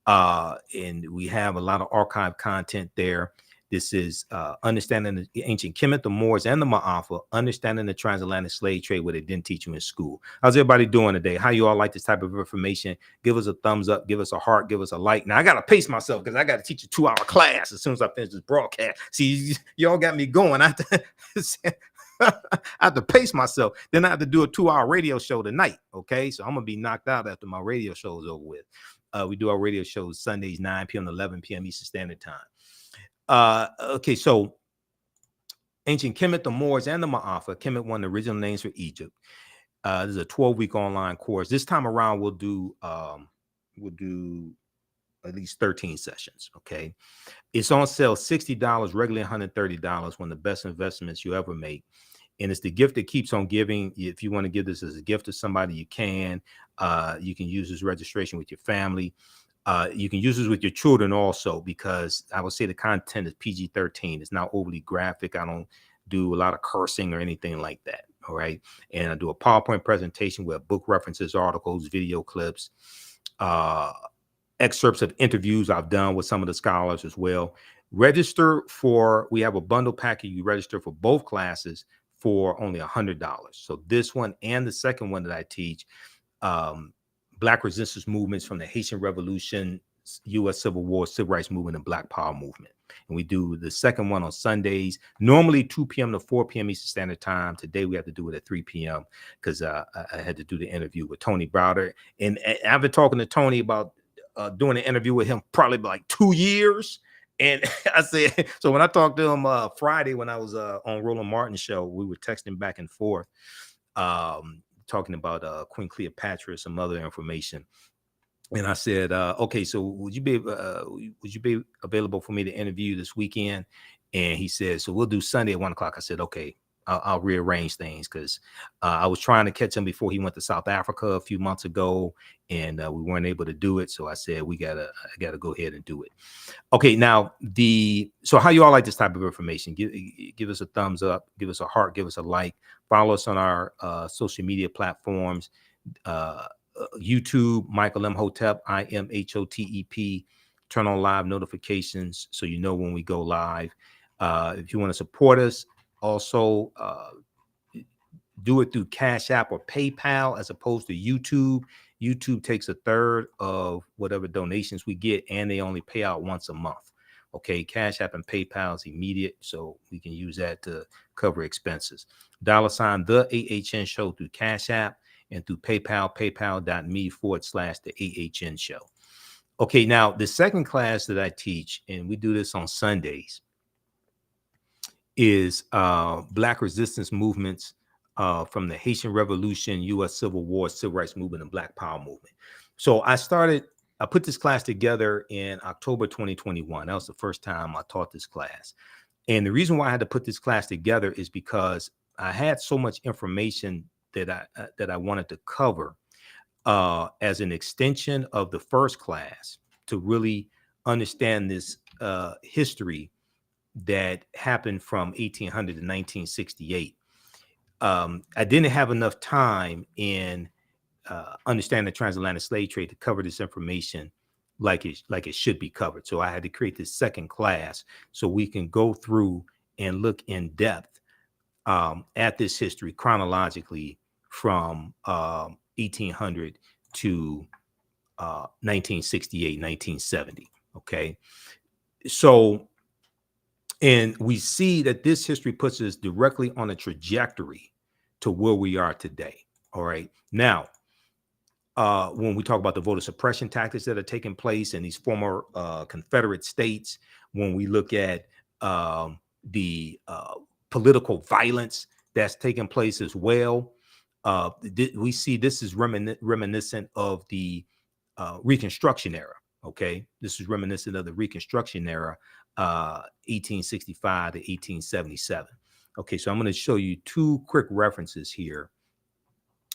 And we have a lot of archive content there. This is understanding the ancient Kemet, the Moors, and the Ma'afa, understanding the transatlantic slave trade, what they didn't teach you in school. How's everybody doing today? How you all like this type of information? Give us a thumbs up, give us a heart, give us a like. Now, I got to pace myself because I got to teach a 2-hour class as soon as I finish this broadcast. See, y'all got me going. I have to pace myself. Then I have to do a 2-hour radio show tonight, okay? So I'm going to be knocked out after my radio show is over with. We do our radio shows Sundays, 9 p.m. to 11 p.m. Eastern Standard Time. Okay, so ancient Kemet, the Moors, and the Ma'afa. Kemet, one of the original names for Egypt. This is a 12-week online course. This time around, we'll do at least 13 sessions. Okay. It's on sale $60, regularly $130, one of the best investments you ever make. And it's the gift that keeps on giving. If you want to give this as a gift to somebody, you can. You can use this registration with your family. You can use this with your children also, because I would say the content is PG-13. It's not overly graphic. I don't do a lot of cursing or anything like that. All right. And I do a PowerPoint presentation with book references, articles, video clips, excerpts of interviews I've done with some of the scholars as well. Register for, we have a bundle package. You register for both classes for only $100. So this one and the second one that I teach, Black resistance movements from the Haitian Revolution, U.S. Civil War, Civil Rights Movement, and Black Power Movement. And we do the second one on Sundays, normally 2 p.m. to 4 p.m. Eastern Standard Time. Today we have to do it at 3 p.m. because I had to do the interview with Tony Browder. And I've been talking to Tony about doing an interview with him probably like 2 years. And I said, so when I talked to him Friday when I was on Roland Martin show, we were texting back and forth, talking about Queen Cleopatra, some other information. And I said, okay, so would you be available for me to interview this weekend? And he said, so we'll do Sunday at 1 o'clock. I said, okay, I'll rearrange things, because I was trying to catch him before he went to South Africa a few months ago, and we weren't able to do it. So I said, I gotta go ahead and do it. Okay, now so how you all like this type of information? Give us a thumbs up, give us a heart, give us a like, follow us on our social media platforms. YouTube, Michael Imhotep, IMHOTEP. Turn on live notifications so you know when we go live. If you want to support us, also do it through Cash App or PayPal as opposed to YouTube. YouTube takes a third of whatever donations we get, and they only pay out once a month. Okay, Cash App and PayPal is immediate, so we can use that to cover expenses. $, the AHN show through Cash App, and through PayPal, paypal.me/the AHN show. Okay, now the second class that I teach, and we do this on Sundays, is Black resistance movements from the Haitian Revolution, U.S. Civil War, Civil Rights Movement, and Black Power Movement. So I put this class together in October 2021. That was the first time I taught this class. And the reason why I had to put this class together is because I had so much information that I wanted to cover as an extension of the first class to really understand this history that happened from 1800 to 1968. I didn't have enough time in understanding the transatlantic slave trade to cover this information like it should be covered. So I had to create this second class so we can go through and look in depth at this history chronologically from 1800 to 1968, 1970. Okay. So, and we see that this history puts us directly on a trajectory to where we are today. All right. Now, when we talk about the voter suppression tactics that are taking place in these former Confederate states, when we look at the political violence that's taking place as well, we see this is reminiscent of the Reconstruction era. Okay, this is reminiscent of the Reconstruction era, 1865 to 1877. Okay, so I'm going to show you two quick references here,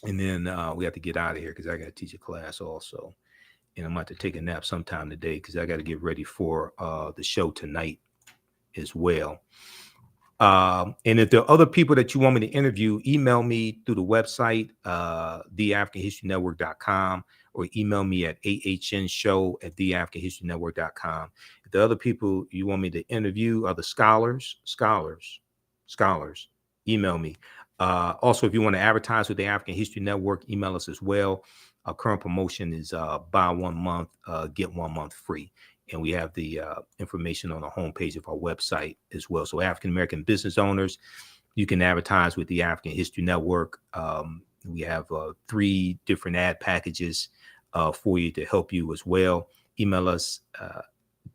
and then we have to get out of here because I got to teach a class also, and I'm going to have to take a nap sometime today because I got to get ready for the show tonight as well. And if there are other people that you want me to interview, email me through the website, theafricanhistorynetwork.com, or email me at ahnshow@theafricanhistorynetwork.com. If the other people you want me to interview are the scholars, email me. Also, if you want to advertise with the African History Network, email us as well. Our current promotion is buy 1 month, get 1 month free. And we have the information on the homepage of our website as well. So African-American business owners, you can advertise with the African History Network. We have 3 different ad packages for you to help you as well. Email us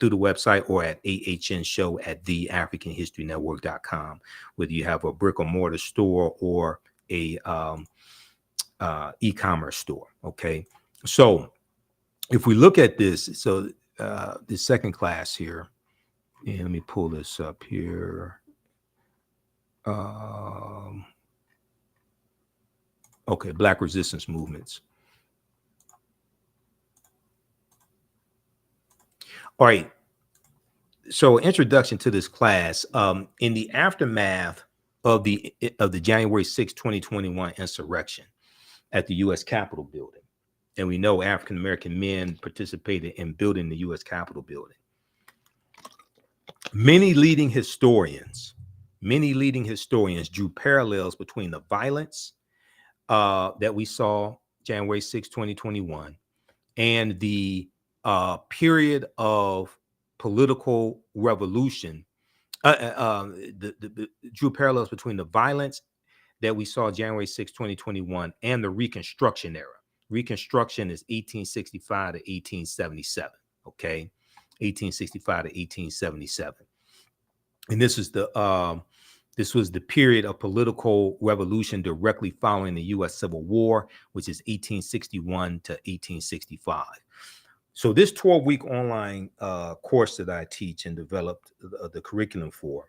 through the website or at ahnshow@theafricanhistorynetwork.com, whether you have a brick or mortar store or a e-commerce store. Okay. So if we look at this, so the second class here. And let me pull this up here. Okay, Black resistance movements. All right. So, introduction to this class. In the aftermath of the January 6, 2021 insurrection at the U.S. Capitol building, and we know African American men participated in building the U.S. Capitol building. Many leading historians drew parallels between the violence that we saw January 6, 2021, and the period of political revolution. Drew parallels between the violence that we saw January 6, 2021, and the Reconstruction era. Reconstruction is 1865 to 1877. Okay, 1865 to 1877, and this was the period of political revolution directly following the U.S. Civil War, which is 1861 to 1865. So this 12-week online course that I teach and developed the curriculum for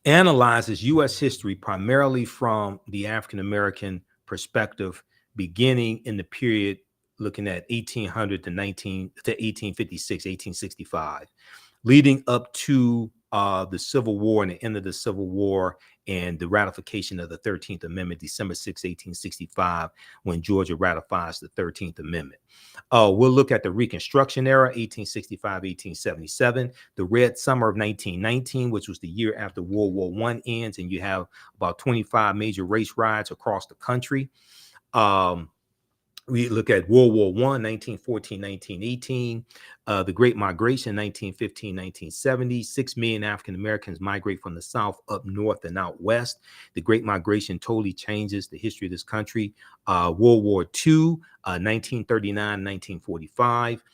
analyzes U.S. history primarily from the African-American perspective, beginning in the period looking at 1800 to 1856, 1865, leading up to the Civil War and the end of the Civil War and the ratification of the 13th Amendment, December 6, 1865, when Georgia ratifies the 13th Amendment. We'll look at the Reconstruction era, 1865, 1877, the Red Summer of 1919, which was the year after World War I ends, and you have about 25 major race riots across the country. We look at World War I, 1914, 1918, the Great Migration, 1915, 1970. 6 million African Americans migrate from the South up north and out west. The Great Migration totally changes the history of this country. World War II, 1939, 1945,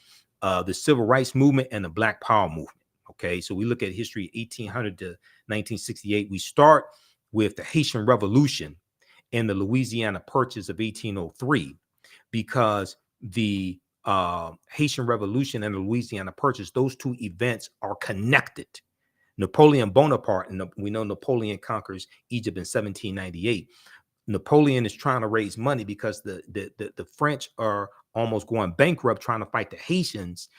the Civil Rights Movement and the Black Power Movement. Okay, so we look at history 1800 to 1968. We start with the Haitian Revolution and the Louisiana Purchase of 1803. Because the Haitian Revolution and the Louisiana Purchase, those two events are connected. Napoleon Bonaparte, and we know Napoleon conquers Egypt in 1798. Napoleon is trying to raise money because the French are almost going bankrupt trying to fight the Haitians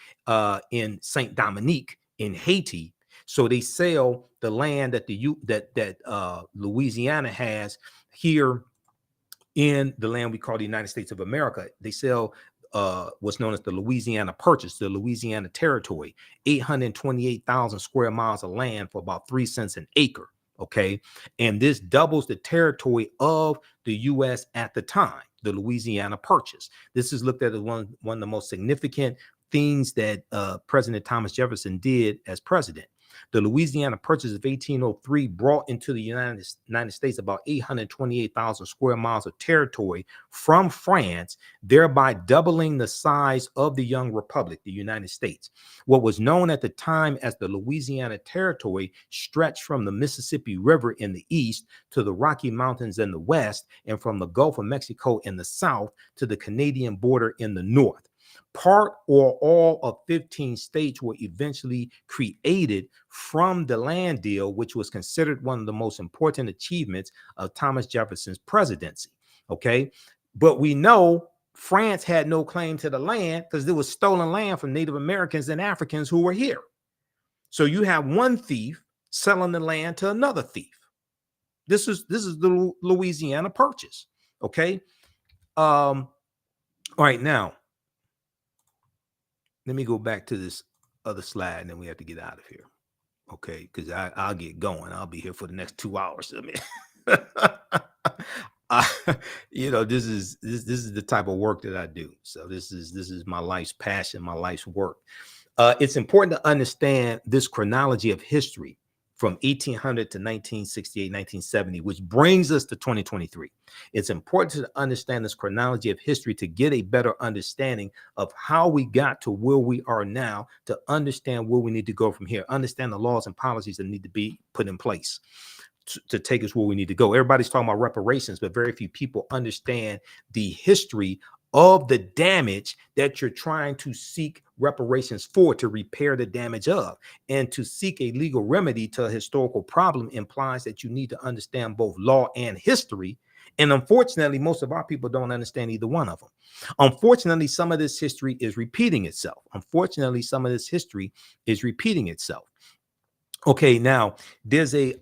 in Saint Dominique in Haiti. So they sell the land that Louisiana has here in the land we call the United States of America. They sell what's known as the Louisiana Purchase, the Louisiana Territory, 828,000 square miles of land for about 3 cents an acre. Okay. And this doubles the territory of the U.S. at the time, the Louisiana Purchase. This is looked at as one of the most significant things that President Thomas Jefferson did as president. The Louisiana Purchase of 1803 brought into the United States about 828,000 square miles of territory from France, thereby doubling the size of the young republic, the United States. What was known at the time as the Louisiana Territory stretched from the Mississippi River in the east to the Rocky Mountains in the west, and from the Gulf of Mexico in the south to the Canadian border in the north. Part or all of 15 states were eventually created from the land deal, which was considered one of the most important achievements of Thomas Jefferson's presidency. Okay, but we know France had no claim to the land because there was stolen land from Native Americans and Africans who were here. So you have one thief selling the land to another thief. This is the Louisiana Purchase. Okay. All right, now let me go back to this other slide, and then we have to get out of here. Okay, because I'll get going. I'll be here for the next 2 hours. I mean, this is the type of work that I do. So this is my life's passion, my life's work. It's important to understand this chronology of history from 1800 to 1968, 1970, which brings us to 2023. It's important to understand this chronology of history to get a better understanding of how we got to where we are now, to understand where we need to go from here, understand the laws and policies that need to be put in place to take us where we need to go. Everybody's talking about reparations, but very few people understand the history of the damage that you're trying to seek reparations for, to repair the damage of. And to seek a legal remedy to a historical problem implies that you need to understand both law and history. And unfortunately, most of our people don't understand either one of them. Unfortunately, some of this history is repeating itself. Unfortunately, some of this history is repeating itself. Okay, now there's a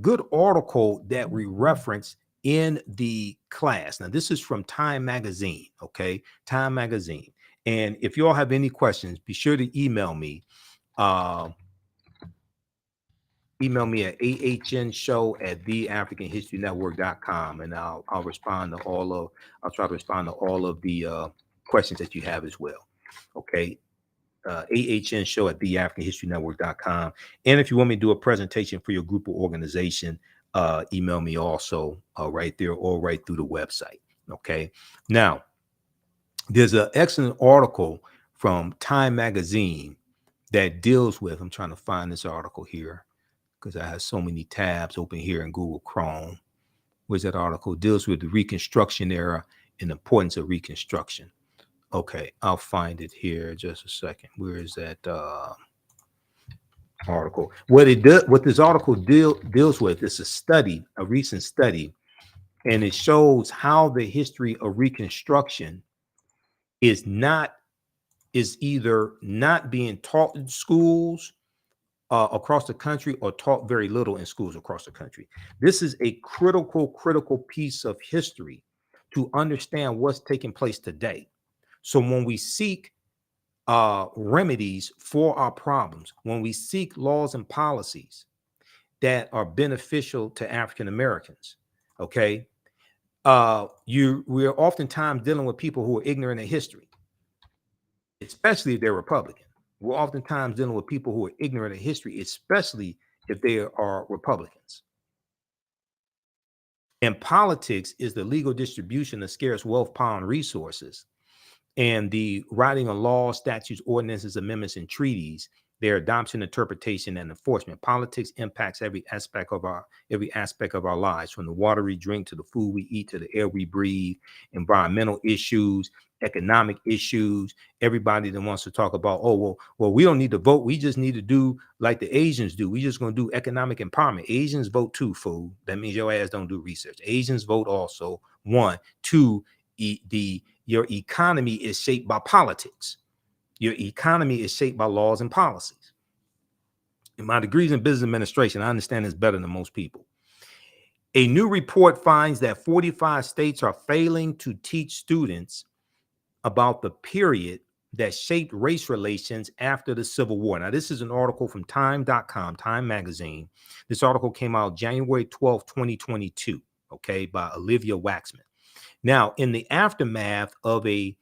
good article that we reference in the class. Now, this is from Time Magazine. Okay, Time Magazine. And if you all have any questions, be sure to email me. Email me at ahnshow@theafricanhistorynetwork.com, and I'll respond to I'll try to respond to all of the questions that you have as well. Okay. ahnshow@theafricanhistorynetwork.com. And if you want me to do a presentation for your group or organization, email me also right there or right through the website. Okay. Now, there's an excellent article from Time Magazine that deals with, I'm trying to find this article here because I have so many tabs open here in Google Chrome. Where's that article? Deals with the Reconstruction era and the importance of Reconstruction. Okay, I'll find it here just a second. Where is that article? What this article deals with is a study, a recent study, and it shows how the history of Reconstruction is either not being taught in schools across the country or taught very little in schools across the country. This is a critical piece of history to understand what's taking place today. So when we seek remedies for our problems, when we seek laws and policies that are beneficial to African Americans, okay, we're oftentimes dealing with people who are ignorant of history, especially if they're Republican. We're oftentimes dealing with people who are ignorant of history, especially if they are Republicans. And politics is the legal distribution of scarce wealth, power, and resources. And the writing of laws, statutes, ordinances, amendments, and treaties, their adoption, interpretation, and enforcement. Politics impacts every aspect of our lives, from the water we drink to the food we eat to the air we breathe, environmental issues, economic issues. Everybody that wants to talk about, well, we don't need to vote. We just need to do like the Asians do. We just going to do economic empowerment. Asians vote too, fool. That means your ass don't do research. Asians vote also. 1, 2, your economy is shaped by politics. Your economy is shaped by laws and policies. In my degrees in business administration, I understand this better than most people. A new report finds that 45 states are failing to teach students about the period that shaped race relations after the Civil War. Now, this is an article from time.com, Time Magazine. This article came out January 12, 2022, okay, by Olivia Waxman. Now, in the aftermath of the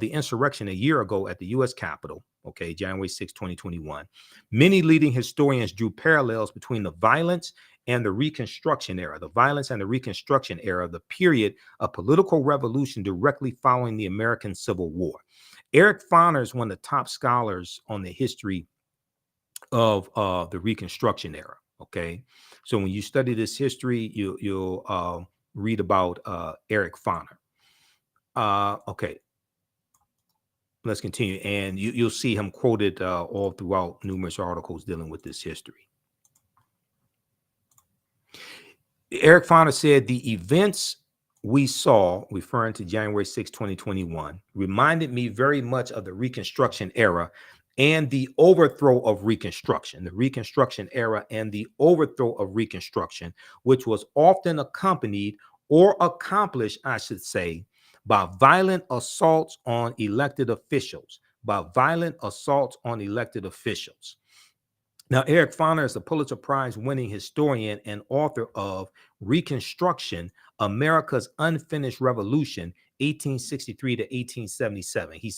insurrection a year ago at the U.S. Capitol, okay, January 6, 2021, many leading historians drew parallels between the violence and the Reconstruction era. The violence and the Reconstruction era, the period of political revolution directly following the American Civil War. Eric Foner is one of the top scholars on the history of the Reconstruction era. Okay, so when you study this history, you'll read about Eric Foner. Okay, let's continue. And you'll see him quoted all throughout numerous articles dealing with this history. Eric Foner said, the events we saw, referring to January 6, 2021, reminded me very much of the Reconstruction era and the overthrow of Reconstruction, the Reconstruction era and the overthrow of Reconstruction, which was often accompanied or accomplished, I should say, by violent assaults on elected officials, Now, Eric Foner is a Pulitzer Prize winning historian and author of Reconstruction, America's Unfinished Revolution, 1863 to 1877. He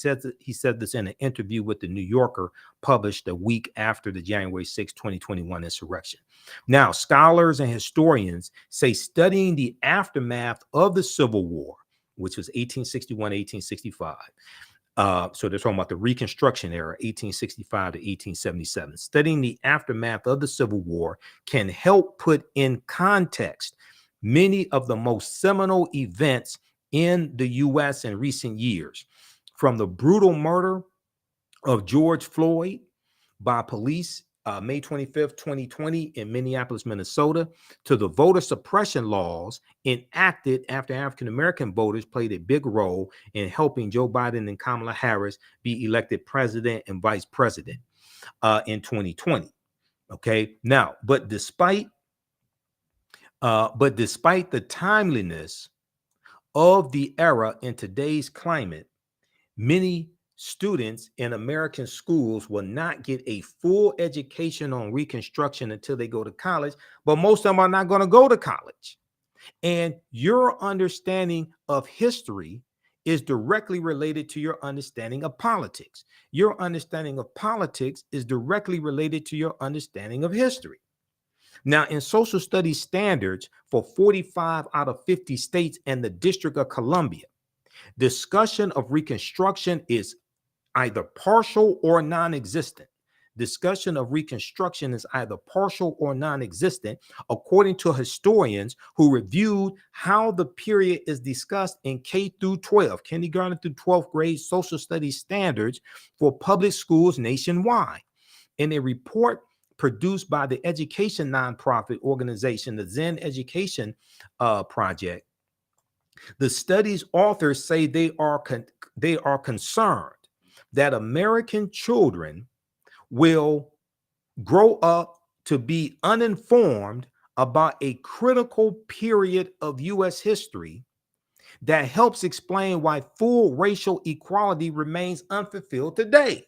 said this in an interview with the New Yorker published a week after the January 6, 2021 insurrection. Now, scholars and historians say studying the aftermath of the Civil War, which was 1861, 1865, so they're talking about the Reconstruction era, 1865 to 1877. Studying the aftermath of the Civil War can help put in context many of the most seminal events in the U.S. in recent years, from the brutal murder of George Floyd by police May 25th, 2020 in Minneapolis, Minnesota, to the voter suppression laws enacted after African-American voters played a big role in helping Joe Biden and Kamala Harris be elected president and vice president in 2020. Okay, now, but despite the timeliness of the era in today's climate, many students in American schools will not get a full education on Reconstruction until they go to college, but most of them are not going to go to college. And your understanding of history is directly related to your understanding of politics. Your understanding of politics is directly related to your understanding of history. Now, in social studies standards for 45 out of 50 states and the District of Columbia, discussion of Reconstruction is either partial or non-existent. Discussion of Reconstruction is either partial or non-existent, according to historians who reviewed how the period is discussed in K through 12, kindergarten through 12th grade social studies standards for public schools nationwide. In a report produced by the education nonprofit organization, the Zen Education Project, the study's authors say they are concerned that American children will grow up to be uninformed about a critical period of U.S. history that helps explain why full racial equality remains unfulfilled today.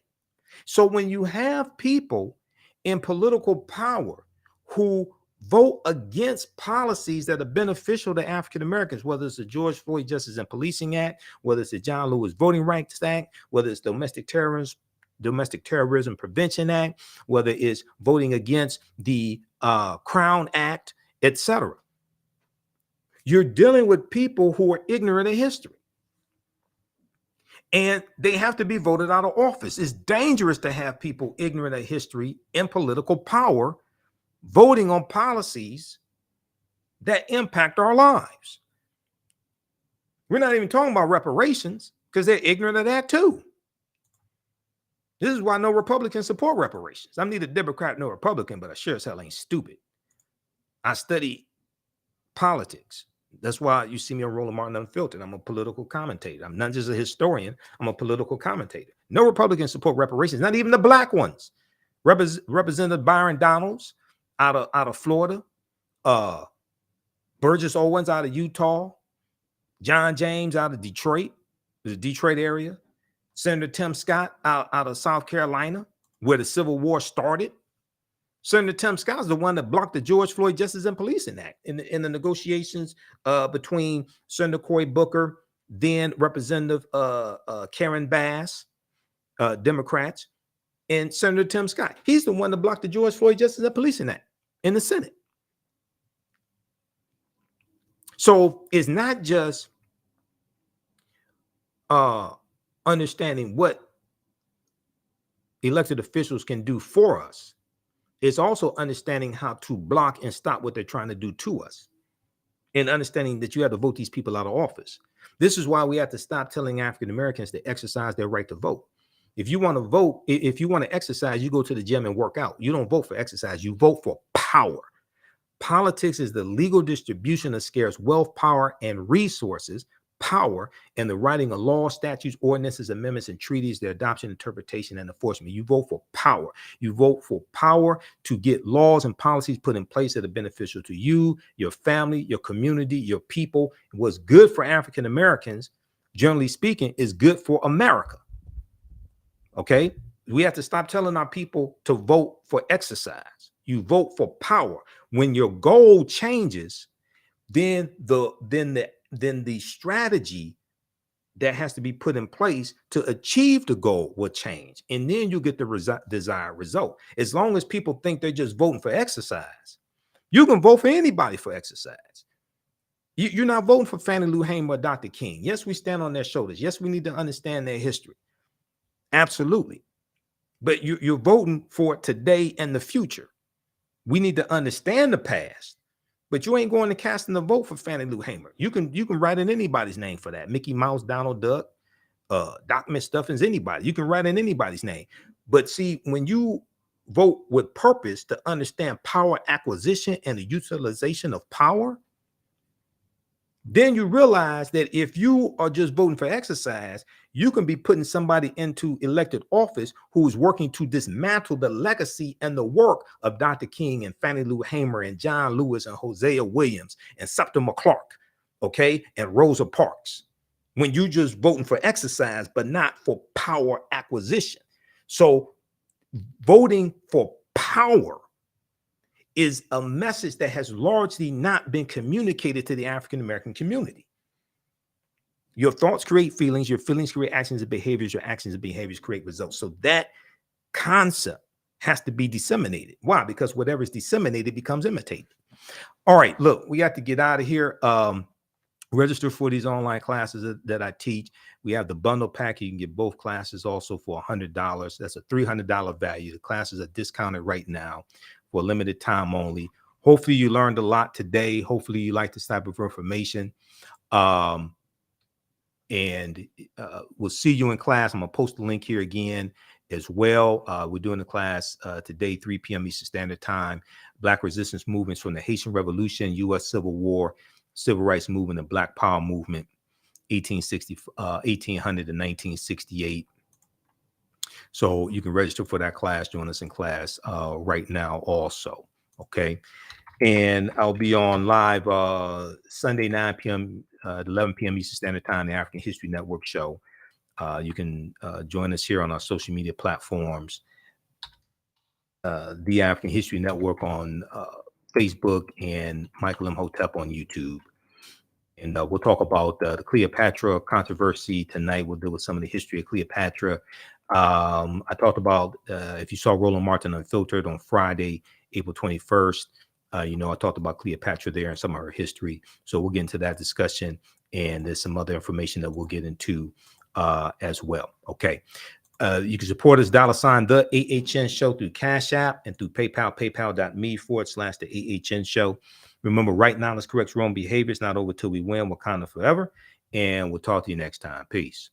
So when you have people in political power who vote against policies that are beneficial to African Americans, whether it's the George Floyd Justice and Policing Act, whether it's the John Lewis Voting Rights Act, whether it's Domestic Terrorism Prevention Act, whether it's voting against the Crown Act, etc. You're dealing with people who are ignorant of history. And they have to be voted out of office. It's dangerous to have people ignorant of history in political power voting on policies that impact our lives. We're not even talking about reparations because they're ignorant of that too. This is why no Republicans support reparations. I'm neither Democrat nor Republican, but I sure as hell ain't stupid. I study politics. That's why you see me on Roland Martin Unfiltered. I'm a political commentator. I'm not just a historian. I'm a political commentator. No Republicans support reparations, not even the black ones. Representative Byron Donalds out of Florida, Burgess Owens out of Utah, John James out of Detroit, the Detroit area, Senator Tim Scott out of South Carolina, where the Civil War started. Senator Tim Scott is the one that blocked the George Floyd Justice and Policing Act in the negotiations between Senator Cory Booker, then Representative Karen Bass, Democrats, and Senator Tim Scott. He's the one that blocked the George Floyd Justice and Policing Act in the Senate. So it's not just understanding what elected officials can do for us. It's also understanding how to block and stop what they're trying to do to us, and understanding that you have to vote these people out of office. This is why we have to stop telling African Americans to exercise their right to vote. If you want to vote, if you want to exercise, you go to the gym and work out. You don't vote for exercise, you vote for power. Politics is the legal distribution of scarce wealth, power, and resources. Power and the writing of laws, statutes, ordinances, amendments, and treaties, their adoption, interpretation, and enforcement. You vote for power. You vote for power to get laws and policies put in place that are beneficial to you, your family, your community, your people. What's good for African Americans, generally speaking, is good for America. Okay? We have to stop telling our people to vote for exercise. You vote for power. When your goal changes, then the strategy that has to be put in place to achieve the goal will change. And then you get the desired result. As long as people think they're just voting for exercise, you can vote for anybody for exercise. You're not voting for Fannie Lou Hamer or Dr. King. Yes, we stand on their shoulders. Yes, we need to understand their history. Absolutely. But you're voting for today and the future. We need to understand the past But you ain't going to casting the vote for Fannie Lou Hamer. You can write in anybody's name for that. Mickey Mouse, Donald Duck, Doc McStuffins, anybody. You can write in anybody's name. But see, when you vote with purpose to understand power acquisition and the utilization of power, then you realize that if you are just voting for exercise, you can be putting somebody into elected office who is working to dismantle the legacy and the work of Dr. King and Fannie Lou Hamer and John Lewis and Hosea Williams and Septimus Clark, okay, and Rosa Parks. When you just voting for exercise, but not for power acquisition. So voting for power is a message that has largely not been communicated to the African-American community. Your thoughts create feelings, your feelings create actions and behaviors, your actions and behaviors create results. So that concept has to be disseminated. Why? Because whatever is disseminated becomes imitated. All right, look, we got to get out of here. Register for these online classes that I teach. We have the bundle pack. You can get both classes also for $100. That's a $300 value. The classes are discounted right now for a limited time only. Hopefully you learned a lot today. Hopefully you like this type of information. And we'll see you in class. I'm going to post the link here again as well. We're doing the class today, 3 p.m. Eastern Standard Time. Black resistance movements from the Haitian Revolution, U.S. Civil War, Civil Rights Movement, and Black Power Movement, 1800 to 1968. So you can register for that class. Join us in class right now also. Okay. And I'll be on live Sunday, 9 p.m., 11 p.m. Eastern Standard Time, the African History Network show. You can join us here on our social media platforms. The African History Network on Facebook and Michael Imhotep on YouTube. And we'll talk about the Cleopatra controversy tonight. We'll deal with some of the history of Cleopatra. I talked about, if you saw Roland Martin Unfiltered on Friday, April 21st, I talked about Cleopatra there and some of her history. So we'll get into that discussion. And there's some other information that we'll get into as well. Okay. You can support us, $ the AHN show through Cash App and through PayPal, paypal.me/the AHN show. Remember, right knowledge corrects wrong behaviors, not over till we win. Wakanda forever. And we'll talk to you next time. Peace.